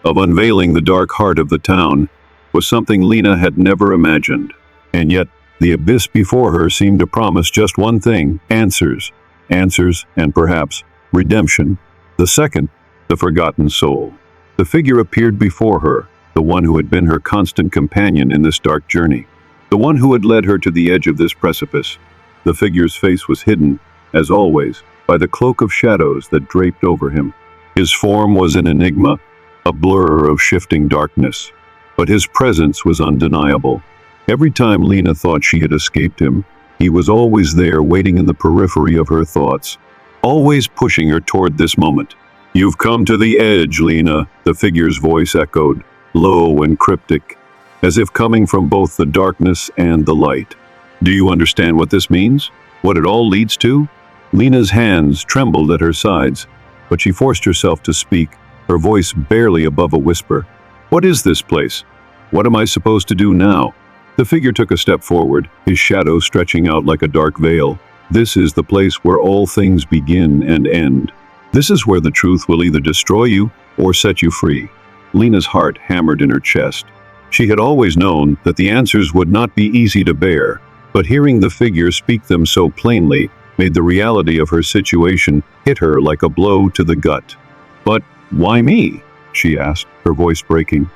of unveiling the dark heart of the town, was something Lena had never imagined. And yet, the abyss before her seemed to promise just one thing: answers. Answers, and perhaps redemption. The second, the forgotten soul. The figure appeared before her, the one who had been her constant companion in this dark journey, the one who had led her to the edge of this precipice. The figure's face was hidden, as always, by the cloak of shadows that draped over him. His form was an enigma, a blur of shifting darkness, but his presence was undeniable. Every time Lena thought she had escaped him, he was always there, waiting in the periphery of her thoughts, always pushing her toward this moment. "You've come to the edge, Lena," the figure's voice echoed, low and cryptic, as if coming from both the darkness and the light. "Do you understand what this means? What it all leads to?" Lena's hands trembled at her sides, but she forced herself to speak, her voice barely above a whisper. "What is this place? What am I supposed to do now?" The figure took a step forward, his shadow stretching out like a dark veil. "This is the place where all things begin and end. This is where the truth will either destroy you or set you free." Lena's heart hammered in her chest. She had always known that the answers would not be easy to bear, but hearing the figure speak them so plainly made the reality of her situation hit her like a blow to the gut. "But why me?" she asked, her voice breaking.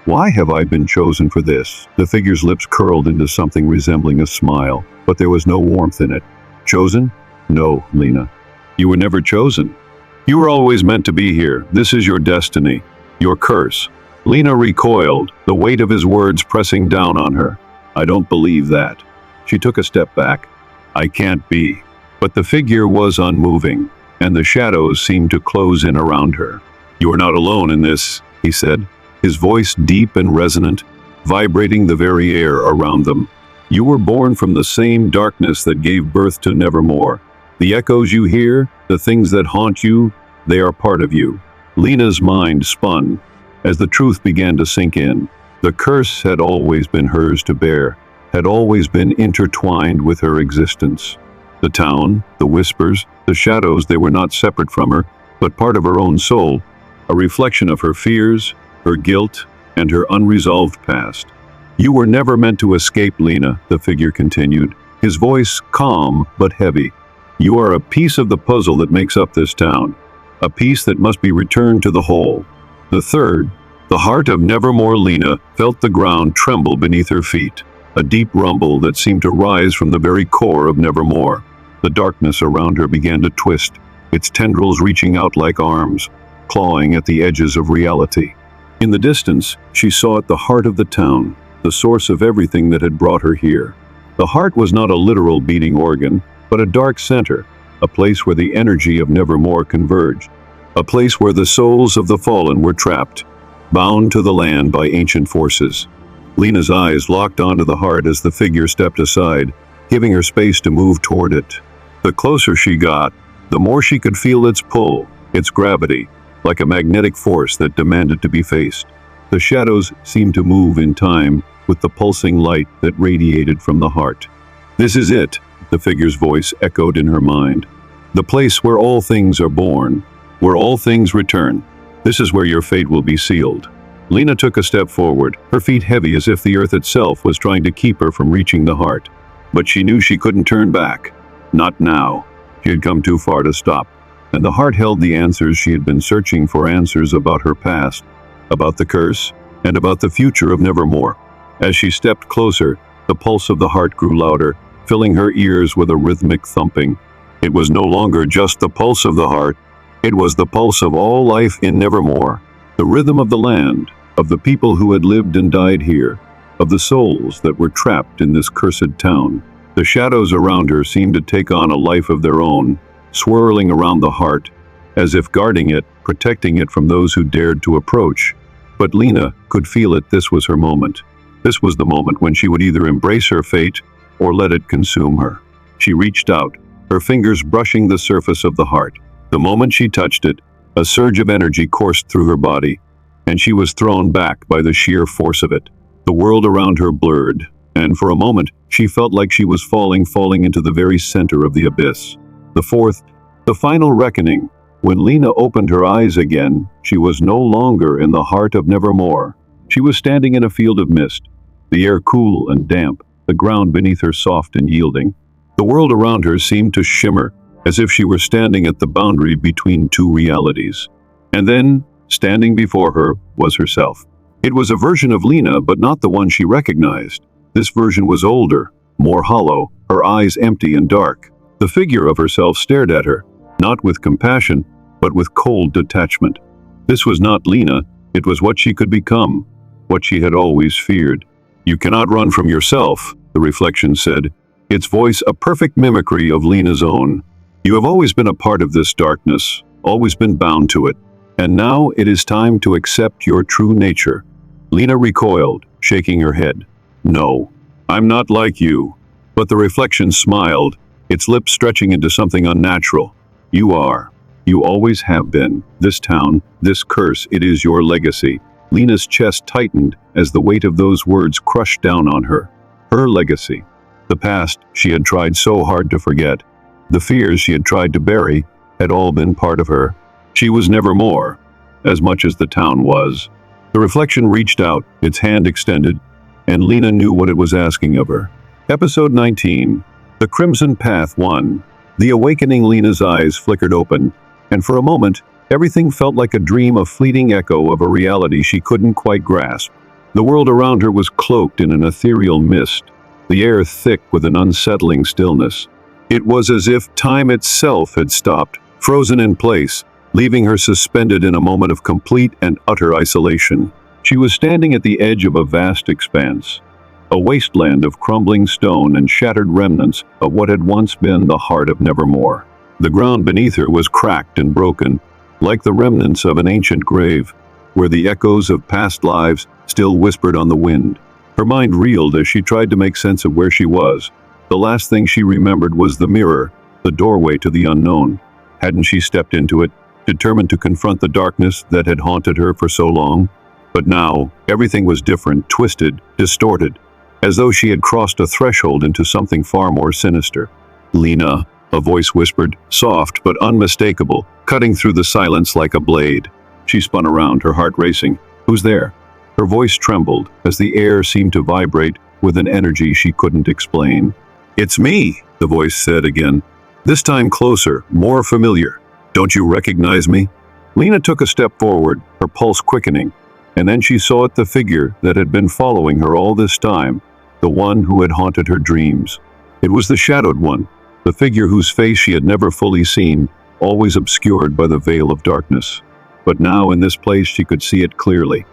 "Why have I been chosen for this?" The figure's lips curled into something resembling a smile, but there was no warmth in it. "Chosen? No, Lena. You were never chosen. You were always meant to be here. This is your destiny, your curse." Lena recoiled, the weight of his words pressing down on her. "I don't believe that." She took a step back. "I can't be." But the figure was unmoving, and the shadows seemed to close in around her. "You are not alone in this," he said, his voice deep and resonant, vibrating the very air around them. "You were born from the same darkness that gave birth to Nevermore. The echoes you hear, the things that haunt you, they are part of you." Lena's mind spun as the truth began to sink in. The curse had always been hers to bear, had always been intertwined with her existence. The town, the whispers, the shadows, they were not separate from her, but part of her own soul, a reflection of her fears, her guilt, and her unresolved past. "You were never meant to escape, Lena," the figure continued, his voice calm but heavy. "You are a piece of the puzzle that makes up this town, a piece that must be returned to the whole." The third, the heart of Nevermore. Lena felt the ground tremble beneath her feet, a deep rumble that seemed to rise from the very core of Nevermore. The darkness around her began to twist, its tendrils reaching out like arms, clawing at the edges of reality. In the distance, she saw at the heart of the town, the source of everything that had brought her here. The heart was not a literal beating organ, but a dark center, a place where the energy of Nevermore converged, a place where the souls of the fallen were trapped, bound to the land by ancient forces. Lena's eyes locked onto the heart as the figure stepped aside, giving her space to move toward it. The closer she got, the more she could feel its pull, its gravity, like a magnetic force that demanded to be faced. The shadows seemed to move in time with the pulsing light that radiated from the heart. "This is it," the figure's voice echoed in her mind. "The place where all things are born, where all things return. This is where your fate will be sealed." Lena took a step forward, her feet heavy as if the earth itself was trying to keep her from reaching the heart. But she knew she couldn't turn back. Not now. She had come too far to stop. And the heart held the answers she had been searching for, answers about her past, about the curse, and about the future of Nevermore. As she stepped closer, the pulse of the heart grew louder, filling her ears with a rhythmic thumping. It was no longer just the pulse of the heart, it was the pulse of all life in Nevermore, the rhythm of the land, of the people who had lived and died here, of the souls that were trapped in this cursed town. The shadows around her seemed to take on a life of their own, swirling around the heart, as if guarding it, protecting it from those who dared to approach. But Lena could feel it. This was her moment. This was the moment when she would either embrace her fate or let it consume her. She reached out, her fingers brushing the surface of the heart. The moment she touched it, a surge of energy coursed through her body, and she was thrown back by the sheer force of it. The world around her blurred, and for a moment she felt like she was falling into the very center of the abyss. The final reckoning. When Lena opened her eyes again, she was no longer in the heart of Nevermore. She was standing in a field of mist, the air cool and damp, the ground beneath her soft and yielding. The world around her seemed to shimmer, as if she were standing at the boundary between two realities. And then, standing before her, was herself. It was a version of Lena, but not the one she recognized. This version was older, more hollow, her eyes empty and dark. The figure of herself stared at her, not with compassion, but with cold detachment. This was not Lena, it was what she could become, what she had always feared. "You cannot run from yourself," the reflection said, its voice a perfect mimicry of Lena's own. "You have always been a part of this darkness, always been bound to it, and now it is time to accept your true nature." Lena recoiled, shaking her head. "No, I'm not like you." But the reflection smiled, its lips stretching into something unnatural. "You are. You always have been. This town, this curse, it is your legacy." Lena's chest tightened as the weight of those words crushed down on her. Her legacy. The past she had tried so hard to forget. The fears she had tried to bury had all been part of her. She was Nevermore, as much as the town was. The reflection reached out, its hand extended, and Lena knew what it was asking of her. Episode 19. The Crimson Path 1. The awakening. Lena's eyes flickered open, and for a moment, everything felt like a dream, a fleeting echo of a reality she couldn't quite grasp. The world around her was cloaked in an ethereal mist, the air thick with an unsettling stillness. It was as if time itself had stopped, frozen in place, leaving her suspended in a moment of complete and utter isolation. She was standing at the edge of a vast expanse, a wasteland of crumbling stone and shattered remnants of what had once been the heart of Nevermore. The ground beneath her was cracked and broken, like the remnants of an ancient grave, where the echoes of past lives still whispered on the wind. Her mind reeled as she tried to make sense of where she was. The last thing she remembered was the mirror, the doorway to the unknown. Hadn't she stepped into it, determined to confront the darkness that had haunted her for so long? But now, everything was different, twisted, distorted, as though she had crossed a threshold into something far more sinister. "Lena," a voice whispered, soft but unmistakable, cutting through the silence like a blade. She spun around, her heart racing. "Who's there?" Her voice trembled as the air seemed to vibrate with an energy she couldn't explain. "It's me," the voice said again, this time closer, more familiar. "Don't you recognize me?" Lena took a step forward, her pulse quickening, and then she saw it, the figure that had been following her all this time, the one who had haunted her dreams. It was the shadowed one, the figure whose face she had never fully seen, always obscured by the veil of darkness. But now in this place she could see it clearly.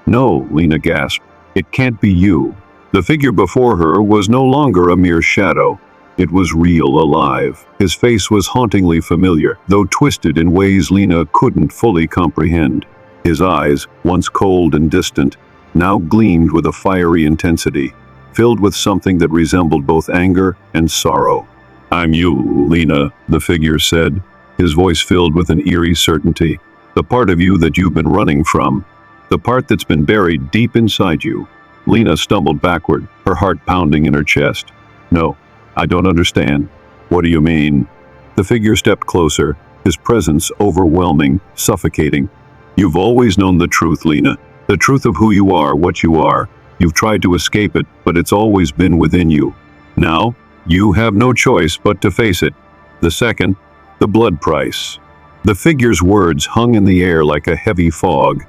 "No," Lena gasped, "it can't be you." The figure before her was no longer a mere shadow. It was real, alive. His face was hauntingly familiar, though twisted in ways Lena couldn't fully comprehend. His eyes, once cold and distant, now gleamed with a fiery intensity, filled with something that resembled both anger and sorrow. "I'm you, Lena," the figure said, his voice filled with an eerie certainty. "The part of you that you've been running from. The part that's been buried deep inside you." Lena stumbled backward, her heart pounding in her chest. "No, I don't understand. What do you mean?" The figure stepped closer, his presence overwhelming, suffocating. "You've always known the truth, Lena. The truth of who you are, what you are. You've tried to escape it, but it's always been within you. Now, you have no choice but to face it. The second, the blood price." The figure's words hung in the air like a heavy fog,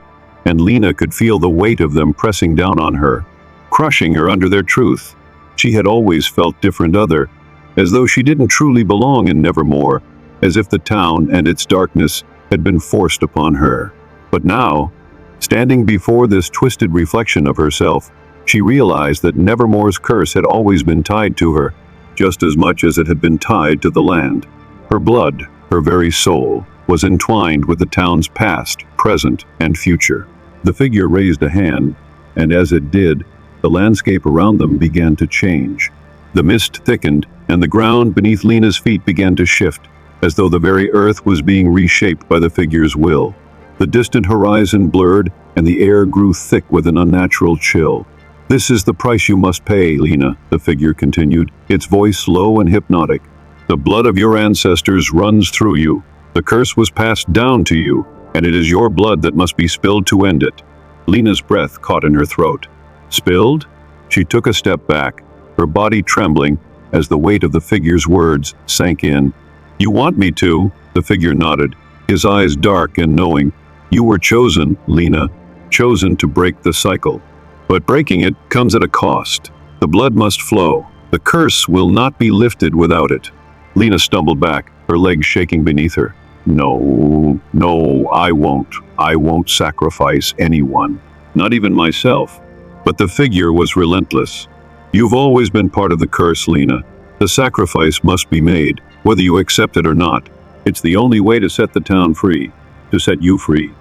and Lena could feel the weight of them pressing down on her, crushing her under their truth. She had always felt different, other, as though she didn't truly belong in Nevermore, as if the town and its darkness had been forced upon her. But now, standing before this twisted reflection of herself, she realized that Nevermore's curse had always been tied to her, just as much as it had been tied to the land. Her blood, her very soul, was entwined with the town's past, present, and future. The figure raised a hand, and as it did, the landscape around them began to change. The mist thickened, and the ground beneath Lena's feet began to shift, as though the very earth was being reshaped by the figure's will. The distant horizon blurred, and the air grew thick with an unnatural chill. "This is the price you must pay, Lena," the figure continued, its voice low and hypnotic. "The blood of your ancestors runs through you. The curse was passed down to you, and it is your blood that must be spilled to end it." Lena's breath caught in her throat. "Spilled?" She took a step back, her body trembling as the weight of the figure's words sank in. "You want me to?" The figure nodded, his eyes dark and knowing. "You were chosen, Lena, chosen to break the cycle. But breaking it comes at a cost. The blood must flow. The curse will not be lifted without it." Lena stumbled back, her legs shaking beneath her. No, I won't sacrifice anyone, not even myself." But the figure was relentless. "You've always been part of the curse, Lena. The sacrifice must be made, whether you accept it or not. It's the only way to set the town free, to set you free."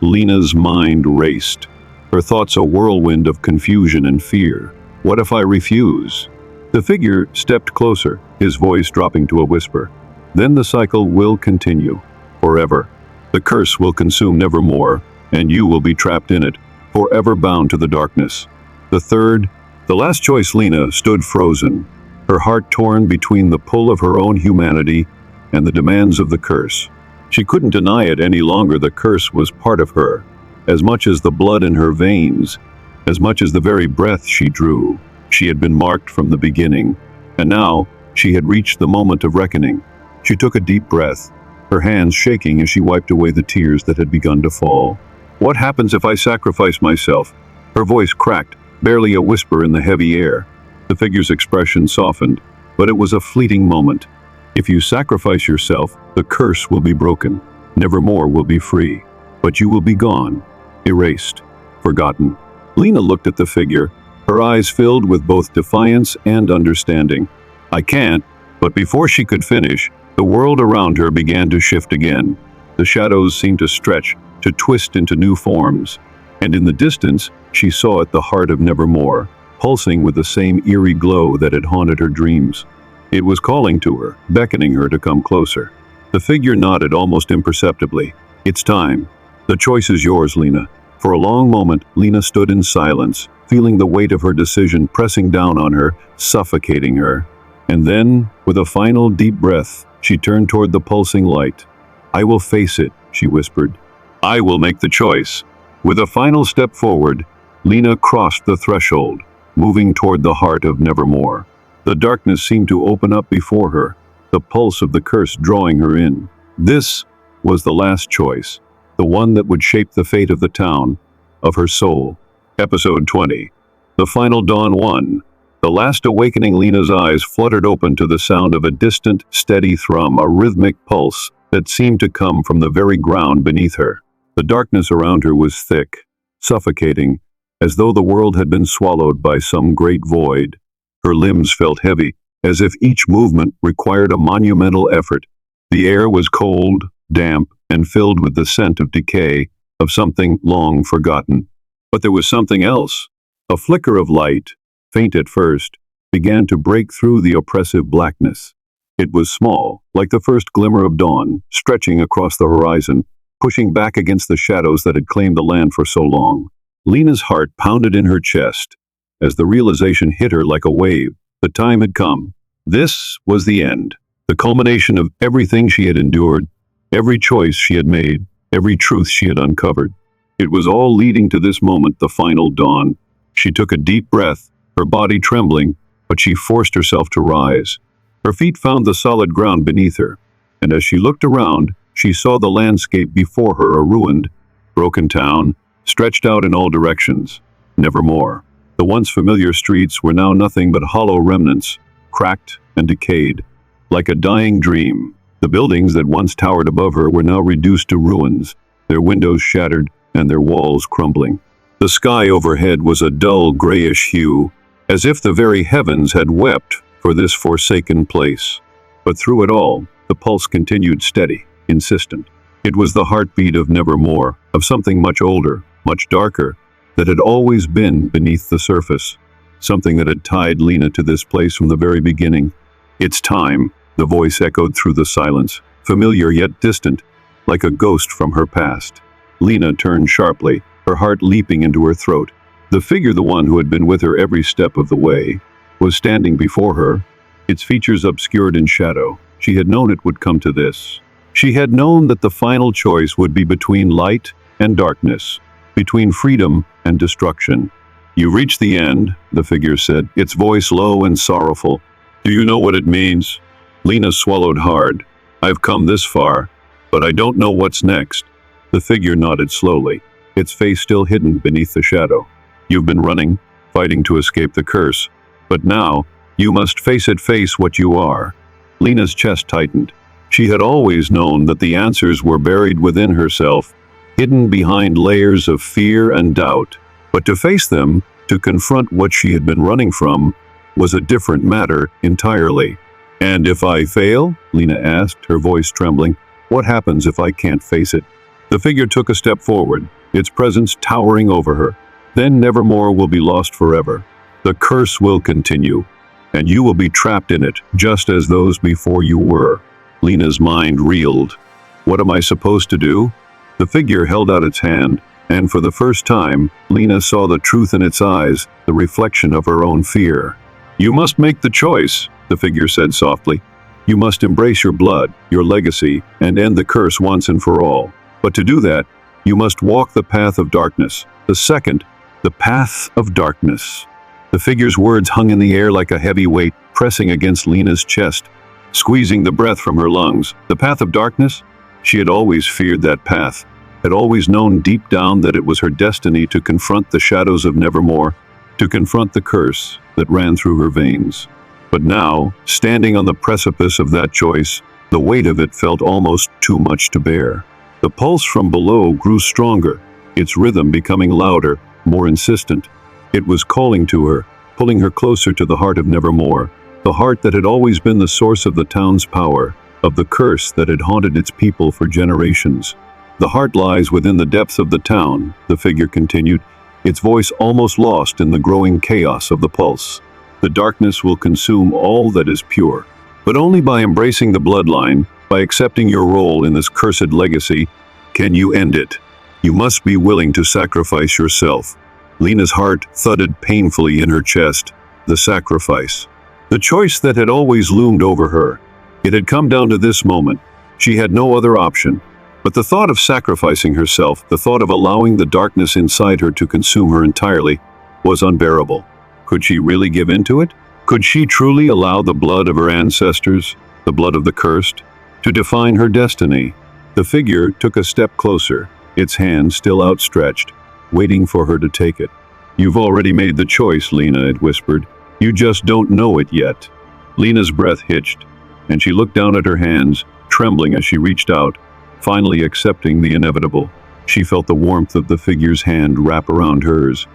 Lena's mind raced, her thoughts a whirlwind of confusion and fear. "What if I refuse?" The figure stepped closer, his voice dropping to a whisper. "Then the cycle will continue, forever. The curse will consume Nevermore, and you will be trapped in it, forever bound to the darkness." The last choice. Lena stood frozen, her heart torn between the pull of her own humanity and the demands of the curse. She couldn't deny it any longer. The curse was part of her, as much as the blood in her veins, as much as the very breath she drew. She had been marked from the beginning, and now she had reached the moment of reckoning. She took a deep breath, her hands shaking as she wiped away the tears that had begun to fall. "What happens if I sacrifice myself?" Her voice cracked, barely a whisper in the heavy air. The figure's expression softened, but it was a fleeting moment. "If you sacrifice yourself, the curse will be broken. Nevermore will be free. But you will be gone, erased, forgotten." Lena looked at the figure, her eyes filled with both defiance and understanding. "I can't," but before she could finish, the world around her began to shift again. The shadows seemed to stretch, to twist into new forms, and in the distance, she saw at the heart of Nevermore, pulsing with the same eerie glow that had haunted her dreams. It was calling to her, beckoning her to come closer. The figure nodded almost imperceptibly. "It's time. The choice is yours, Lena." For a long moment, Lena stood in silence, feeling the weight of her decision pressing down on her, suffocating her. And then, with a final deep breath, she turned toward the pulsing light. "I will face it," she whispered. "I will make the choice." With a final step forward, Lena crossed the threshold, moving toward the heart of Nevermore. The darkness seemed to open up before her, the pulse of the curse drawing her in. This was the last choice, the one that would shape the fate of the town, of her soul. Episode 20. The Final Dawn 1. The last awakening. Lena's eyes fluttered open to the sound of a distant, steady thrum, a rhythmic pulse that seemed to come from the very ground beneath her. The darkness around her was thick, suffocating, as though the world had been swallowed by some great void. Her limbs felt heavy, as if each movement required a monumental effort. The air was cold, damp, and filled with the scent of decay, of something long forgotten. But there was something else. A flicker of light, faint at first, began to break through the oppressive blackness. It was small, like the first glimmer of dawn, stretching across the horizon, pushing back against the shadows that had claimed the land for so long. Lena's heart pounded in her chest as the realization hit her like a wave. The time had come. This was the end, the culmination of everything she had endured, every choice she had made, every truth she had uncovered. It was all leading to this moment, the final dawn. She took a deep breath, her body trembling, but she forced herself to rise. Her feet found the solid ground beneath her, and as she looked around, she saw the landscape before her, a ruined, broken town, stretched out in all directions. Nevermore. The once familiar streets were now nothing but hollow remnants, cracked and decayed, like a dying dream. The buildings that once towered above her were now reduced to ruins, their windows shattered and their walls crumbling. The sky overhead was a dull grayish hue, as if the very heavens had wept for this forsaken place. But through it all, the pulse continued steady, insistent. It was the heartbeat of Nevermore, of something much older, much darker, that had always been beneath the surface. something that had tied Lena to this place from the very beginning. "It's time," the voice echoed through the silence, familiar yet distant, like a ghost from her past. Lena turned sharply, her heart leaping into her throat. The figure, the one who had been with her every step of the way, was standing before her, its features obscured in shadow. She had known it would come to this. She had known that the final choice would be between light and darkness, between freedom and destruction. "You've reached the end," the figure said, its voice low and sorrowful. "Do you know what it means?" Lena swallowed hard. "I've come this far, but I don't know what's next." The figure nodded slowly, its face still hidden beneath the shadow. "You've been running, fighting to escape the curse. But now, you must face what you are." Lena's chest tightened. She had always known that the answers were buried within herself, hidden behind layers of fear and doubt. But to face them, to confront what she had been running from, was a different matter entirely. "And if I fail?" Lena asked, her voice trembling. "What happens if I can't face it?" The figure took a step forward, its presence towering over her. "Then Nevermore will be lost forever. The curse will continue, and you will be trapped in it, just as those before you were." Lena's mind reeled. "What am I supposed to do?" The figure held out its hand, and for the first time, Lena saw the truth in its eyes, the reflection of her own fear. "You must make the choice," the figure said softly. "You must embrace your blood, your legacy, and end the curse once and for all. But to do that, you must walk the path of darkness. The path of darkness." The figure's words hung in the air like a heavy weight, pressing against Lena's chest, squeezing the breath from her lungs. The path of darkness? She had always feared that path, had always known deep down that it was her destiny to confront the shadows of Nevermore, to confront the curse that ran through her veins. But now, standing on the precipice of that choice, the weight of it felt almost too much to bear. The pulse from below grew stronger, its rhythm becoming louder, more insistent. It was calling to her, pulling her closer to the heart of Nevermore, the heart that had always been the source of the town's power, of the curse that had haunted its people for generations. "The heart lies within the depths of the town," the figure continued, its voice almost lost in the growing chaos of the pulse. "The darkness will consume all that is pure. But only by embracing the bloodline, by accepting your role in this cursed legacy, can you end it. You must be willing to sacrifice yourself." Lena's heart thudded painfully in her chest. The sacrifice. The choice that had always loomed over her. It had come down to this moment. She had no other option. But the thought of sacrificing herself, the thought of allowing the darkness inside her to consume her entirely, was unbearable. Could she really give in to it? Could she truly allow the blood of her ancestors, the blood of the cursed, to define her destiny? The figure took a step closer, its hand still outstretched, waiting for her to take it. "You've already made the choice, Lena," it whispered. "You just don't know it yet." Lena's breath hitched, and she looked down at her hands, trembling as she reached out, finally accepting the inevitable. She felt the warmth of the figure's hand wrap around hers,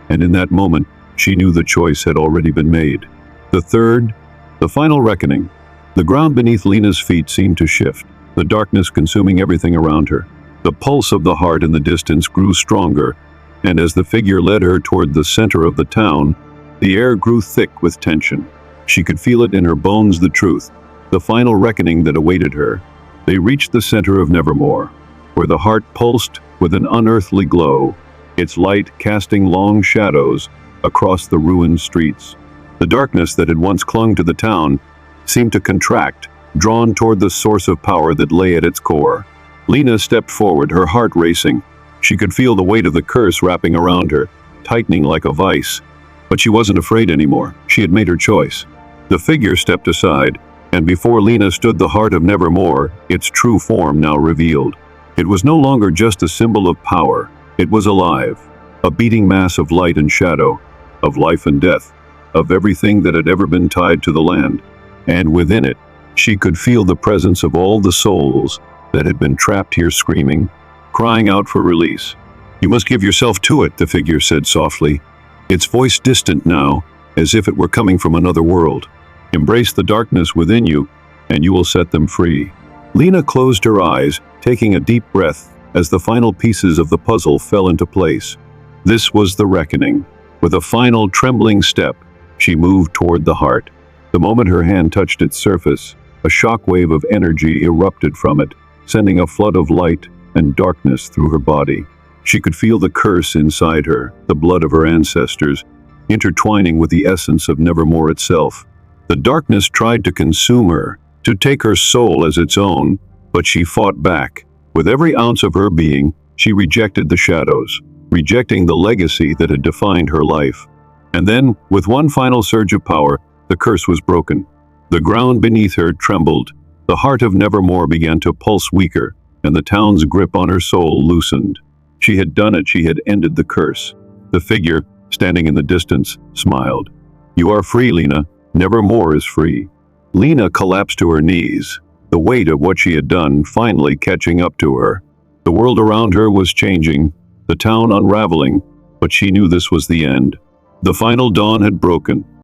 and in that moment, she knew the choice had already been made. The final reckoning. The ground beneath Lena's feet seemed to shift, the darkness consuming everything around her. The pulse of the heart in the distance grew stronger, and as the figure led her toward the center of the town, the air grew thick with tension. She could feel it in her bones, the truth, the final reckoning that awaited her. They reached the center of Nevermore, where the heart pulsed with an unearthly glow, its light casting long shadows across the ruined streets. The darkness that had once clung to the town seemed to contract, drawn toward the source of power that lay at its core. Lena stepped forward, her heart racing. She could feel the weight of the curse wrapping around her, tightening like a vice. But she wasn't afraid anymore. She had made her choice. The figure stepped aside, and before Lena stood the heart of Nevermore, its true form now revealed. It was no longer just a symbol of power. It was alive, a beating mass of light and shadow, of life and death, of everything that had ever been tied to the land. And within it, she could feel the presence of all the souls that had been trapped here, screaming, crying out for release. "You must give yourself to it," the figure said softly, its voice distant now, as if it were coming from another world. "Embrace the darkness within you, and you will set them free." Lena closed her eyes, taking a deep breath as the final pieces of the puzzle fell into place. This was the reckoning. With a final trembling step, she moved toward the heart. The moment her hand touched its surface, a shockwave of energy erupted from it, sending a flood of light and darkness through her body. She could feel the curse inside her, the blood of her ancestors, intertwining with the essence of Nevermore itself. The darkness tried to consume her, to take her soul as its own, but she fought back. With every ounce of her being, she rejected the shadows, rejecting the legacy that had defined her life. And then, with one final surge of power, the curse was broken. The ground beneath her trembled, the heart of Nevermore began to pulse weaker, and the town's grip on her soul loosened. She had done it, she had ended the curse. The figure, standing in the distance, smiled. "You are free, Lena. Nevermore is free." Lena collapsed to her knees, the weight of what she had done finally catching up to her. The world around her was changing, the town unraveling, but she knew this was the end. The final dawn had broken,